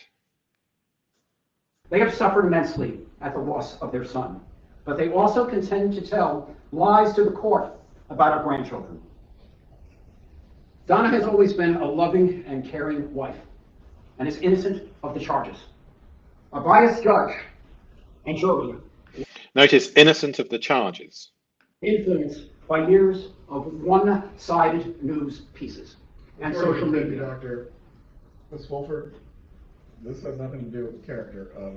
They have suffered immensely at the loss of their son, but they also contend to tell lies to the court about our grandchildren. Donna has always been a loving and caring wife and is innocent of the charges. A biased judge and jury, Notice innocent of the charges. influenced by years of one-sided news pieces and Before you social continue, media. Doctor, Ms. Wolford, this has nothing to do with the character of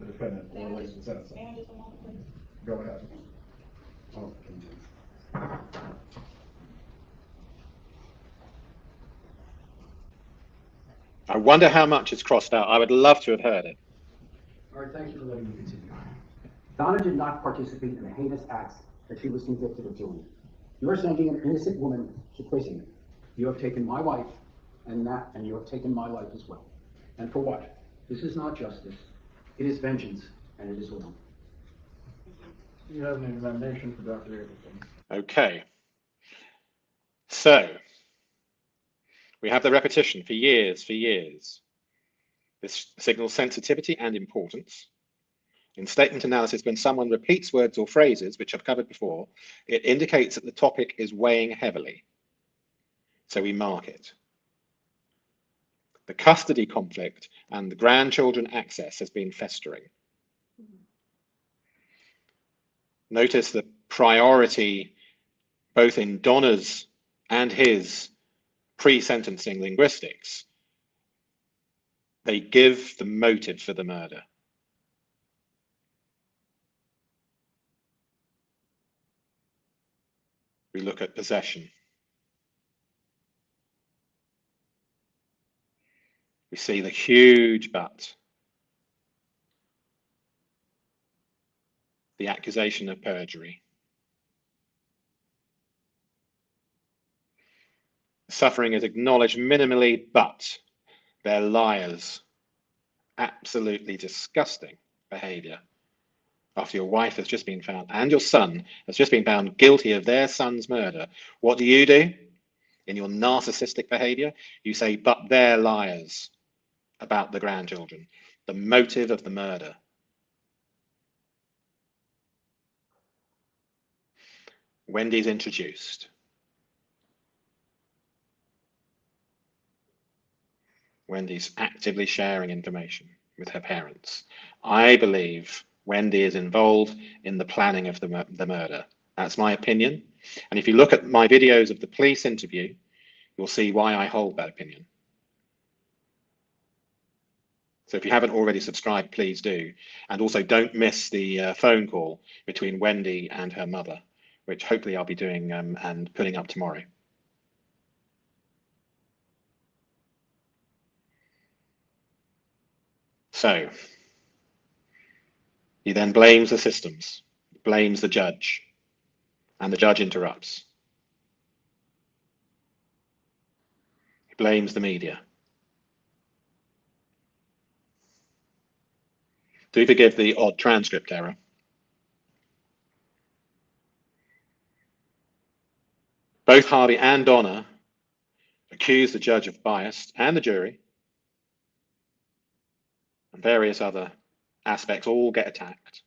the defendant or at least the sentencing. Go ahead. I wonder how much is crossed out. I would love to have heard it. All right, thank you for letting me continue. Donna did not participate in the heinous acts that she was convicted of doing. You are sending an innocent woman to prison. You have taken my wife, and you have taken my life as well. And for what? This is not justice. It is vengeance, and it is wrong. You have an examination for Dr. Abelson. Okay. So, we have the repetition for years, for years. This signals sensitivity and importance. In statement analysis, when someone repeats words or phrases, which I've covered before, it indicates that the topic is weighing heavily. So we mark it. The custody conflict and the grandchildren access has been festering. Notice the priority, both in Donna's and his pre-sentencing linguistics. They give the motive for the murder. We look at possession. We see the huge but. The accusation of perjury. Suffering is acknowledged minimally, but they're liars. Absolutely disgusting behavior. After your wife has just been found, and your son has just been found guilty of their son's murder, what do? In your narcissistic behavior, you say, but they're liars about the grandchildren, the motive of the murder. Wendy's introduced. Wendy's actively sharing information with her parents. I believe Wendy is involved in the planning of the murder. That's my opinion. And if you look at my videos of the police interview, you'll see why I hold that opinion. So if you haven't already subscribed, please do. And also don't miss the phone call between Wendy and her mother, which hopefully I'll be doing and putting up tomorrow. So he then blames the systems, blames the judge, and the judge interrupts. He blames the media. Do forgive the odd transcript error. Both Harvey and Donna accuse the judge of bias and the jury, and various other aspects all get attacked.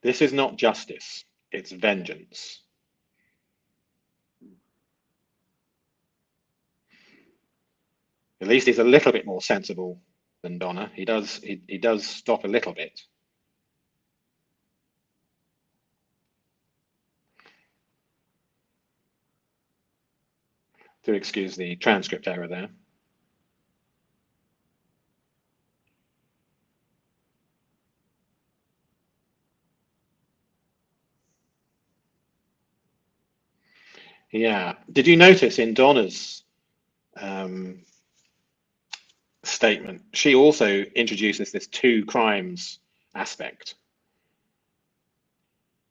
This is not justice, it's vengeance. At least he's a little bit more sensible than Donna. He does stop a little bit. Do excuse the transcript error there. Yeah. Did you notice in Donna's statement, she also introduces this two crimes aspect,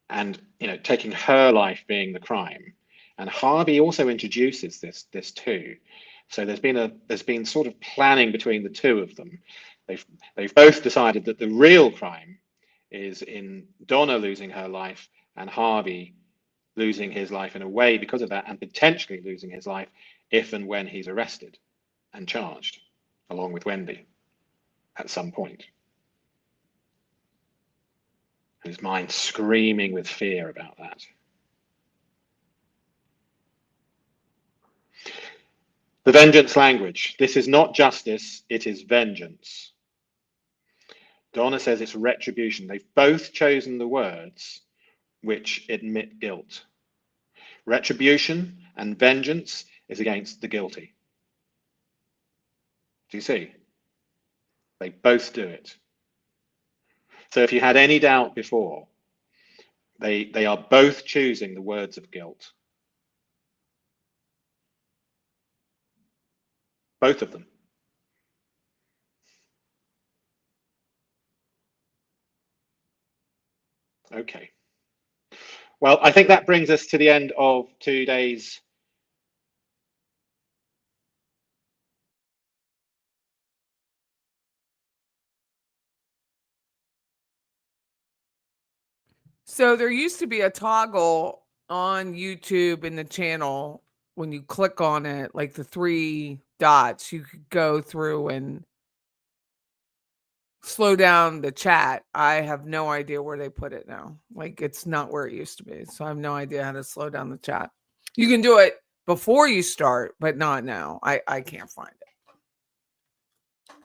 and taking her life being the crime. And Harvey also introduces this too. So there's been sort of planning between the two of them. They've both decided that the real crime is in Donna losing her life and Harvey losing his life in a way because of that, and potentially losing his life if and when he's arrested and charged, along with Wendy, at some point. His mind screaming with fear about that. The vengeance language. This is not justice, it is vengeance. Donna says it's retribution. They've both chosen the words which admit guilt. Retribution and vengeance is against the guilty. Do you see? They both do it. So if you had any doubt before, they are both choosing the words of guilt. Both of them. Okay. Well, I think that brings us to the end of today's So there used to be a toggle on YouTube in the channel. When you click on it, like the 3 dots, you could go through and slow down the chat. I have no idea where they put it now. Like, it's not where it used to be. So I have no idea how to slow down the chat. You can do it before you start, but not now. I can't find it.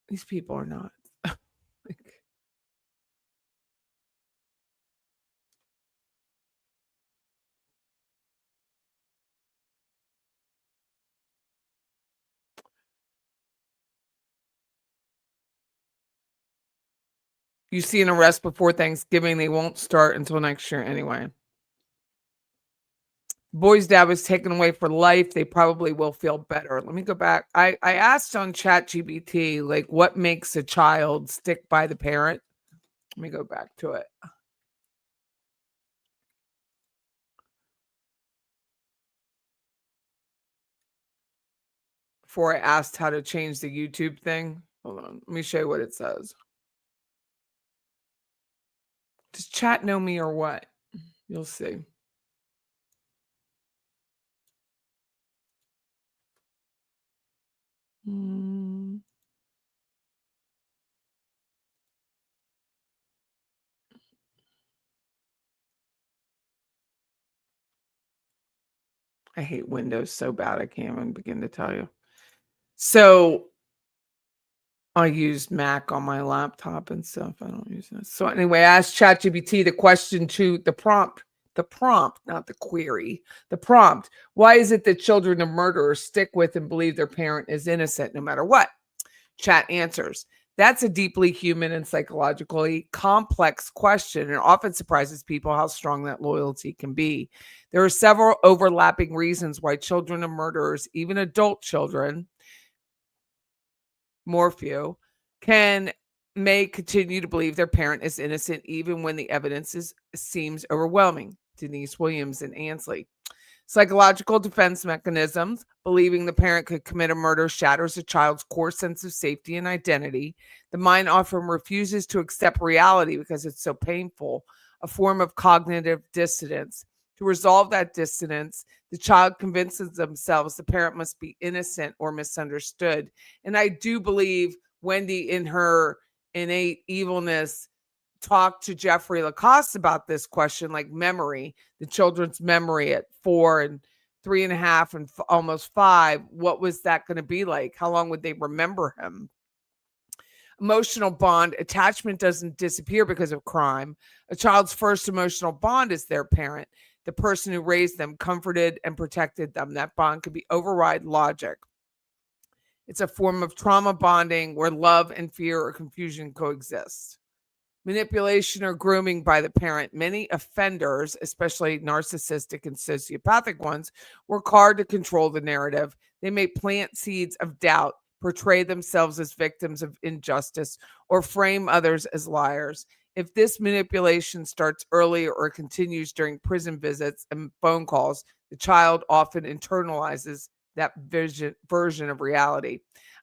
These people are not. You see an arrest before Thanksgiving, they won't start until next year anyway. Boy's dad was taken away for life. They probably will feel better. Let me go back. I asked on ChatGPT, like, what makes a child stick by the parent? Let me go back to it. Before I asked how to change the YouTube thing. Hold on. Let me show you what it says. Does chat know me or what? You'll see. I hate Windows so bad I can't even begin to tell you. So I use Mac on my laptop and stuff. I don't use that. So anyway, I asked ChatGPT the question to the prompt, not the query, the prompt. Why is it that children of murderers stick with and believe their parent is innocent no matter what? Chat answers. That's a deeply human and psychologically complex question, and often surprises people how strong that loyalty can be. There are several overlapping reasons why children of murderers, even adult children, more few, may continue to believe their parent is innocent even when the evidence seems overwhelming. Denise Williams and Ansley. Psychological defense mechanisms. Believing the parent could commit a murder shatters a child's core sense of safety and identity. The mind often refuses to accept reality because it's so painful, a form of cognitive dissonance. To resolve that dissonance, the child convinces themselves the parent must be innocent or misunderstood. And I do believe Wendy, in her innate evilness, talked to Jeffrey Lacoste about this question, like memory, the children's memory at 4 and 3.5 and almost 5. What was that going to be like? How long would they remember him? Emotional bond. Attachment doesn't disappear because of crime. A child's first emotional bond is their parent, the person who raised them, comforted and protected them. That bond could be override logic. It's a form of trauma bonding where love and fear or confusion coexist. manipulation or grooming by the parent. Many offenders, especially narcissistic and sociopathic ones, work hard to control the narrative. They may plant seeds of doubt, portray themselves as victims of injustice, or frame others as liars. If this manipulation starts early or continues during prison visits and phone calls, the child often internalizes that version of reality.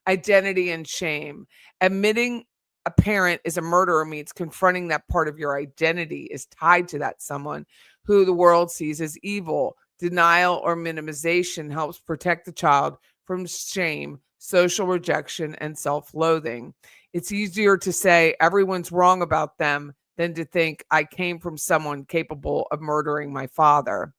Identity and shame. Admitting a parent is a murderer means confronting that part of your identity is tied to that someone who the world sees as evil. Denial or minimization helps protect the child from shame, social rejection, and self loathing. It's easier to say everyone's wrong about them than to think I came from someone capable of murdering my father.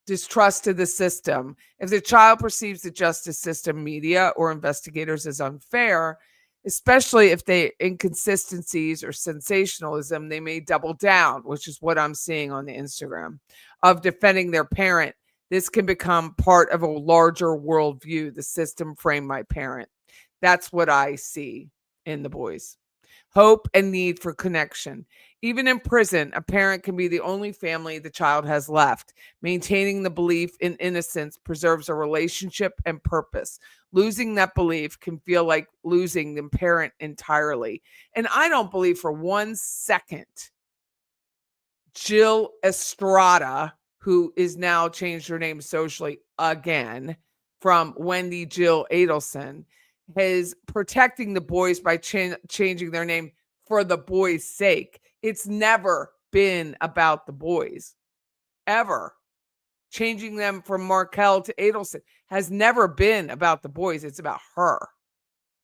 Distrust of the system. If the child perceives the justice system, media, or investigators as unfair, especially if they inconsistencies or sensationalism, they may double down, which is what I'm seeing on the Instagram, of defending their parent. This can become part of a larger worldview. The system framed my parent. That's what I see in the boys. Hope and need for connection. Even in prison, a parent can be the only family the child has left. Maintaining the belief in innocence preserves a relationship and purpose. Losing that belief can feel like losing the parent entirely. And I don't believe for 1 second Jill Estrada, who is now changed her name socially again from Wendy Jill Adelson, is protecting the boys by changing their name for the boys' sake. It's never been about the boys, ever. Changing them from Markel to Adelson has never been about the boys. It's about her,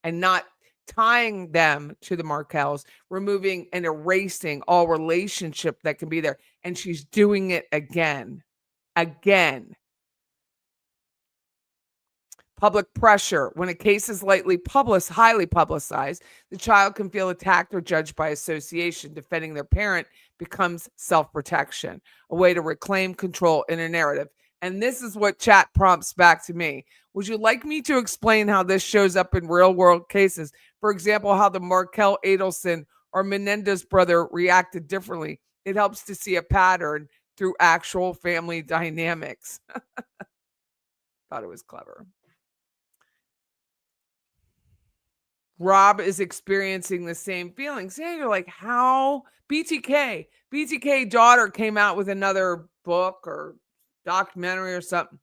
and not tying them to the Markels, removing and erasing all relationship that can be there. And she's doing it again. Public pressure. When a case is highly publicized, the child can feel attacked or judged by association. Defending their parent becomes self-protection, a way to reclaim control in a narrative. And this is what chat prompts back to me. Would you like me to explain how this shows up in real world cases? For example, how the Markel Adelson or Menendez brother reacted differently. It helps to see a pattern through actual family dynamics. Thought it was clever. Rob is experiencing the same feelings. Yeah, you're like, how? BTK daughter came out with another book or documentary or something,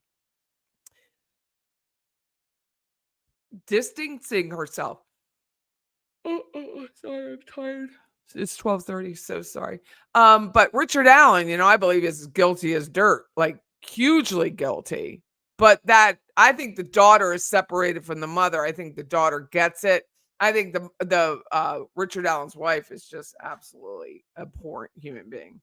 distancing herself. Sorry, I'm tired. It's 12:30, so sorry. But Richard Allen, I believe is as guilty as dirt, like hugely guilty. But that I think the daughter is separated from the mother. I think the daughter gets it. I think the Richard Allen's wife is just absolutely abhorrent human being.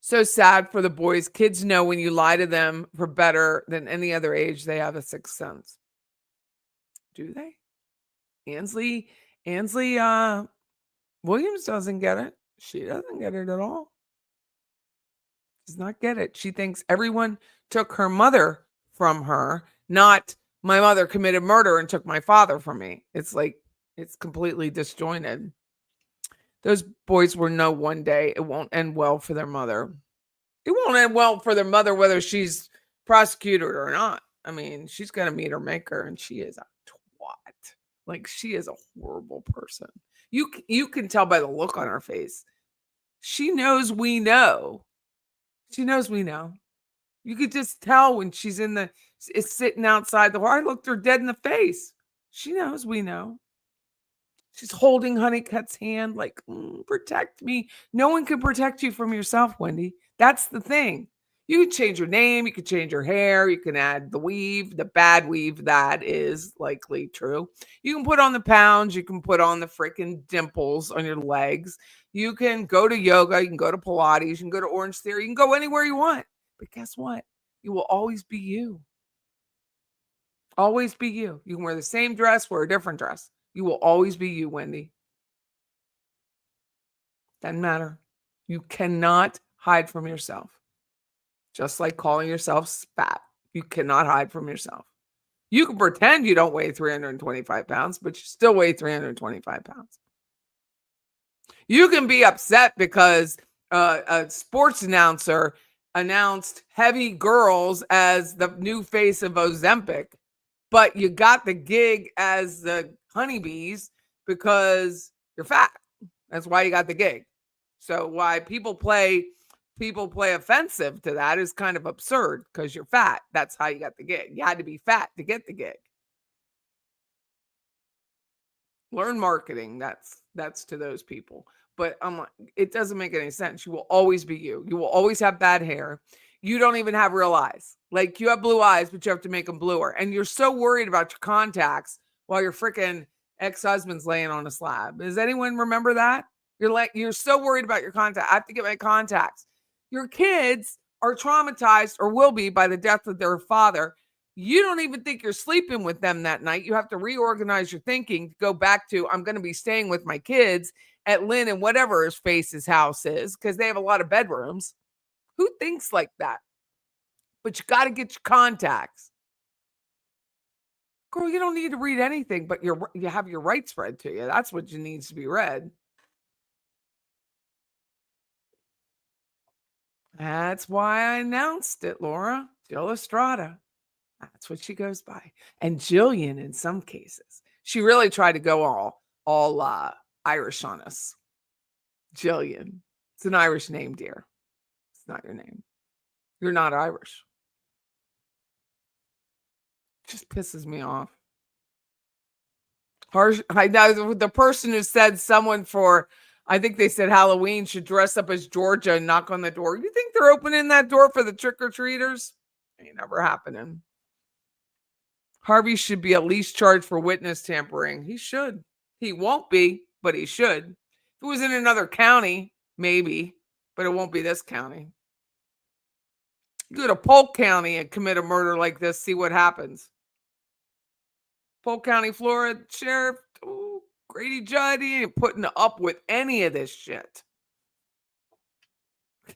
So sad for the boys. Kids know when you lie to them for better than any other age, they have a sixth sense. Do they? Ansley Williams doesn't get it. She doesn't get it at all. Does not get it. She thinks everyone took her mother from her, not my mother committed murder and took my father from me. It's like, it's completely disjointed. Those boys will know one day it won't end well for their mother. It won't end well for their mother, whether she's prosecuted or not. I mean, she's going to meet her maker, and she is a twat. Like, she is a horrible person. You can tell by the look on her face. She knows we know. She knows we know. You could just tell when she's is sitting outside the door. I looked her dead in the face. She knows we know. She's holding Honeycutt's hand like, protect me. No one can protect you from yourself, Wendy. That's the thing. You can change your name. You can change your hair. You can add the weave, the bad weave. That is likely true. You can put on the pounds. You can put on the freaking dimples on your legs. You can go to yoga. You can go to Pilates. You can go to Orange Theory. You can go anywhere you want. But guess what? You will always be you. Always be you. You can wear the same dress, wear a different dress. You will always be you, Wendy. Doesn't matter. You cannot hide from yourself. Just like calling yourself fat. You cannot hide from yourself. You can pretend you don't weigh 325 pounds, but you still weigh 325 pounds. You can be upset because a sports announcer announced heavy girls as the new face of Ozempic, but you got the gig as the honeybees because you're fat. That's why you got the gig. So why people play offensive to that is kind of absurd because you're fat. That's how you got the gig. You had to be fat to get the gig. Learn marketing. That's to those people. But I'm like, it doesn't make any sense. You will always be you. You will always have bad hair. You don't even have real eyes. Like you have blue eyes, but you have to make them bluer. And you're so worried about your contacts while your freaking ex-husband's laying on a slab. Does anyone remember that? You're so worried about your contact. I have to get my contacts. Your kids are traumatized or will be by the death of their father. You don't even think you're sleeping with them that night. You have to reorganize your thinking to go back to, I'm going to be staying with my kids at Lynn and whatever his face's house is, because they have a lot of bedrooms. Who thinks like that? But you got to get your contacts. Girl, you don't need to read anything, but you have your rights read to you. That's what needs to be read. That's why I announced it, Laura. Jill Estrada. That's what she goes by. And Jillian in some cases. She really tried to go all Irish on us. Jillian. It's an Irish name, dear. It's not your name. You're not Irish. It just pisses me off. I know the person who said someone for, I think they said Halloween should dress up as Georgia and knock on the door. You think they're opening that door for the trick-or-treaters? Ain't never happening. Harvey should be at least charged for witness tampering. He should. He won't be, but he should. If it was in another county, maybe, but it won't be this county. Go to Polk County and commit a murder like this, see what happens. Polk County, Florida Sheriff, Grady Judd, he ain't putting up with any of this shit.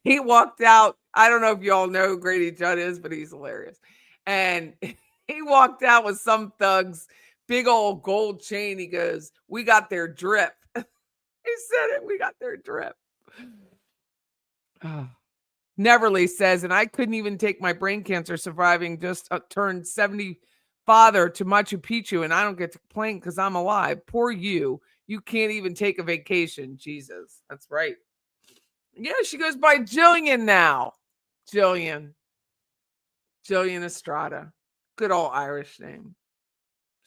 He walked out. I don't know if y'all know who Grady Judd is, but he's hilarious. And he walked out with some thugs, big old gold chain. He goes, "We got their drip." He said it. We got their drip. Neverly says, and I couldn't even take my brain cancer surviving just turned 70 father to Machu Picchu, and I don't get to complain because I'm alive. Poor you. You can't even take a vacation. Jesus. That's right. Yeah, she goes by Jillian now. Jillian Estrada. Good old Irish name.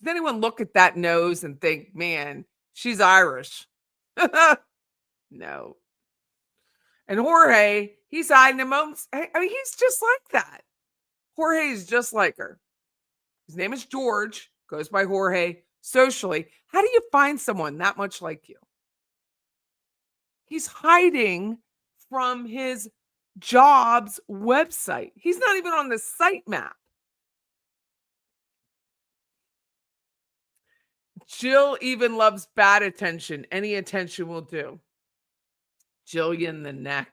Does anyone look at that nose and think, man, she's Irish? No. And Jorge, he's hiding amongst, I mean, he's just like that. Jorge is just like her. His name is George, goes by Jorge socially. How do you find someone that much like you? He's hiding from his job's website. He's not even on the site map. Jill even loves bad attention. Any attention will do. Jillian the neck.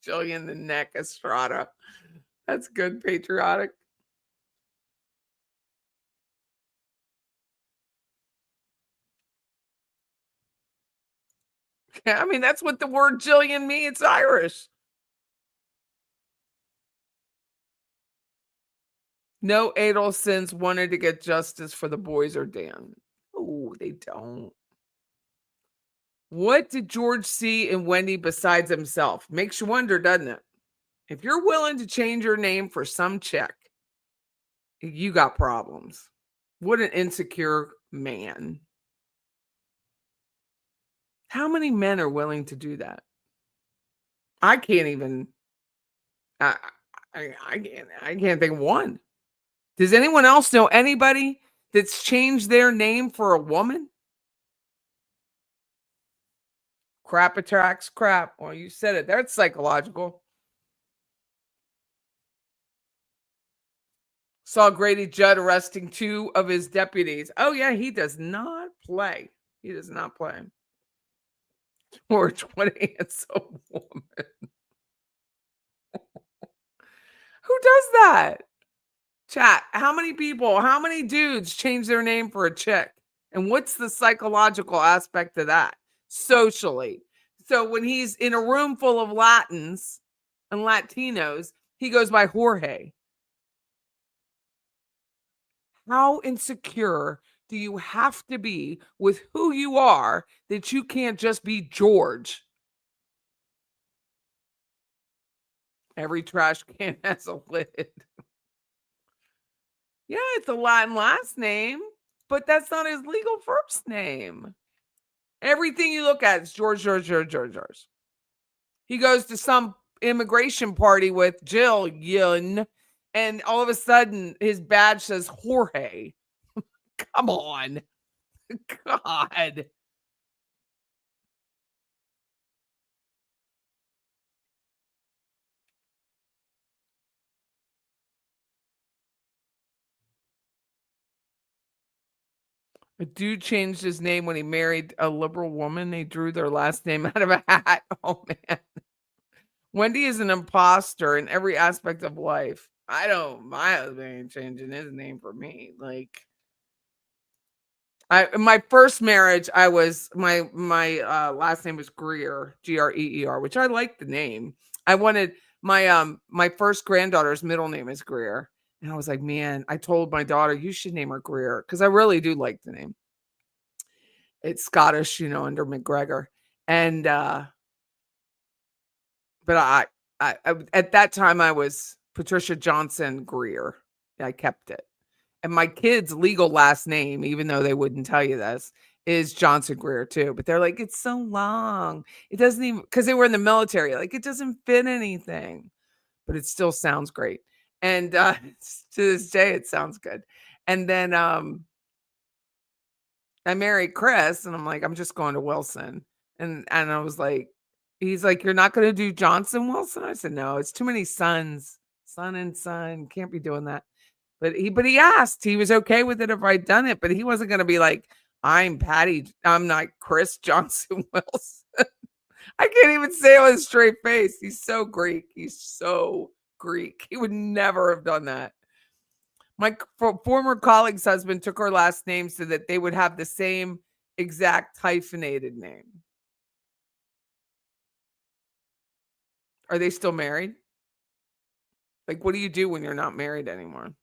Jillian the neck Estrada. That's good, patriotic. I mean, that's what the word Jillian means. It's Irish. No Adelsons wanted to get justice for the boys or Dan. Oh, they don't. What did George see in Wendy besides himself? Makes you wonder, doesn't it? If you're willing to change your name for some chick, you got problems. What an insecure man. How many men are willing to do that? I can't even. I can't think of one. Does anyone else know anybody that's changed their name for a woman? Crap attracts crap. Well, you said it. That's psychological. Saw Grady Judd arresting 2 of his deputies. Oh, yeah, he does not play. He does not play. George, what a handsome woman. Who does that? Chat, how many people, how many dudes change their name for a chick? And what's the psychological aspect of that socially? So when he's in a room full of Latins and Latinos, he goes by Jorge. How insecure do you have to be with who you are that you can't just be George? Every trash can has a lid. Yeah, it's a Latin last name, but that's not his legal first name. Everything you look at is George. He goes to some immigration party with Jillian, and all of a sudden his badge says Jorge. Come on. God. A dude changed his name when he married a liberal woman. They drew their last name out of a hat. Oh, man. Wendy is an imposter in every aspect of life. My husband ain't changing his name for me. Like, my first marriage, I was my last name was Greer, Greer, which I like the name. I wanted my first granddaughter's middle name is Greer. And I was like, man, I told my daughter, you should name her Greer, because I really do like the name. It's Scottish, under McGregor. And but I at that time I was Patricia Johnson Greer. I kept it. And my kid's legal last name, even though they wouldn't tell you this, is Johnson Greer too. But they're like, it's so long. It doesn't even, because they were in the military, like it doesn't fit anything. But it still sounds great. And to this day, it sounds good. And then I married Chris, and I'm like, I'm just going to Wilson. And I was like, he's like, you're not going to do Johnson Wilson? I said, no, it's too many sons. Son and son. Can't be doing that. But he asked, he was okay with it if I'd done it, but he wasn't going to be like, I'm not Chris Johnson Wilson. I can't even say it with a straight face. He's so Greek. He would never have done that. My former colleague's husband took her last name so that they would have the same exact hyphenated name. Are they still married? Like, what do you do when you're not married anymore?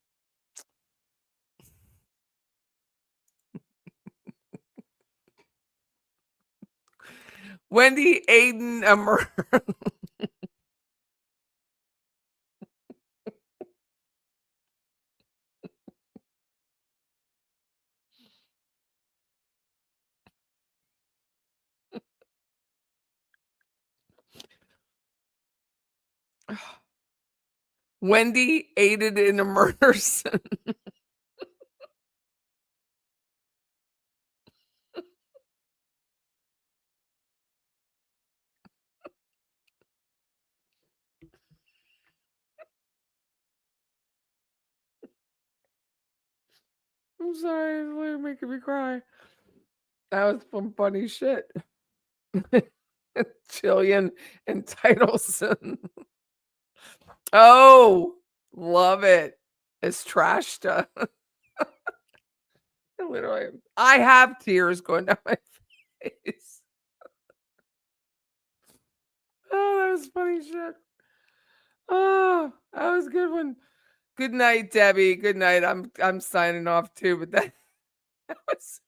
Wendy Aiden Amer. Wendy aided in a murder. I'm sorry, it's making me cry. That was some funny shit. Jillian and Titleson. Oh, love it. It's trash stuff. Literally, I have tears going down my face. Oh, that was funny shit. Oh, that was a good one. Good night, Debbie. Good night. I'm signing off too, but that was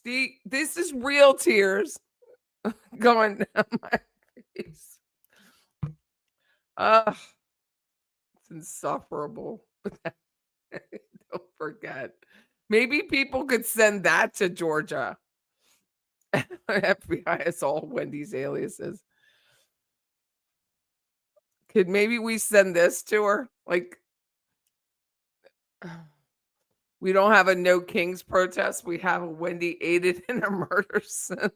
see, this is real tears going down my face. It's insufferable. Don't forget. Maybe people could send that to Georgia. FBI is all Wendy's aliases. Could maybe we send this to her? Like, we don't have a No Kings protest. We have a Wendy aided in a murder sin.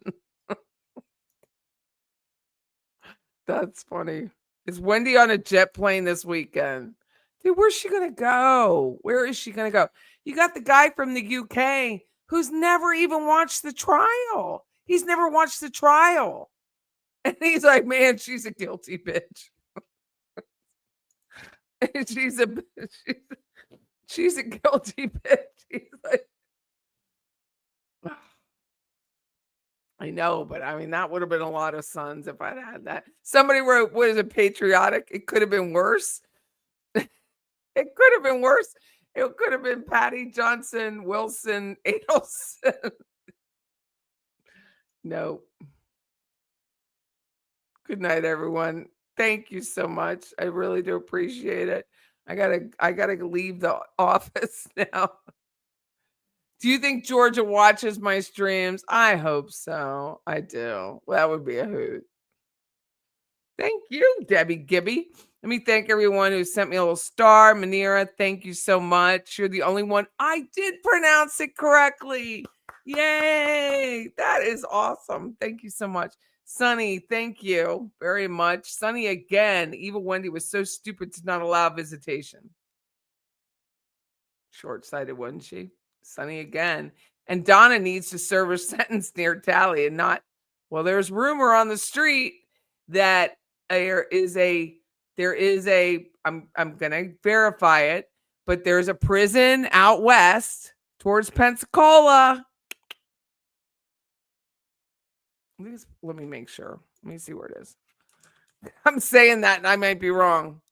That's funny. Is Wendy on a jet plane this weekend? Dude, where's she going to go? Where is she going to go? You got the guy from the UK who's never even watched the trial. He's never watched the trial. And he's like, man, she's a guilty bitch. she's a she's a guilty bitch. She's like, I know, but I mean that would have been a lot of sons if I'd had that. Somebody wrote, "What is it? Patriotic? It could have been worse. It could have been worse. It could have been Patty Johnson, Wilson, Adelson." No. Good night, everyone. Thank you so much. I really do appreciate it. I gotta leave the office now. Do you think Georgia watches my streams? I hope so. I do. Well, that would be a hoot. Thank you, Debbie Gibby. Let me thank everyone who sent me a little star. Manira, thank you so much. You're the only one. I did pronounce it correctly. Yay. That is awesome. Thank you so much. Sunny, thank you very much. Sunny again. Even Wendy was so stupid to not allow visitation. Short-sighted, wasn't she? Sunny again. And Donna needs to serve her sentence near Tally and not, well, there's rumor on the street that there is a, I'm gonna verify it, but there's a prison out west towards Pensacola. Let me make sure. Let me see where it is. I'm saying that and I might be wrong.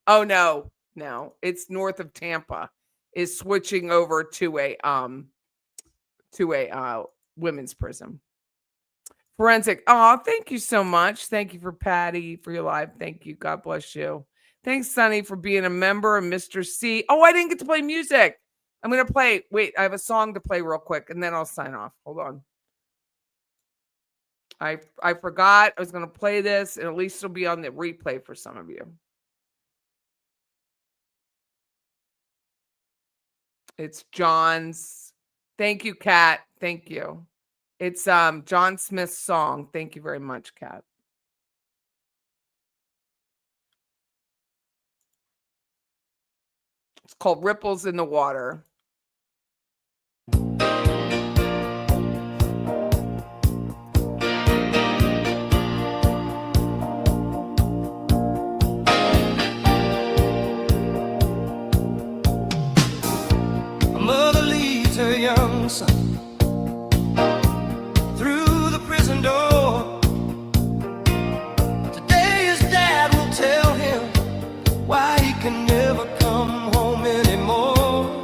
Oh no, it's north of Tampa. Is switching over to a women's prison. Forensic. Oh, thank you so much. Thank you for Patty for your live. Thank you. God bless you. Thanks, Sonny, for being a member of Mr. C. Oh, I didn't get to play music. I'm gonna play. Wait, I have a song to play real quick, and then I'll sign off. Hold on. I forgot I was gonna play this, and at least it'll be on the replay for some of you. It's John's. Thank you, Kat. Thank you. It's John Smith's song. Thank you very much, Kat. It's called Ripples in the Water. Her young son through the prison door. Today his dad will tell him why he can never come home anymore.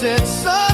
said, son,